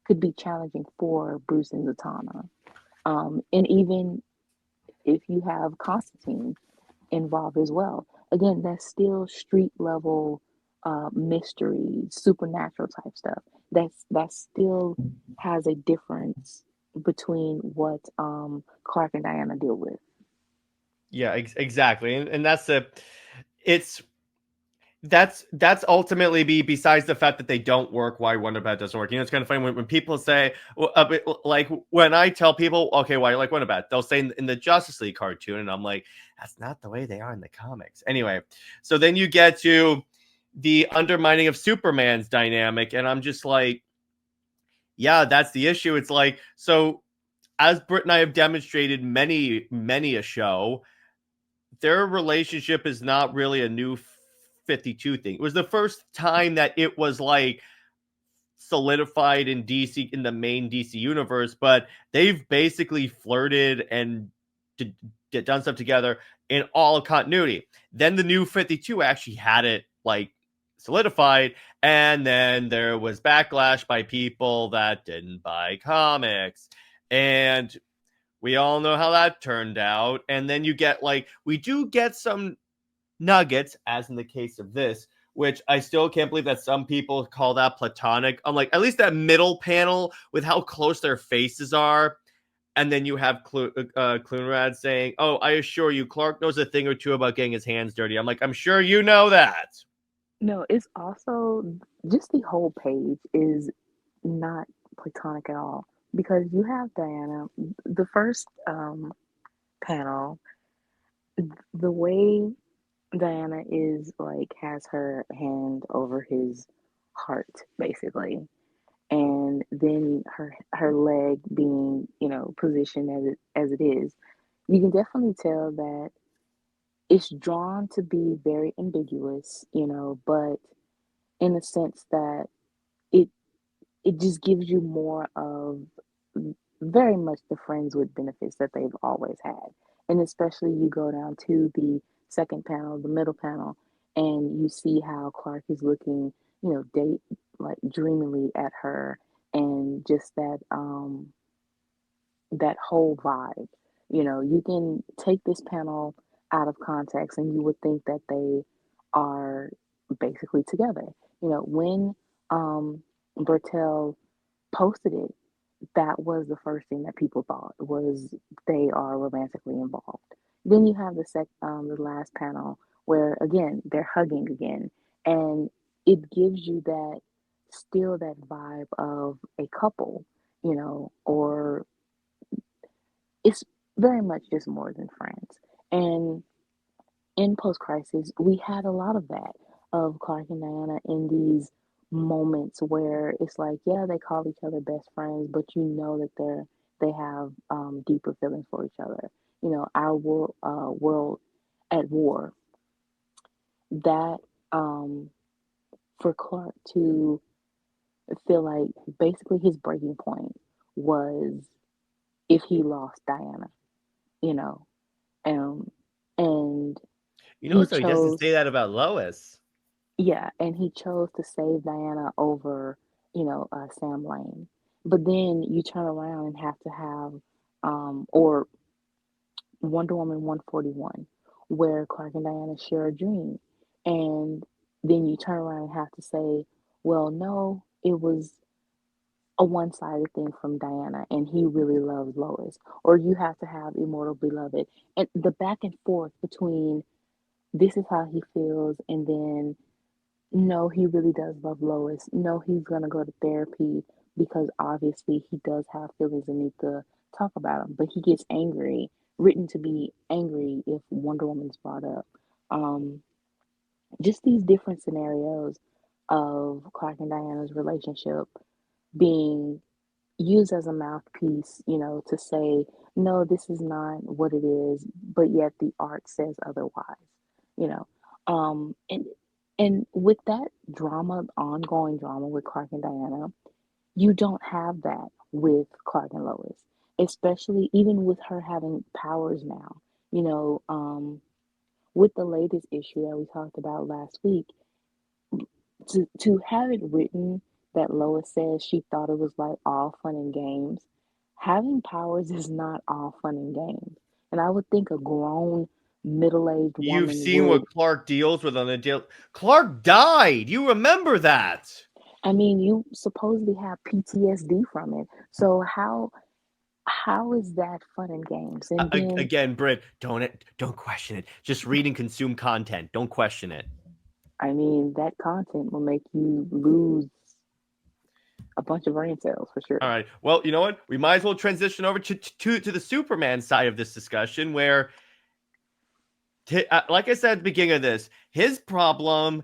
[SPEAKER 4] could be challenging for Bruce and Zatanna. And even if you have Constantine involved as well, again, that's still street level mystery, supernatural type stuff. That still has a difference between what Clark and Diana deal with.
[SPEAKER 3] Yeah, exactly. And that's the it's that's ultimately besides the fact that they don't work, why Wonder Bat doesn't work. It's kind of funny when people say like when I tell people okay, why you like Wonder Bat, they'll say in the Justice League cartoon, and I'm like, that's not the way they are in the comics. Anyway, so then you get to the undermining of Superman's dynamic, and I'm just like, yeah, that's the issue. It's like, so as Britt and I have demonstrated many a show, their relationship is not really a new 52 thing. It was the first time that it was like solidified in DC, in the main DC universe, but they've basically flirted and done stuff together in all continuity. Then the new 52 actually had it like solidified, and then there was backlash by people that didn't buy comics, and we all know how that turned out. And then you get like, we do get some nuggets, as in the case of this, which I still can't believe that some people call that platonic. I'm like, at least that middle panel with how close their faces are. And then you have Clunrad saying, oh, I assure you, Clark knows a thing or two about getting his hands dirty. I'm like, I'm sure you know that.
[SPEAKER 4] No, it's also just the whole page is not platonic at all because you have Diana. The first panel, the way Diana is like has her hand over his heart, basically, and then her leg being, positioned as it is, you can definitely tell that it's drawn to be very ambiguous, but in the sense that it it just gives you more of very much the friends with benefits that they've always had. And especially you go down to the second panel, the middle panel, and you see how Clark is looking, date like dreamily at her, and just that whole vibe. You can take this panel out of context and you would think that they are basically together. When Bertel posted it, that was the first thing that people thought was they are romantically involved. Then you have the last panel where again they're hugging again, and it gives you that vibe of a couple, or it's very much just more than friends. And in Post Crisis, we had a lot of that, of Clark and Diana in these moments where it's like, yeah, they call each other best friends, but you know that they have deeper feelings for each other. Our world at war. That for Clark to feel like basically his breaking point was if he lost Diana, you know, um, and he
[SPEAKER 3] So he doesn't
[SPEAKER 4] chose.
[SPEAKER 3] say that about Lois.
[SPEAKER 4] Yeah, and he chose to save Diana over, Sam Lane. But then you turn around and have to have, or Wonder Woman 141, where Clark and Diana share a dream. And then you turn around and have to say, well, no, it was a one-sided thing from Diana, and he really loves Lois. Or you have to have Immortal Beloved. And the back and forth between this is how he feels, and then no, he really does love Lois. No, he's gonna go to therapy because obviously he does have feelings and need to talk about them. But he gets angry, written to be angry if Wonder Woman's brought up. Um, just these different scenarios of Clark and Diana's relationship being used as a mouthpiece, to say, no, this is not what it is, but yet the art says otherwise, you know. And with that drama, ongoing drama with Clark and Diana, you don't have that with Clark and Lois, especially even with her having powers now. You know, with the latest issue that we talked about last week, to have it written that Lois says she thought it was like all fun and games. Having powers is not all fun and games. And I would think a grown middle-aged
[SPEAKER 3] You've
[SPEAKER 4] woman
[SPEAKER 3] seen what
[SPEAKER 4] would.
[SPEAKER 3] Clark deals with on the deal. Clark died. You remember that.
[SPEAKER 4] I mean, you supposedly have PTSD from it. So how is that fun and games? And then
[SPEAKER 3] Again, Brit, don't question it. Just read and consume content. Don't question it.
[SPEAKER 4] I mean that content will make you lose a bunch of brain cells for
[SPEAKER 3] All
[SPEAKER 4] sure.
[SPEAKER 3] right. Well, you know what? We might as well transition over to the Superman side of this discussion, where, like I said at the beginning of this, his problem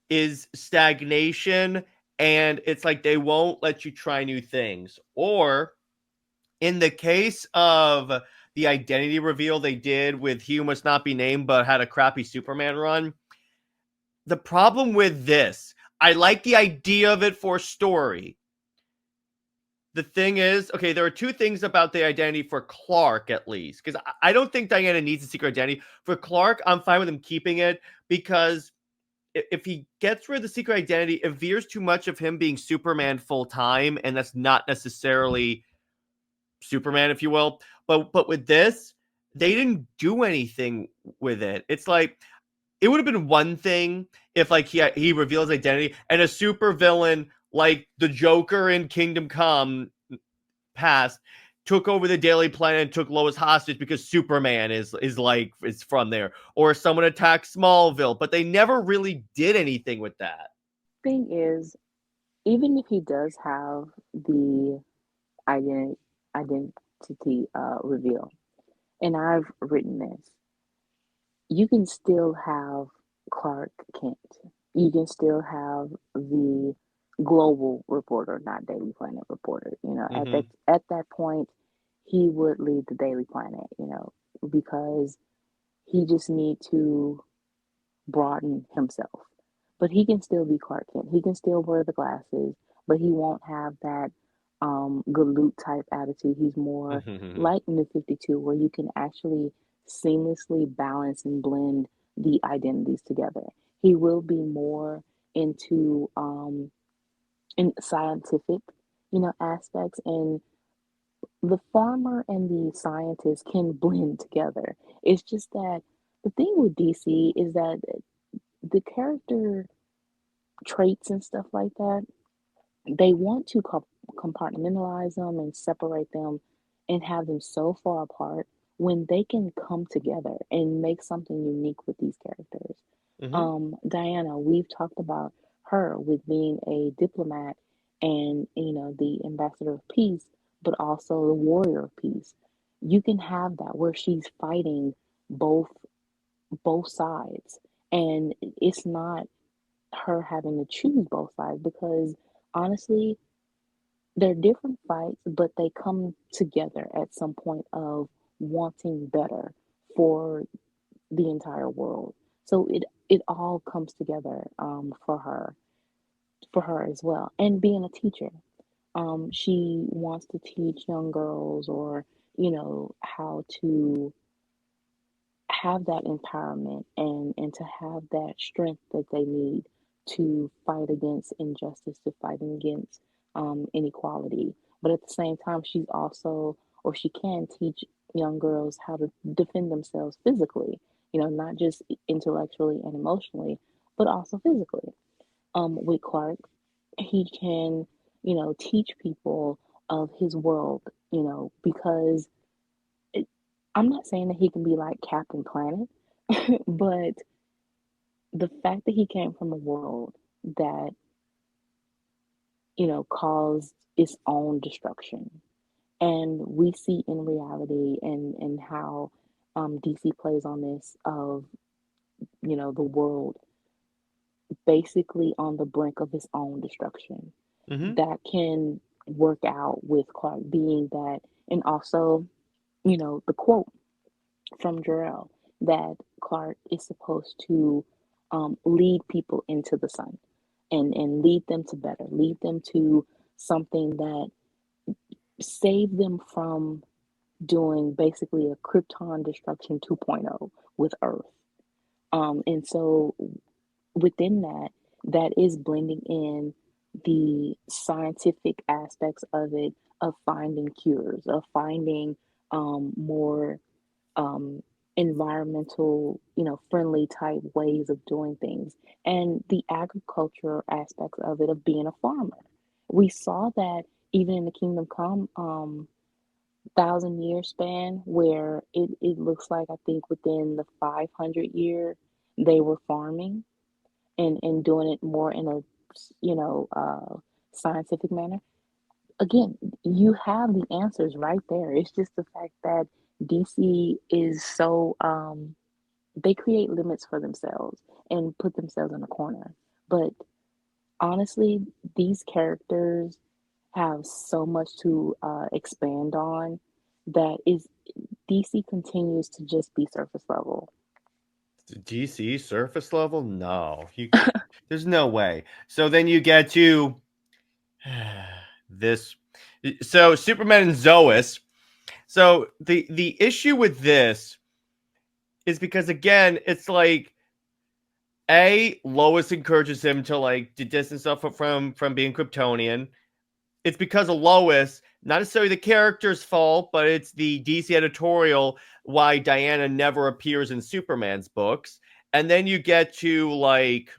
[SPEAKER 3] is stagnation, and it's like they won't let you try new things. Or in the case of the identity reveal they did with He Who Must Not Be Named but had a crappy Superman run, the problem with this, I like the idea of it for story. The thing is, okay, there are two things about the identity for Clark, at least, because I don't think Diana needs a secret identity. For Clark, I'm fine with him keeping it, because if he gets rid of the secret identity, it veers too much of him being Superman full time, and that's not necessarily Superman, if you will. But with this, they didn't do anything with it. It's like, it would have been one thing if like he reveals identity and a super villain like the Joker in Kingdom Come past took over the Daily Planet and took Lois hostage because Superman is from there, or someone attacked Smallville, but they never really did anything with that.
[SPEAKER 4] Thing is, even if he does have the identity reveal, and I've written this, you can still have Clark Kent. You can still have the global reporter, not Daily Planet reporter. You know,
[SPEAKER 3] Mm-hmm.
[SPEAKER 4] at that point, he would lead the Daily Planet. You know, because he just need to broaden himself. But he can still be Clark Kent. He can still wear the glasses, but he won't have that galoot type attitude. He's more like New 52, where you can actually seamlessly balance and blend the identities together. He will be more into in scientific, aspects, and the farmer and the scientist can blend together. It's just that the thing with DC is that the character traits and stuff like that, they want to compartmentalize them and separate them and have them so far apart when they can come together and make something unique with these characters.
[SPEAKER 3] Mm-hmm.
[SPEAKER 4] Diana, we've talked about her with being a diplomat and, the ambassador of peace, but also the warrior of peace. You can have that where she's fighting both both sides, and it's not her having to choose both sides because honestly, they're different fights, but they come together at some point of wanting better for the entire world. So it all comes together for her as well. And being a teacher, she wants to teach young girls or how to have that empowerment and to have that strength that they need to fight against injustice, to fight against inequality. But at the same time, she's also, or she can teach young girls how to defend themselves physically, not just intellectually and emotionally, but also physically. With Clark, he can, teach people of his world, because I'm not saying that he can be like Captain Planet, but the fact that he came from a world that, caused its own destruction. And we see in reality and how DC plays on this of, the world basically on the brink of its own destruction.
[SPEAKER 3] Mm-hmm.
[SPEAKER 4] That can work out with Clark being that, and also, the quote from Jarrell that Clark is supposed to lead people into the sun and lead them to better, lead them to something that save them from doing basically a Krypton destruction 2.0 with Earth. And so within that, that is blending in the scientific aspects of it, of finding cures, of finding more um, environmental, friendly type ways of doing things, and the agriculture aspects of it of being a farmer. We saw that even in the Kingdom Come 1,000 year span, where it looks like I think within the 500 year they were farming and doing it more in a scientific manner. Again, you have the answers right there. It's just the fact that DC is so they create limits for themselves and put themselves in a corner. But honestly, these characters have so much to expand on that is DC continues to just be surface level.
[SPEAKER 3] DC surface level? No, there's no way. So then you get to this. So Superman and Zois. So the issue with this is because again, it's like Lois encourages him to like to distance himself from being Kryptonian. It's because of Lois, not necessarily the character's fault, but it's the DC editorial why Diana never appears in Superman's books. And then you get to like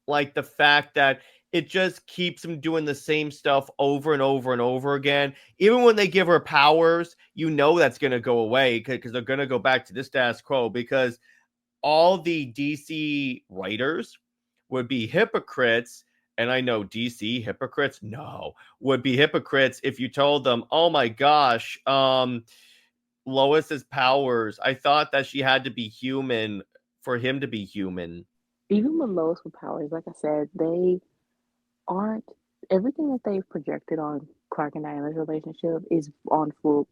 [SPEAKER 3] the fact that it just keeps him doing the same stuff over and over and over again. Even when they give her powers, that's going to go away because they're going to go back to the status quo because all the DC writers would be hypocrites. And I know DC hypocrites, no, would be hypocrites if you told them, oh my gosh, Lois's powers. I thought that she had to be human for him to be human.
[SPEAKER 4] Even with Lois with powers, like I said, they aren't everything that they've projected on Clark and Diana's relationship is on full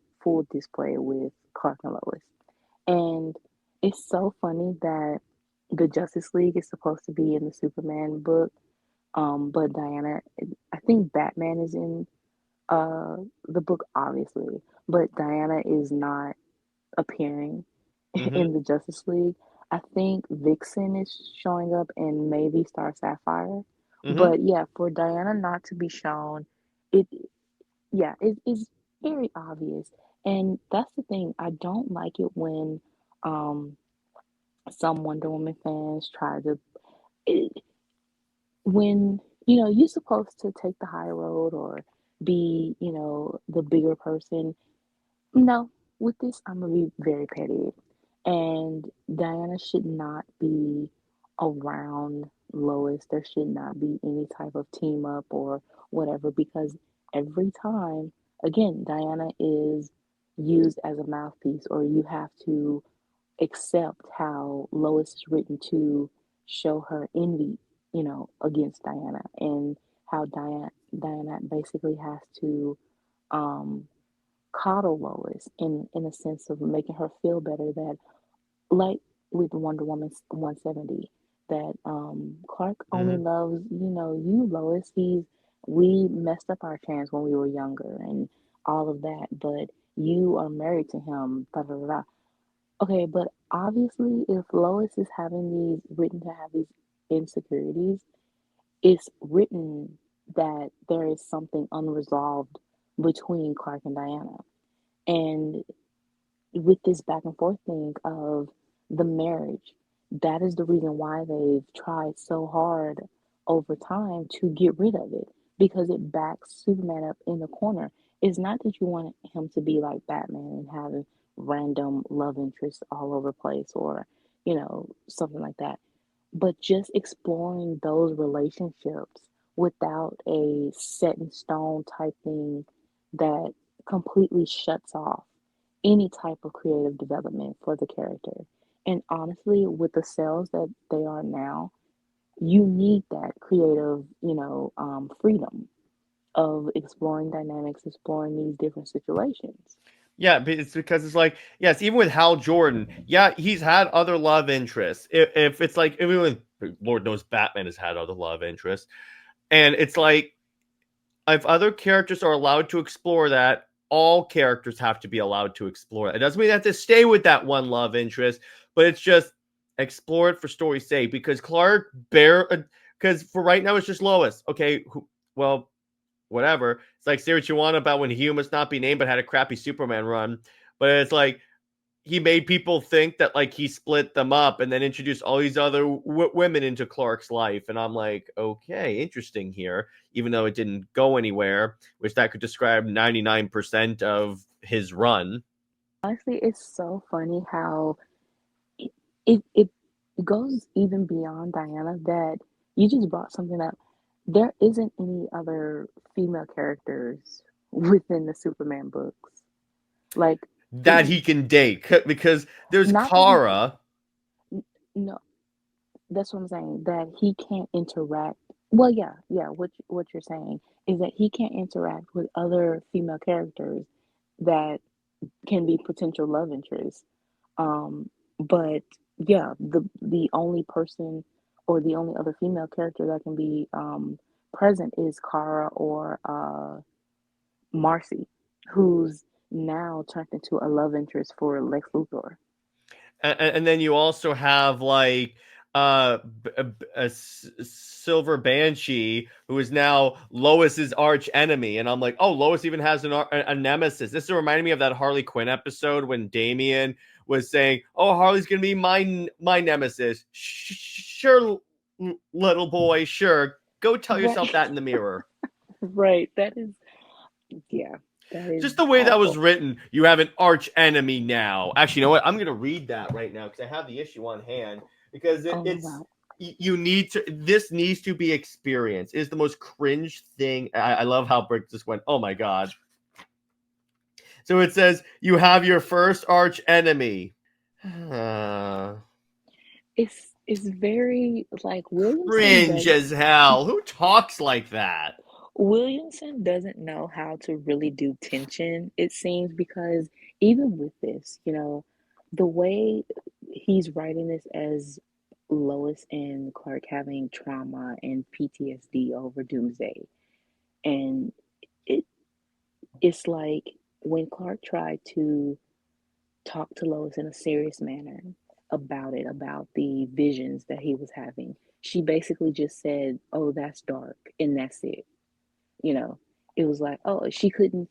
[SPEAKER 4] display with Clark and Lois. And it's so funny that the Justice League is supposed to be in the Superman book, but Diana, I think Batman is in uh the book obviously, but Diana is not appearing
[SPEAKER 3] Mm-hmm.
[SPEAKER 4] in the Justice League. I think Vixen is showing up and maybe Star Sapphire.
[SPEAKER 3] Mm-hmm.
[SPEAKER 4] But yeah, for Diana not to be shown, it yeah, it is very obvious. And that's the thing. I don't like it when um some Wonder Woman fans try to it, when you're supposed to take the high road or be, the bigger person. No, with this, I'm gonna be very petty. And Diana should not be around Lois. There should not be any type of team up or whatever because every time, again, Diana is used as a mouthpiece, or you have to accept how Lois is written to show her envy, against Diana, and how Diana basically has to um coddle Lois in a sense of making her feel better that like with Wonder Woman 170 that Clark only
[SPEAKER 3] Mm-hmm.
[SPEAKER 4] loves, you Lois. We messed up our chance when we were younger and all of that, but you are married to him, da da da. Da. Okay, but obviously if Lois is having these written to have these insecurities, it's written that there is something unresolved between Clark and Diana. And with this back and forth thing of the marriage, that is the reason why they've tried so hard over time to get rid of it because it backs Superman up in the corner. It's not that you want him to be like Batman and having random love interests all over the place or, something like that. But just exploring those relationships without a set in stone type thing that completely shuts off any type of creative development for the character. And honestly, with the sales that they are now, you need that creative, freedom of exploring dynamics, exploring these different situations.
[SPEAKER 3] Yeah, but it's because it's like, yes, even with Hal Jordan, yeah, he's had other love interests. If it's like, even with Lord knows Batman has had other love interests, and it's like, if other characters are allowed to explore that, all characters have to be allowed to explore it. It doesn't mean they have to stay with that one love interest, but it's just explore it for story's sake. Because Clark because for right now it's just Lois. Okay, well, whatever. It's like say what you want about when he must not be named, but had a crappy Superman run. But it's like he made people think that like he split them up and then introduced all these other women into Clark's life. And I'm like, okay, interesting here, even though it didn't go anywhere, which that could describe 99% of his run.
[SPEAKER 4] Honestly, it's so funny how it goes even beyond Diana that you just brought something up. There isn't any other female characters within the Superman books. Like,
[SPEAKER 3] That he can date because there's
[SPEAKER 4] not that he can,
[SPEAKER 3] Kara.
[SPEAKER 4] no, that's what I'm saying, that he can't interact. Well, yeah, what you're saying is that he can't interact with other female characters that can be potential love interests. But yeah, the only person or the only other female character that can be present is Kara or Marcy, who's now turned into a love interest for Lex Luthor.
[SPEAKER 3] And then you also have like Silver Banshee, who is now Lois's arch enemy, and I'm like, oh, Lois even has a nemesis. This is reminding me of that Harley Quinn episode when Damian was saying, "Oh, Harley's gonna be my nemesis." Sure, little boy, sure. Go tell
[SPEAKER 4] Right,
[SPEAKER 3] yourself that in the mirror.
[SPEAKER 4] right. That is, yeah, that is
[SPEAKER 3] Just the way that was
[SPEAKER 4] awful.
[SPEAKER 3] written, you have an arch enemy now. Actually, you know what? I'm gonna read that right now because I have the issue on hand. Because
[SPEAKER 4] Oh
[SPEAKER 3] it's
[SPEAKER 4] wow.
[SPEAKER 3] you need to. This needs to be experienced. It is the most cringe thing. I love how Brit just went, "Oh my god." So it says you have your first arch enemy. Uh,
[SPEAKER 4] It's very like Williamson
[SPEAKER 3] cringe
[SPEAKER 4] doesn't
[SPEAKER 3] as hell. Who talks like that?
[SPEAKER 4] Williamson doesn't know how to really do tension, it seems, because even with this, the way he's writing this as Lois and Clark having trauma and PTSD over Doomsday, and it it's like when Clark tried to talk to Lois in a serious manner about the visions that he was having, she basically just said, "Oh, that's dark," and that's it. you know it was like, oh, she couldn't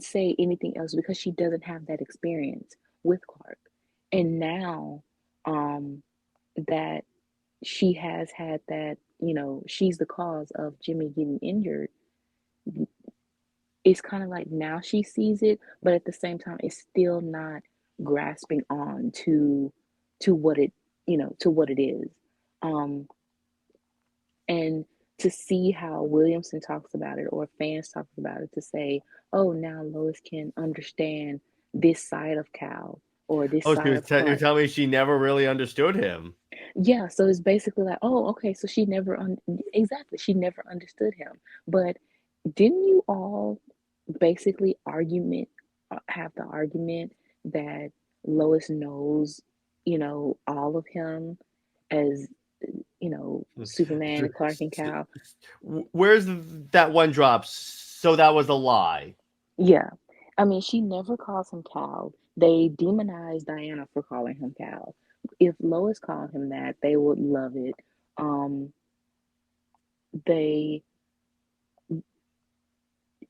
[SPEAKER 4] say anything else because she doesn't have that experience with Clark. And now, that she has had that, she's the cause of Jimmy getting injured. It's kind of like now she sees it, but at the same time it's still not grasping on to what it to what it is. um and to see how Williamson talks about it or fans talk about it, to say, oh, now Lois can understand this side of Cal or this
[SPEAKER 3] Oh, so
[SPEAKER 4] side of
[SPEAKER 3] you're
[SPEAKER 4] Clark.
[SPEAKER 3] telling me she never really understood him.
[SPEAKER 4] Yeah, so it's basically like, oh, okay, so exactly, she never understood him. But didn't you all basically have the argument that Lois knows, all of him as, Superman, Clark, and Cal?
[SPEAKER 3] Where's that one drop? So that was a lie.
[SPEAKER 4] Yeah. I mean, she never calls him Cal. They demonize Diana for calling him Cal. If Lois called him that, they would love it. Um, they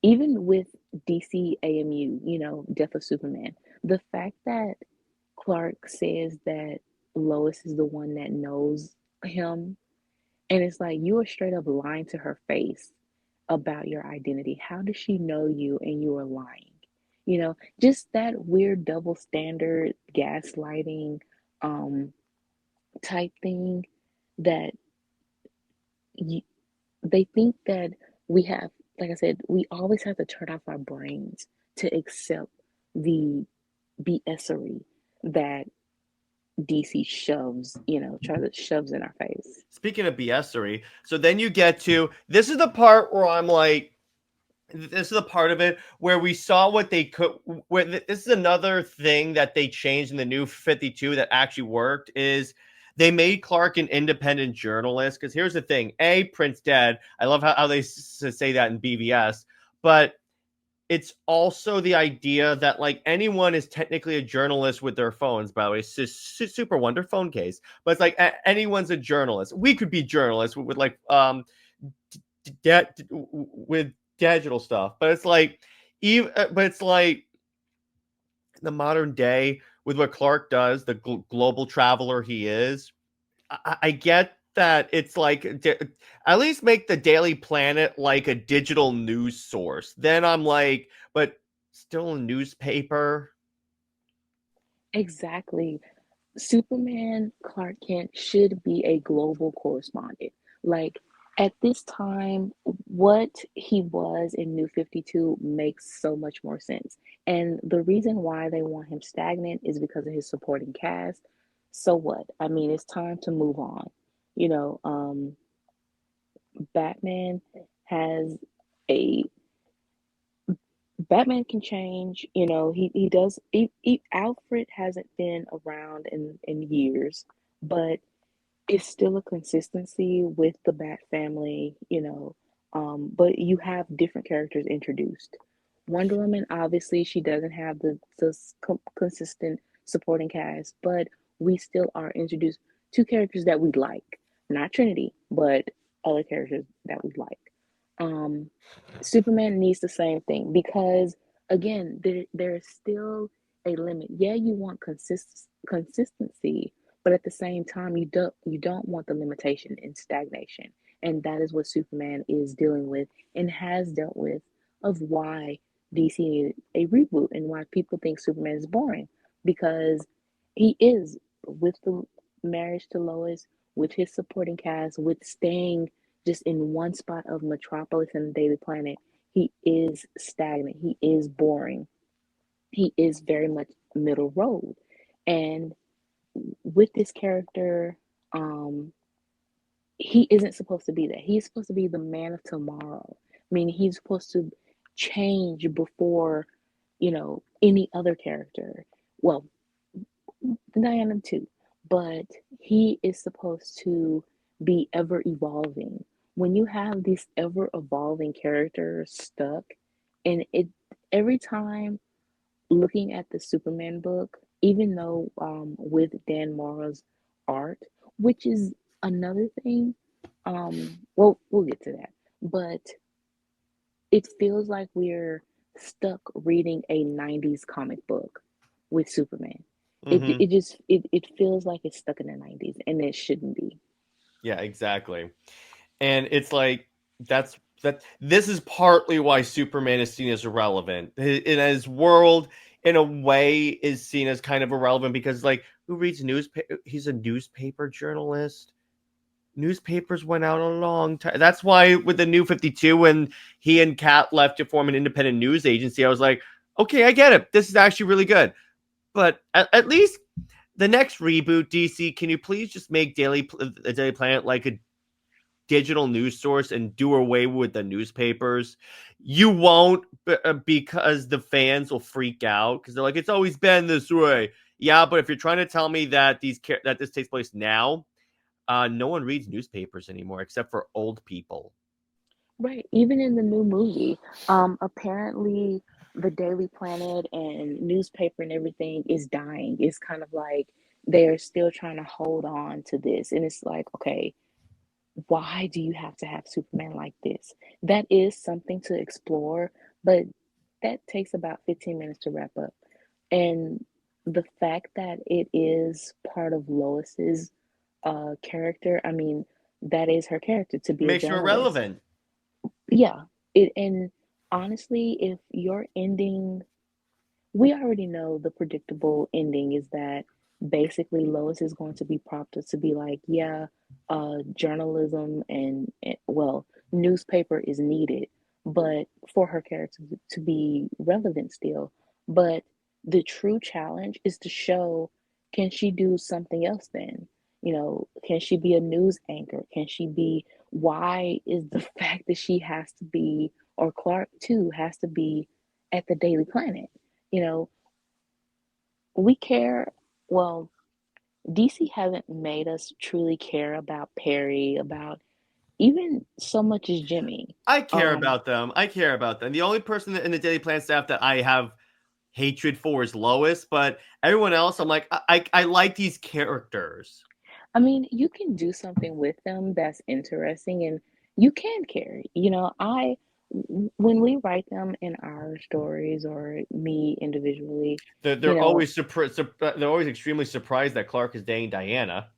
[SPEAKER 4] Even with DC AMU, Death of Superman, the fact that Clark says that Lois is the one that knows him, and it's like you are straight up lying to her face about your identity. How does she know you and you are lying? Just that weird double standard gaslighting um type thing, that you, they think that we have, like I said, we always have to turn off our brains to accept the BSery that DC shoves in our face.
[SPEAKER 3] Speaking of BSery, so then you get to this is the part where I'm like, this is the part of it where we saw what they could. Where this is another thing that they changed in the new 52 that actually worked is they made Clark an independent journalist. Because here's the thing: A, Prince dead. I love how they say that in BVS, but it's also the idea that like anyone is technically a journalist with their phones. By the way, it's just SuperWonder phone case, but it's like anyone's a journalist. We could be journalists with like with digital stuff, but it's like even but it's like the modern day with what Clark does, the global traveler he is. I get that it's like at least make the Daily Planet like a digital news source. Then I'm like, but still a newspaper.
[SPEAKER 4] Exactly. Superman Clark Kent should be a global correspondent. Like, at this time, what he was in New 52 makes so much more sense. And the reason why they want him stagnant is because of his supporting cast. So what? I mean, it's time to move on. You know, Batman has a Batman can change. He does. Alfred hasn't been around in years, but it's still a consistency with the Bat family. But you have different characters introduced. Wonder Woman, obviously, she doesn't have the consistent supporting cast, but we still are introduced to characters that we like. Not Trinity, but other characters that we like. Um, Superman needs the same thing because, again, there is still a limit. Yeah, you want consistency, but at the same time, you don't want the limitation and stagnation, and that is what Superman is dealing with and has dealt with. Of why DC needed a reboot and why people think Superman is boring, because he is, with the marriage to Lois, with his supporting cast, with staying just in one spot of Metropolis and the Daily Planet, he is stagnant. He is boring. he is very much middle road. And with this character, um, he isn't supposed to be that. He's supposed to be the man of tomorrow. I mean, he's supposed to change before, any other character. Well, Diana too, but he is supposed to be ever evolving. When you have these ever evolving characters stuck, and it every time looking at the Superman book, even though with Dan Morrow's art, which is another thing, well, we'll get to that, but it feels like we're stuck reading a 90s comic book with Superman.
[SPEAKER 3] Mm-hmm.
[SPEAKER 4] It feels like it's stuck in the 90s and it shouldn't be.
[SPEAKER 3] Yeah, exactly. And it's like that. This is partly why Superman is seen as irrelevant. In his world, in a way, is seen as kind of irrelevant because, like, who reads newspaper? He's a newspaper journalist. Newspapers went out a long time. That's why with the New 52, when he and Kat left to form an independent news agency, I was like, okay, I get it. This is actually really good. But at least the next reboot, DC, can you please just make Daily Planet like a digital news source and do away with the newspapers? You won't, because the fans will freak out because they're like, it's always been this way. Yeah, but if you're trying to tell me that this takes place now, no one reads newspapers anymore except for old people.
[SPEAKER 4] Right. Even in the new movie, apparently the Daily Planet and newspaper and everything is dying. It's kind of like they're still trying to hold on to this. And it's like, okay, why do you have to have Superman like this? That is something to explore, but that takes about 15 minutes to wrap up. And the fact that it is part of Lois's character, I mean, that is her character to be a
[SPEAKER 3] Makes her
[SPEAKER 4] journalist.
[SPEAKER 3] irrelevant.
[SPEAKER 4] Yeah. And honestly, if your ending, we already know the predictable ending is that basically Lois is going to be prompted to be like, yeah, journalism and well, newspaper is needed, but for her character to be relevant still. But the true challenge is to show, can she do something else then? Can she be a news anchor? Can she be, why is the fact that she has to be, or Clark too, has to be at the Daily Planet? You know, we care. Well, DC hasn't made us truly care about Perry, about even so much as Jimmy.
[SPEAKER 3] I care
[SPEAKER 4] Um,
[SPEAKER 3] about them. I care about them. The only person in the Daily Planet staff that I have hatred for is Lois, but everyone else, I'm like, I like these characters.
[SPEAKER 4] I mean, you can do something with them that's interesting and you can care. When we write them in our stories or me individually, you
[SPEAKER 3] They're
[SPEAKER 4] know,
[SPEAKER 3] always they're always extremely surprised that Clark is dating Diana.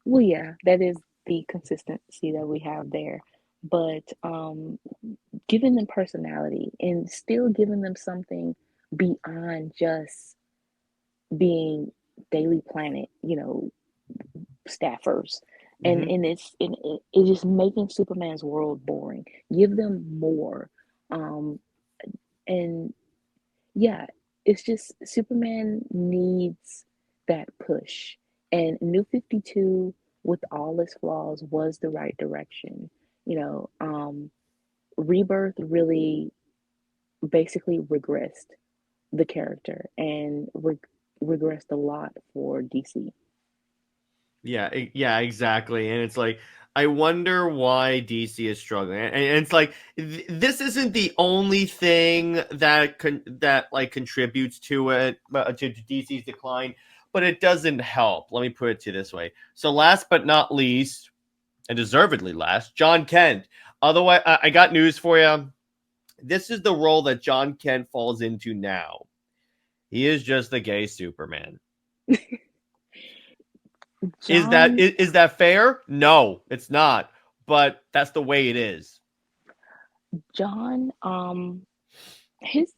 [SPEAKER 4] well, yeah, that is the consistency that we have there. But giving them personality and still giving them something beyond just being Daily Planet, staffers. And
[SPEAKER 3] Hmm.
[SPEAKER 4] and it's just making Superman's world boring. Give them more. Um and yeah, it's just Superman needs that push. And New 52, with all its flaws, was the right direction. Rebirth really basically regressed the character and regressed a lot for DC.
[SPEAKER 3] Yeah, yeah, exactly. And it's like, I wonder why DC is struggling. And it's like, this isn't the only thing that like contributes to it, to DC's decline, but it doesn't help. Let me put it to you this way. So last but not least, and deservedly last, John Kent. Otherwise, I got news for you. This is the role that John Kent falls into now. He is just the gay Superman.
[SPEAKER 4] John
[SPEAKER 3] Is that fair? No, it's not. But that's the way it is.
[SPEAKER 4] John his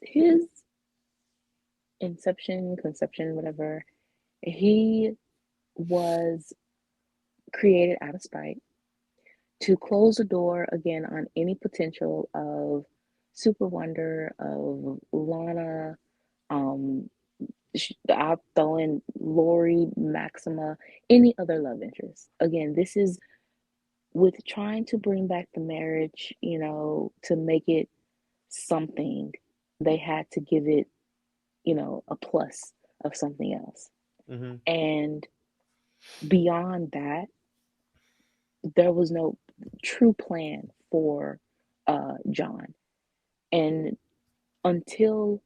[SPEAKER 4] inception, conception, whatever, he was created out of spite to close the door again on any potential of SuperWonder, of Lana, Um, I'll throw in Lori, Maxima, any other love interest. Again, this is with trying to bring back the marriage, to make it something, they had to give it, a plus of something else.
[SPEAKER 3] Mm-hmm.
[SPEAKER 4] And beyond that, there was no true plan for John. And until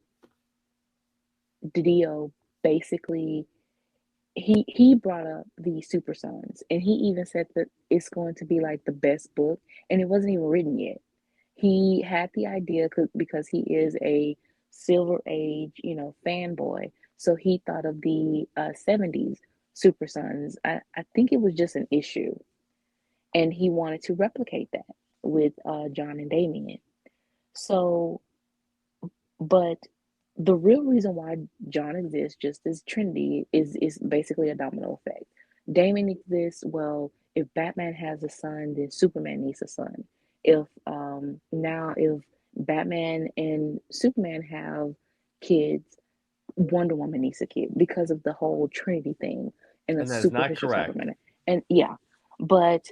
[SPEAKER 4] Didio basically he brought up the Super Sons, and he even said that it's going to be like the best book, and it wasn't even written yet. He had the idea because he is a Silver Age, fanboy. So he thought of the 70s Super Sons. I think it was just an issue, and he wanted to replicate that with John and Damien. So, but the real reason why John exists, just as Trinity, is basically a domino effect. Damon exists. Well, if Batman has a son, then Superman needs a son. If Batman and Superman have kids, Wonder Woman needs a kid because of the whole Trinity thing and the
[SPEAKER 3] And that is not
[SPEAKER 4] superficial
[SPEAKER 3] correct.
[SPEAKER 4] supplement. And yeah, but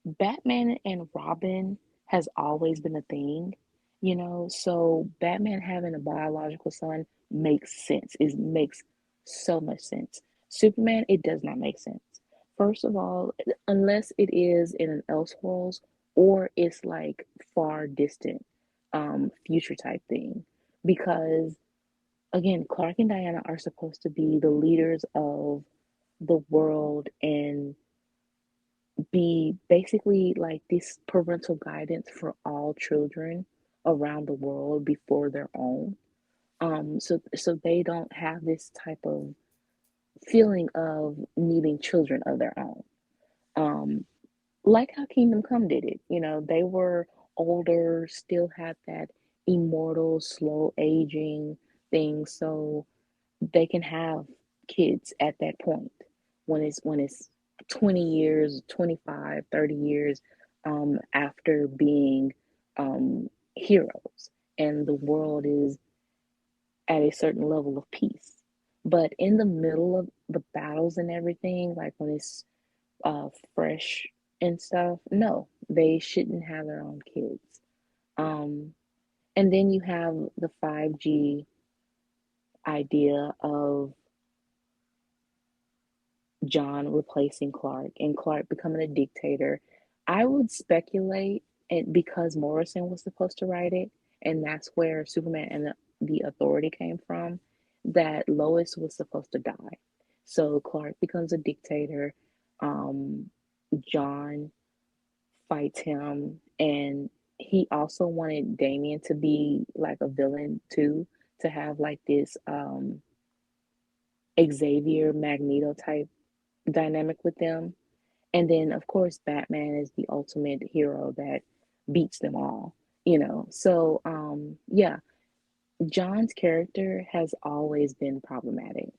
[SPEAKER 4] Batman and Robin has always been a thing, so Batman having a biological son makes sense. It makes so much sense. Superman, it does not make sense. First of all, unless it is in an Elseworlds or it's like far distant, future type thing. Because again, Clark and Diana are supposed to be the leaders of the world and be basically like this parental guidance for all children around the world before their own. So they don't have this type of feeling of needing children of their own. Um, like how Kingdom Come did it. They were older, still had that immortal, slow aging thing, so they can have kids at that point when it's 20 years, 25, 30 years after being heroes and the world is at a certain level of peace. But in the middle of the battles and everything, like when it's fresh and stuff, no, they shouldn't have their own kids. Um, and then you have the 5G idea of John replacing Clark and Clark becoming a dictator. I would speculate it because Morrison was supposed to write it, and that's where Superman and the Authority came from, that Lois was supposed to die. So Clark becomes a dictator. Um, John fights him, and he also wanted Damien to be like a villain too, to have like this Xavier Magneto type dynamic with them. And then, of course, Batman is the ultimate hero that beats them all. So, yeah, John's character has always been problematic.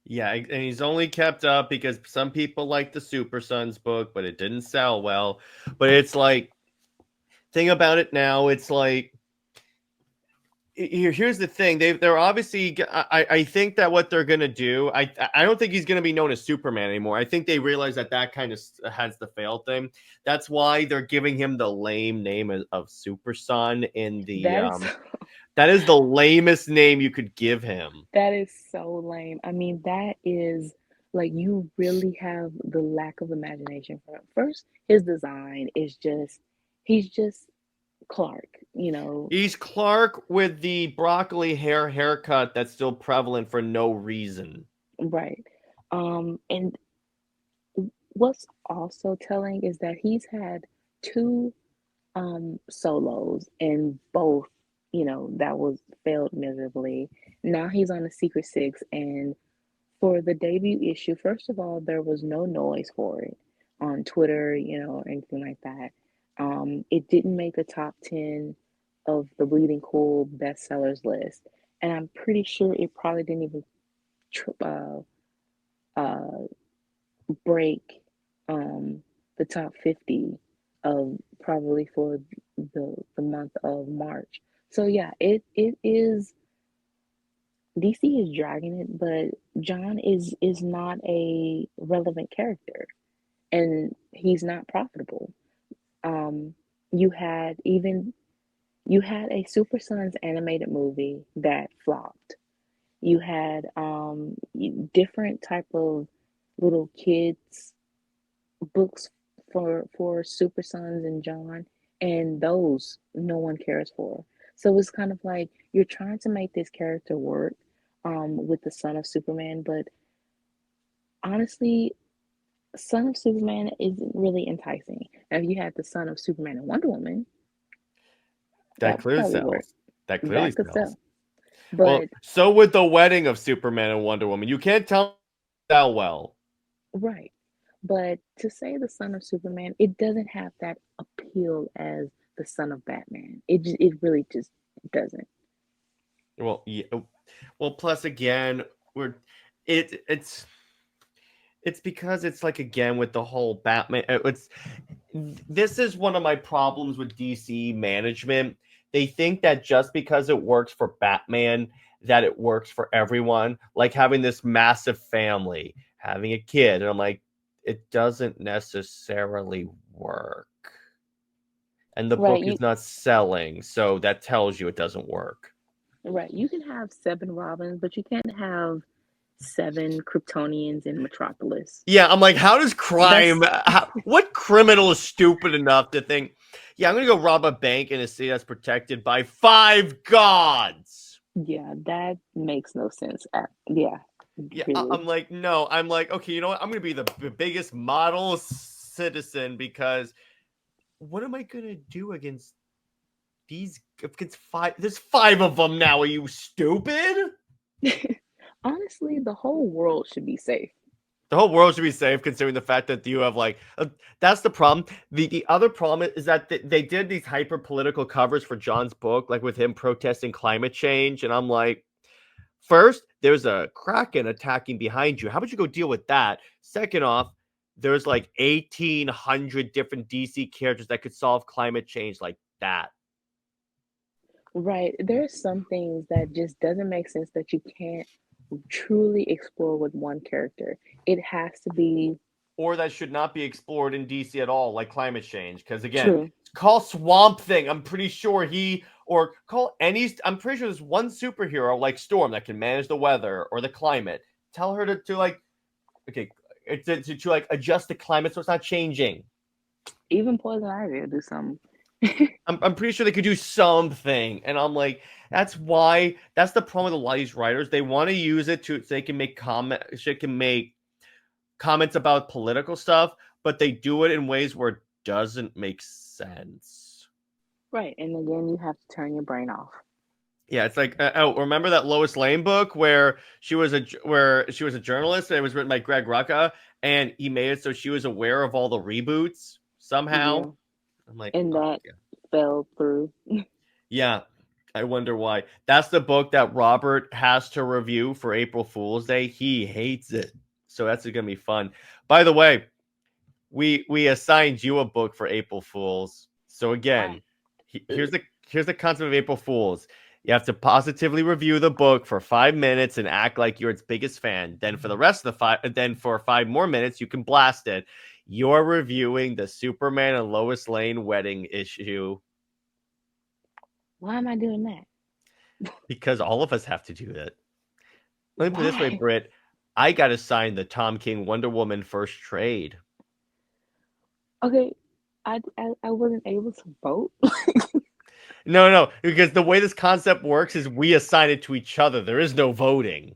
[SPEAKER 3] Yeah, and he's only kept up because some people like the Super Sons book, but it didn't sell well. But it's like, thing about it now, it's like, here's the thing. They're obviously, I think that what they're gonna do, I don't think he's gonna be known as Superman anymore. I think they realize that kind of has the fail thing. That's why they're giving him the lame name of Super Son in the
[SPEAKER 4] That is
[SPEAKER 3] that is the lamest name you could give him.
[SPEAKER 4] that is so lame. I mean, that is like you really have the lack of imagination for it. First, his design is just he's just Clark.
[SPEAKER 3] He's Clark with the broccoli haircut that's still prevalent for no reason.
[SPEAKER 4] Right. And what's also telling is that he's had two solos and both, that was failed miserably. Now he's on the Secret Six, and for the debut issue, first of all, there was no noise for it on Twitter, or anything like that. It didn't make the top 10 of the Bleeding Cool bestsellers list, and I'm pretty sure it probably didn't even uh, break the top 50 of probably for the month of March. So yeah, it is DC is dragging it, but John is not a relevant character, and he's not profitable. Um, you had even you had a Super Sons animated movie that flopped. You had different type of little kids books for Super Sons and John, and those no one cares for. So it's kind of like you're trying to make this character work with the son of Superman, but honestly, son of Superman isn't really enticing. Now, if you had the son of Superman and Wonder Woman,
[SPEAKER 3] That
[SPEAKER 4] that would
[SPEAKER 3] clearly
[SPEAKER 4] probably work.
[SPEAKER 3] sells. That clearly
[SPEAKER 4] That could
[SPEAKER 3] sells.
[SPEAKER 4] sell.
[SPEAKER 3] Well,
[SPEAKER 4] But
[SPEAKER 3] so with the wedding of Superman and Wonder Woman, you can't tell that well.
[SPEAKER 4] right. But to say the son of Superman, it doesn't have that appeal as the son of Batman. It really just doesn't.
[SPEAKER 3] Well, yeah. Well, plus again, we're it's because it's like again with the whole Batman. It's this is one of my problems with DC management. They think that just because it works for Batman, that it works for everyone. Like having this massive family, having a kid, and I'm like, it doesn't necessarily work. And the
[SPEAKER 4] Right.
[SPEAKER 3] book is not selling, so that tells you it doesn't work.
[SPEAKER 4] Right. You can have seven Robins, but you can't have seven Kryptonians in Metropolis.
[SPEAKER 3] Yeah, I'm like, how does crime?
[SPEAKER 4] That's
[SPEAKER 3] What criminal is stupid enough to think, yeah, I'm gonna go rob a bank in a city that's protected by five gods?
[SPEAKER 4] yeah, that makes no sense. Yeah,
[SPEAKER 3] Yeah,
[SPEAKER 4] really.
[SPEAKER 3] I'm like, no, I'm like, okay, you know what? I'm gonna be the biggest model citizen because what am I gonna do against these? Against five? There's five of them now. Are you stupid?
[SPEAKER 4] Honestly, the whole world should be safe.
[SPEAKER 3] The whole world should be safe, considering the fact that you have like that's the problem. The other problem is that they did these hyper political covers for John's book, like with him protesting climate change, and I'm like, first, there's a Kraken attacking behind you. How about you go deal with that? Second off, there's like 1,800 different DC characters that could solve climate change like that.
[SPEAKER 4] Right. There's some things that just doesn't make sense that you can't truly explore with one character. It has to be
[SPEAKER 3] Or that should not be explored in DC at all, like climate change. Because again,
[SPEAKER 4] true.
[SPEAKER 3] call Swamp Thing. I'm pretty sure or call any. I'm pretty sure there's one superhero like Storm that can manage the weather or the climate. Tell her to like, okay, to like adjust the climate so it's not changing.
[SPEAKER 4] Even Poison Ivy will do something.
[SPEAKER 3] I'm pretty sure they could do something, and I'm like, that's the problem with a lot of these writers. They want to use it so they can make comments about political stuff, but they do it in ways where it doesn't make sense.
[SPEAKER 4] Right. And again, you have to turn your brain off.
[SPEAKER 3] Yeah, it's like remember that Lois Lane book where she was a journalist and it was written by Greg Rucka and he made it so she was aware of all the reboots somehow.
[SPEAKER 4] Yeah.
[SPEAKER 3] I'm like,
[SPEAKER 4] And
[SPEAKER 3] oh,
[SPEAKER 4] that
[SPEAKER 3] yeah.
[SPEAKER 4] fell through.
[SPEAKER 3] Yeah, I wonder why. That's the book that Robert has to review for April Fool's Day. He hates it. So that's going to be fun. By the way, we assigned you a book for April Fools. So again, here's the concept of April Fools. You have to positively review the book for 5 minutes and act like you're its biggest fan. Then for the rest of for 5 more minutes, you can blast it. You're reviewing the Superman and Lois Lane wedding issue.
[SPEAKER 4] Why am I doing that?
[SPEAKER 3] Because all of us have to do that. Let me put it this way,
[SPEAKER 4] Why?
[SPEAKER 3] Brit. I got to sign the Tom King Wonder Woman first trade.
[SPEAKER 4] Okay, I wasn't able to vote.
[SPEAKER 3] No, because the way this concept works is we assign it to each other. There is no voting.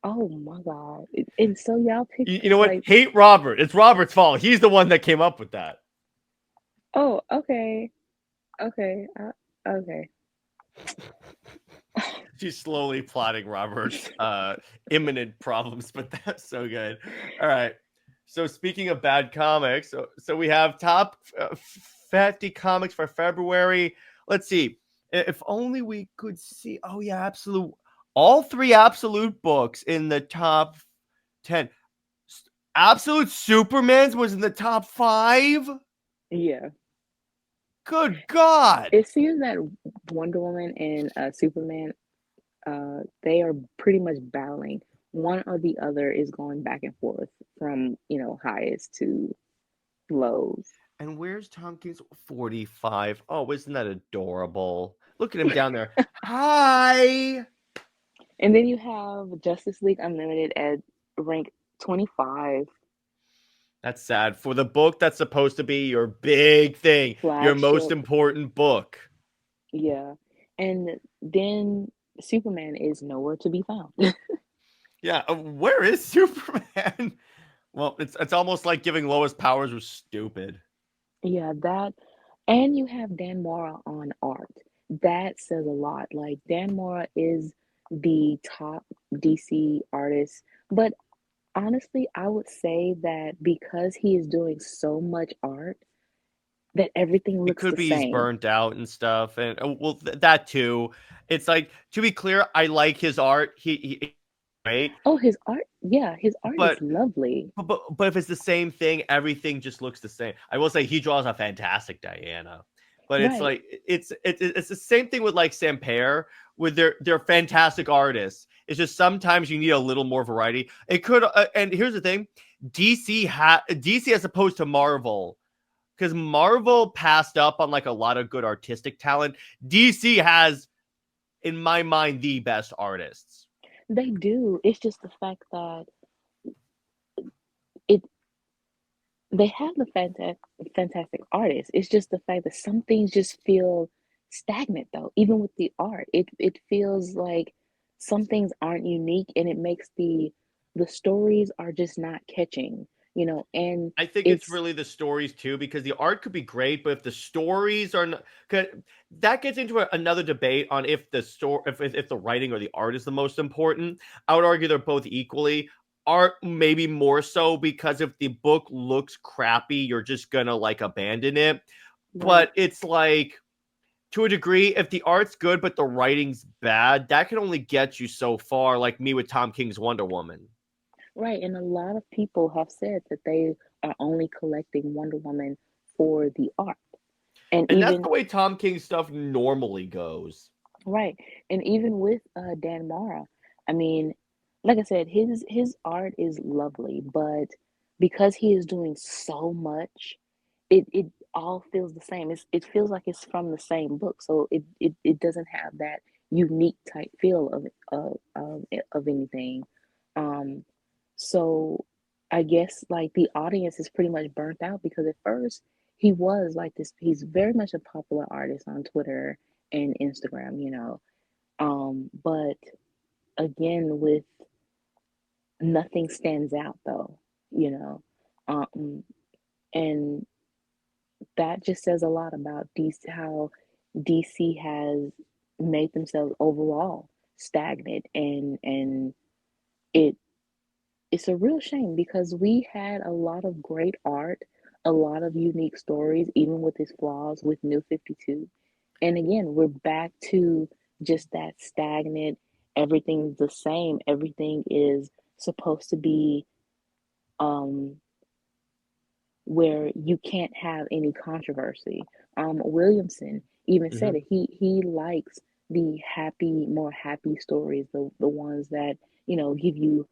[SPEAKER 4] Oh my God. And so y'all picked
[SPEAKER 3] You know what?
[SPEAKER 4] like,
[SPEAKER 3] Hate Robert. It's Robert's fault. He's the one that came up with that.
[SPEAKER 4] oh, okay. Okay. Okay.
[SPEAKER 3] She's slowly plotting Robert's imminent problems, but that's so good. All right. So speaking of bad comics, so we have top 50 comics for February. Let's see. If only we could see. Oh yeah, absolute. All 3 absolute books in the top 10. Absolute Superman's was in the top 5.
[SPEAKER 4] Yeah.
[SPEAKER 3] Good God.
[SPEAKER 4] It seems that Wonder Woman and Superman they are pretty much battling. One or the other is going back and forth from, highest to lows.
[SPEAKER 3] And where's Tom King's 45? Oh, isn't that adorable? Look at him down there. Hi.
[SPEAKER 4] And then you have Justice League Unlimited at rank 25,
[SPEAKER 3] That's sad. For the book that's supposed to be your big thing, your most
[SPEAKER 4] flagship.
[SPEAKER 3] important book.
[SPEAKER 4] Yeah. And then Superman is nowhere to be found.
[SPEAKER 3] Yeah, where is Superman? Well, it's almost like giving Lois powers was stupid.
[SPEAKER 4] Yeah, that. And you have Dan Mora on art. That says a lot. Like, Dan Mora is the top DC artist. But honestly, I would say that because he is doing so much art, that everything
[SPEAKER 3] It
[SPEAKER 4] looks
[SPEAKER 3] could
[SPEAKER 4] the
[SPEAKER 3] be he's
[SPEAKER 4] same.
[SPEAKER 3] burnt out and stuff, and well, that too. It's like, to be clear, I like his art. He right,
[SPEAKER 4] Oh, his art, yeah, his art is
[SPEAKER 3] but
[SPEAKER 4] lovely.
[SPEAKER 3] but if it's the same thing, everything just looks the same. I will say he draws a fantastic Diana, but it's
[SPEAKER 4] Right,
[SPEAKER 3] like it's the same thing with like Sampere, with they're fantastic artists. It's just sometimes you need a little more variety. It could, and here's the thing, DC as opposed to Marvel. Because Marvel passed up on like a lot of good artistic talent. DC has, in my mind, the best artists.
[SPEAKER 4] they do. It's just the fact that it they have the fantastic artists. It's just the fact that some things just feel stagnant though. Even with the art, it feels like some things aren't unique, and it makes the stories are just not catching. And
[SPEAKER 3] I think it's
[SPEAKER 4] it's
[SPEAKER 3] really the stories too, because the art could be great, but if the stories are not, that gets into another debate on if the story, if the writing or the art is the most important. I would argue they're both equally. Art maybe more so, because if the book looks crappy, you're just gonna like abandon it.
[SPEAKER 4] right.
[SPEAKER 3] But it's like, to a degree, if the art's good but the writing's bad, that can only get you so far. Like me with Tom King's Wonder Woman.
[SPEAKER 4] Right, and a lot of people have said that they are only collecting Wonder Woman for the art. And
[SPEAKER 3] And that's
[SPEAKER 4] even
[SPEAKER 3] the way Tom King stuff normally goes.
[SPEAKER 4] right, and even with Dan Mara, I mean, like I said, his art is lovely, but because he is doing so much, it all feels the same. It feels like it's from the same book, so it doesn't have that unique type feel of anything. Um, so I guess like the audience is pretty much burnt out because at first he was like this. He's very much a popular artist on Twitter and Instagram. But again, with nothing stands out though, you know. Um, and that just says a lot about DC, how DC has made themselves overall stagnant, and it it's a real shame because we had a lot of great art, a lot of unique stories, even with its flaws with New 52. And again, we're back to just that stagnant, everything's the same, everything is supposed to be um where you can't have any controversy. Williamson even said
[SPEAKER 3] Mm-hmm.
[SPEAKER 4] it. He likes the happy, more happy stories, the ones that give you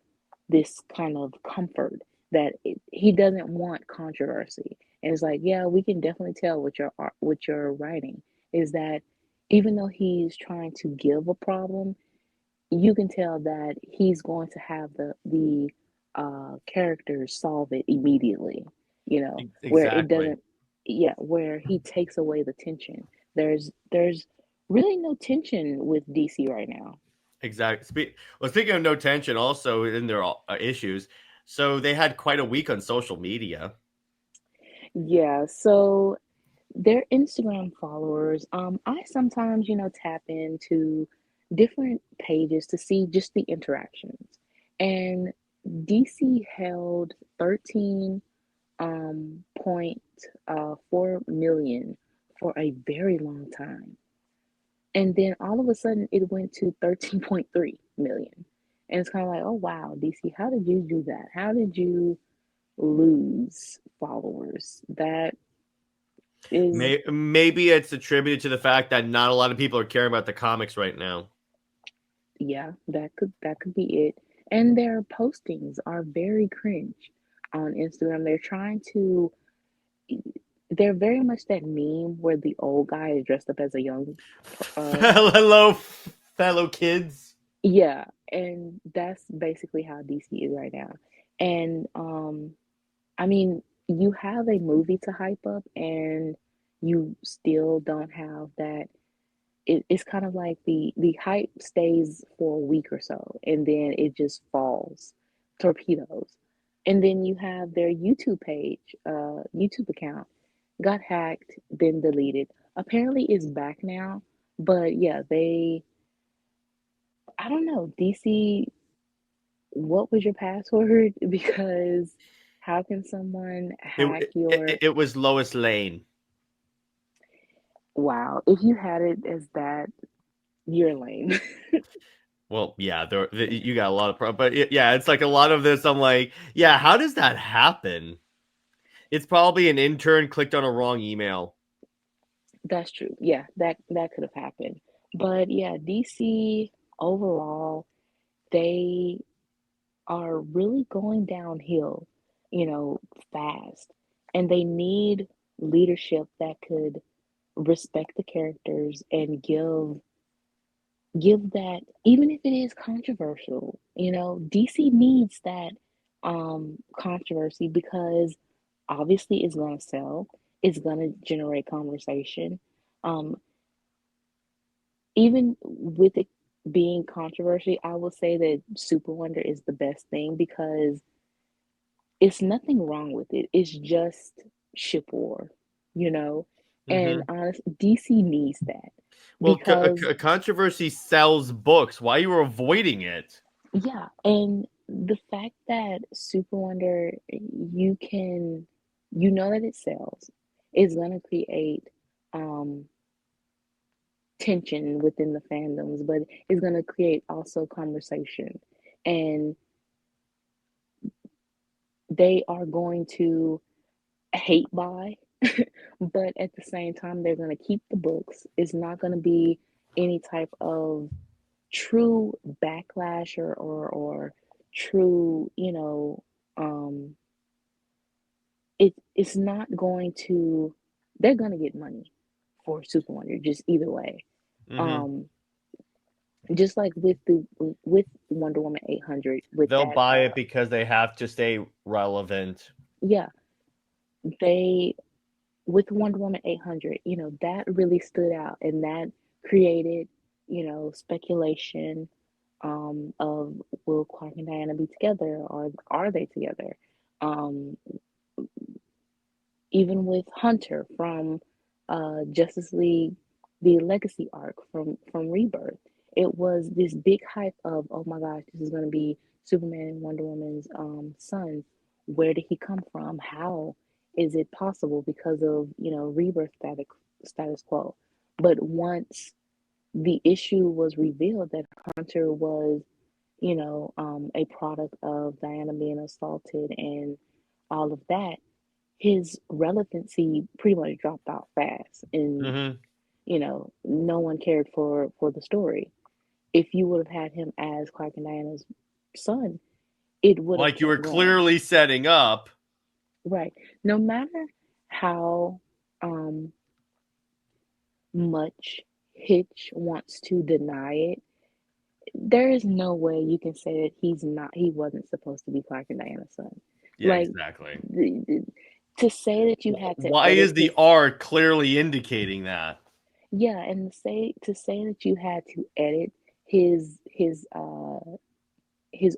[SPEAKER 4] this kind of comfort that he doesn't want controversy. And it's like, yeah, we can definitely tell what your art, what you're writing is that even though he's trying to give a problem, you can tell that he's going to have the characters solve it immediately, where it
[SPEAKER 3] Exactly.
[SPEAKER 4] doesn't, yeah, where he takes away the tension. There's really no tension with DC right now.
[SPEAKER 3] Exactly. Well, speaking of no tension, also in their issues, so they had quite a week on social media.
[SPEAKER 4] Yeah, so their Instagram followers, I sometimes, tap into different pages to see just the interactions. And DC held 13 point 4 million for a very long time. And then all of a sudden it went to 13.3 million. And it's kind of like, oh wow, DC, how did you do that? How did you lose followers? That is
[SPEAKER 3] Maybe it's attributed to the fact that not a lot of people are caring about the comics right now.
[SPEAKER 4] Yeah, that could be it. And their postings are very cringe on Instagram. They're very much that meme where the old guy is dressed up as a young
[SPEAKER 3] Hello, fellow kids.
[SPEAKER 4] yeah, and that's basically how DC is right now. And I mean, you have a movie to hype up and you still don't have that. It's kind of like the hype stays for a week or so and then it just falls, torpedoes. And then you have their YouTube page, YouTube account got hacked, then deleted. Apparently it's back now, but yeah, I don't know, DC, what was your password? Because how can someone hack your,
[SPEAKER 3] It was Lois Lane.
[SPEAKER 4] wow, if you had it as that, you're lame.
[SPEAKER 3] Well, yeah, you got a lot of but yeah, it's like a lot of this. I'm like, yeah, how does that happen? It's probably an intern clicked on a wrong email.
[SPEAKER 4] That's true. Yeah, that could have happened. But yeah, DC overall, they are really going downhill, fast. And they need leadership that could respect the characters and give that, even if it is controversial. DC needs that controversy because obviously it's going to sell, it's going to generate conversation. um Even with it being controversy, I will say that SuperWonder is the best thing because it's nothing wrong with it. It's just ship war, you know? And
[SPEAKER 3] Mm-hmm.
[SPEAKER 4] honest, DC needs that
[SPEAKER 3] Well,
[SPEAKER 4] because,
[SPEAKER 3] controversy sells books. Why are you avoiding it?
[SPEAKER 4] yeah, and the fact that SuperWonder, you know that it sells, is going to create um tension within the fandoms, but it's going to create also conversation. And they are going to hate buy, but at the same time, they're going to keep the books. It's not going to be any type of true backlash or true, it's not going to, they're going to get money for Super Wonder, just either way.
[SPEAKER 3] Mm-hmm.
[SPEAKER 4] Um, just like with Wonder Woman 800, with
[SPEAKER 3] They'll
[SPEAKER 4] that,
[SPEAKER 3] buy it because they have to stay relevant.
[SPEAKER 4] yeah, they with Wonder Woman 800, that really stood out and that created, speculation of, will Clark and Diana be together or are they together? Um, Even with Hunter from Justice League, the Legacy arc from Rebirth, it was this big hype of, oh my gosh, this is going to be Superman and Wonder Woman's son. Where did he come from? How is it possible because of Rebirth status quo? But once the issue was revealed that Hunter was a product of Diana being assaulted and all of that, his relevancy pretty much dropped off fast, and
[SPEAKER 3] Mm-hmm.
[SPEAKER 4] no one cared for the story. If you would have had him as Clark and Diana's son, it would have
[SPEAKER 3] Like you
[SPEAKER 4] kept
[SPEAKER 3] were
[SPEAKER 4] going.
[SPEAKER 3] clearly setting up.
[SPEAKER 4] Right. No matter how um much Hitch wants to deny it, there is no way you can say that he wasn't supposed to be Clark and Diana's son.
[SPEAKER 3] Yeah,
[SPEAKER 4] Like,
[SPEAKER 3] exactly.
[SPEAKER 4] to say that you had to
[SPEAKER 3] Why
[SPEAKER 4] edit
[SPEAKER 3] is the
[SPEAKER 4] his,
[SPEAKER 3] art clearly indicating that?
[SPEAKER 4] yeah, and to say that you had to edit his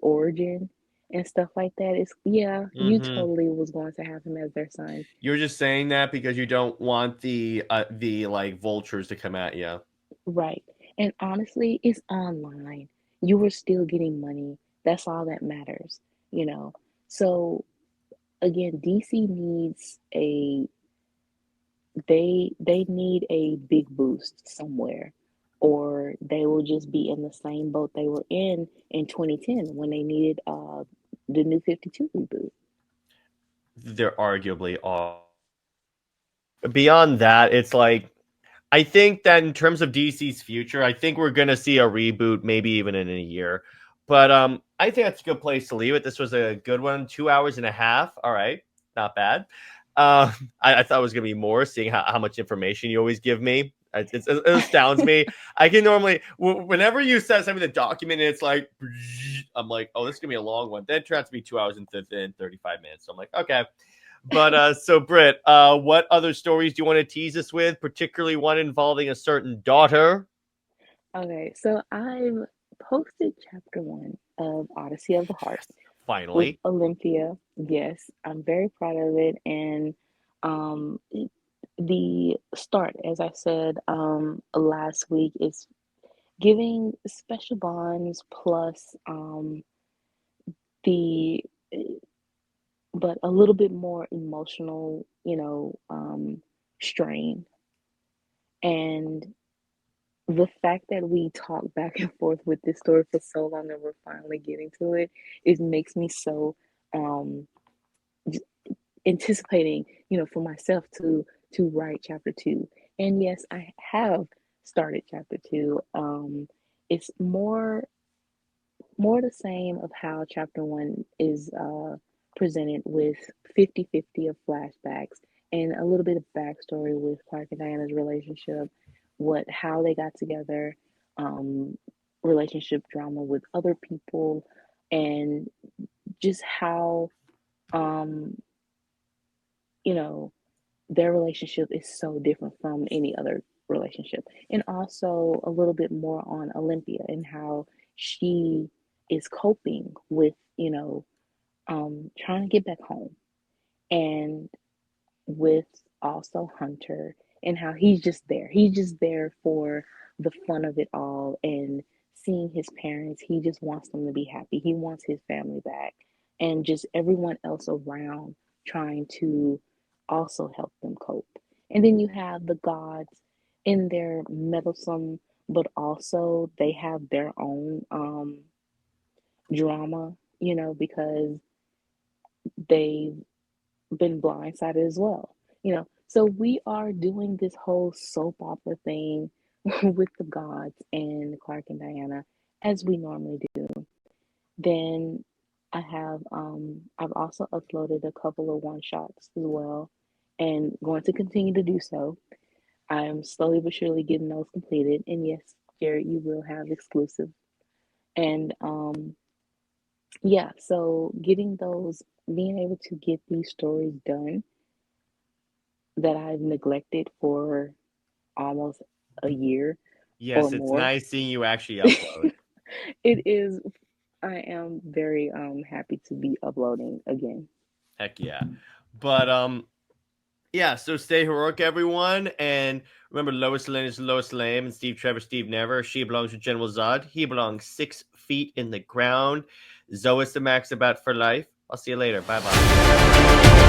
[SPEAKER 4] origin and stuff like that, is, yeah, you
[SPEAKER 3] Mm-hmm.
[SPEAKER 4] totally was going to have him as their son.
[SPEAKER 3] You're just saying that because you don't want the like vultures to come at you.
[SPEAKER 4] Right. And honestly, it's online. You were still getting money. That's all that matters, you know. So again, DC needs a they need a big boost somewhere, or they will just be in the same boat they were in 2010 when they needed the New 52 reboot.
[SPEAKER 3] There arguably are. Beyond that, it's like I think that in terms of DC's future, I think we're gonna see a reboot, maybe even in a year. But I think that's a good place to leave it. This was a good one, 2 hours and a half. All right, not bad. I thought it was gonna be more, seeing how much information you always give me. It astounds me. I can normally, whenever you said something the document, it's like, I'm like, oh, this is gonna be a long one. Then it turns out to be 2 hours and 35 minutes. So I'm like, okay. But so Brit, what other stories do you want to tease us with, particularly one involving a certain daughter?
[SPEAKER 4] Okay, so I've posted chapter 1 of Odyssey of the Heart
[SPEAKER 3] Yes,
[SPEAKER 4] with
[SPEAKER 3] finally.
[SPEAKER 4] Olympia. Yes, I'm very proud of it. And the start, as I said last week, is giving special bonds plus the but a little bit more emotional, strain. And the fact that we talk back and forth with this story for so long and we're finally getting to it, it makes me so um anticipating, for myself to write chapter 2. And yes, I have started chapter 2. It's more the same of how chapter 1 is presented, with 50-50 of flashbacks and a little bit of backstory with Clark and Diana's relationship, how they got together, um, relationship drama with other people, and just how um, you know their relationship is so different from any other relationship. And also a little bit more on Olympia and how she is coping with, trying to get back home, and with also Hunter, and how he's just there. He's just there for the fun of it all, and seeing his parents. He just wants them to be happy. He wants his family back, and just everyone else around trying to also help them cope. And then you have the gods in their meddlesome, but also they have their own drama, because they've been blindsided as well. So we are doing this whole soap opera thing with the gods and Clark and Diana, as we normally do. Then I've also uploaded a couple of one shots as well, and going to continue to do so. I'm slowly but surely getting those completed. And yes, Jared, you will have exclusive. And yeah, so being able to get these stories done that I've neglected for almost a year or
[SPEAKER 3] Yes, it's
[SPEAKER 4] more.
[SPEAKER 3] nice seeing you actually upload.
[SPEAKER 4] It is. I am very happy to be uploading again.
[SPEAKER 3] Heck yeah. But yeah, so stay heroic, everyone. And remember, Lois Lane is Lois Lame, and Steve Trevor, Steve Never. She belongs to General Zod. He belongs 6 feet in the ground. Zoe is the max about for life. I'll see you later. Bye bye.